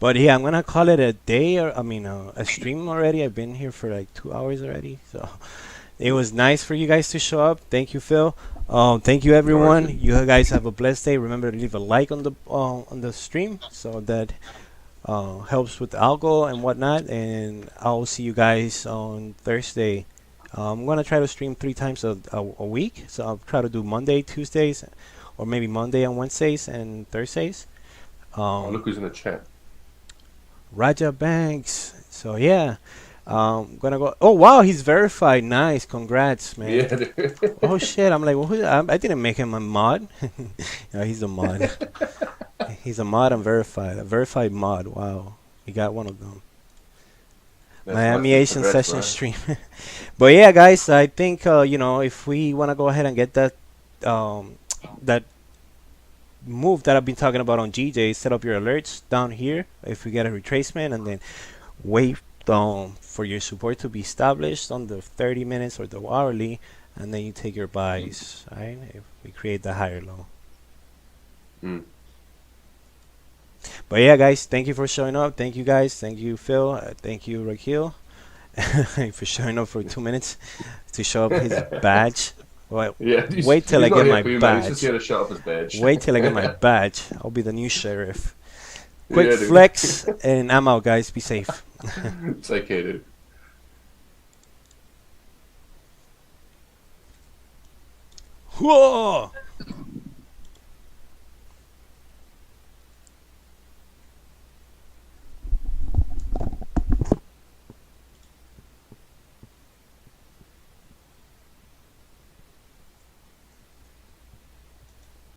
But yeah, I'm gonna call it a day, or a stream already. I've been here for like 2 hours already, so it was nice for you guys to show up. Thank you, Phil. Thank you, everyone. You guys have a blessed day. Remember to leave a like on the stream, so that helps with the algo and whatnot. And I'll see you guys on Thursday. I'm gonna try to stream 3 times a week, so I'll try to do Monday, Tuesdays, or maybe Monday and Wednesdays and Thursdays. Look who's in the chat. Raja Banks. So yeah, gonna go. Oh wow, he's verified. Nice, congrats, man. Yeah, dude. Oh shit, I'm like, well, I didn't make him a mod. He's a mod. He's a mod and verified. A verified mod. Wow, we got one of them. Miami Asian session stream. But yeah, guys, I think if we want to go ahead and get that that move that I've been talking about on GJ, set up your alerts down here if we get a retracement, and then wait for your support to be established on the 30 minutes or the hourly, and then you take your buys. Right? If we create the higher low. Mm. But yeah, guys, thank you for showing up. Thank you, guys. Thank you, Phil. Thank you, Raquel, for showing up for 2 minutes to show up his badge. Well, Yeah. wait till I he's not get here my for you, man. He's just badge. here to shut up his badge. Wait till I get my badge. I'll be the new sheriff. Quick Yeah, dude. flex, and I'm out, guys. Be safe. Take care, dude. Whoa!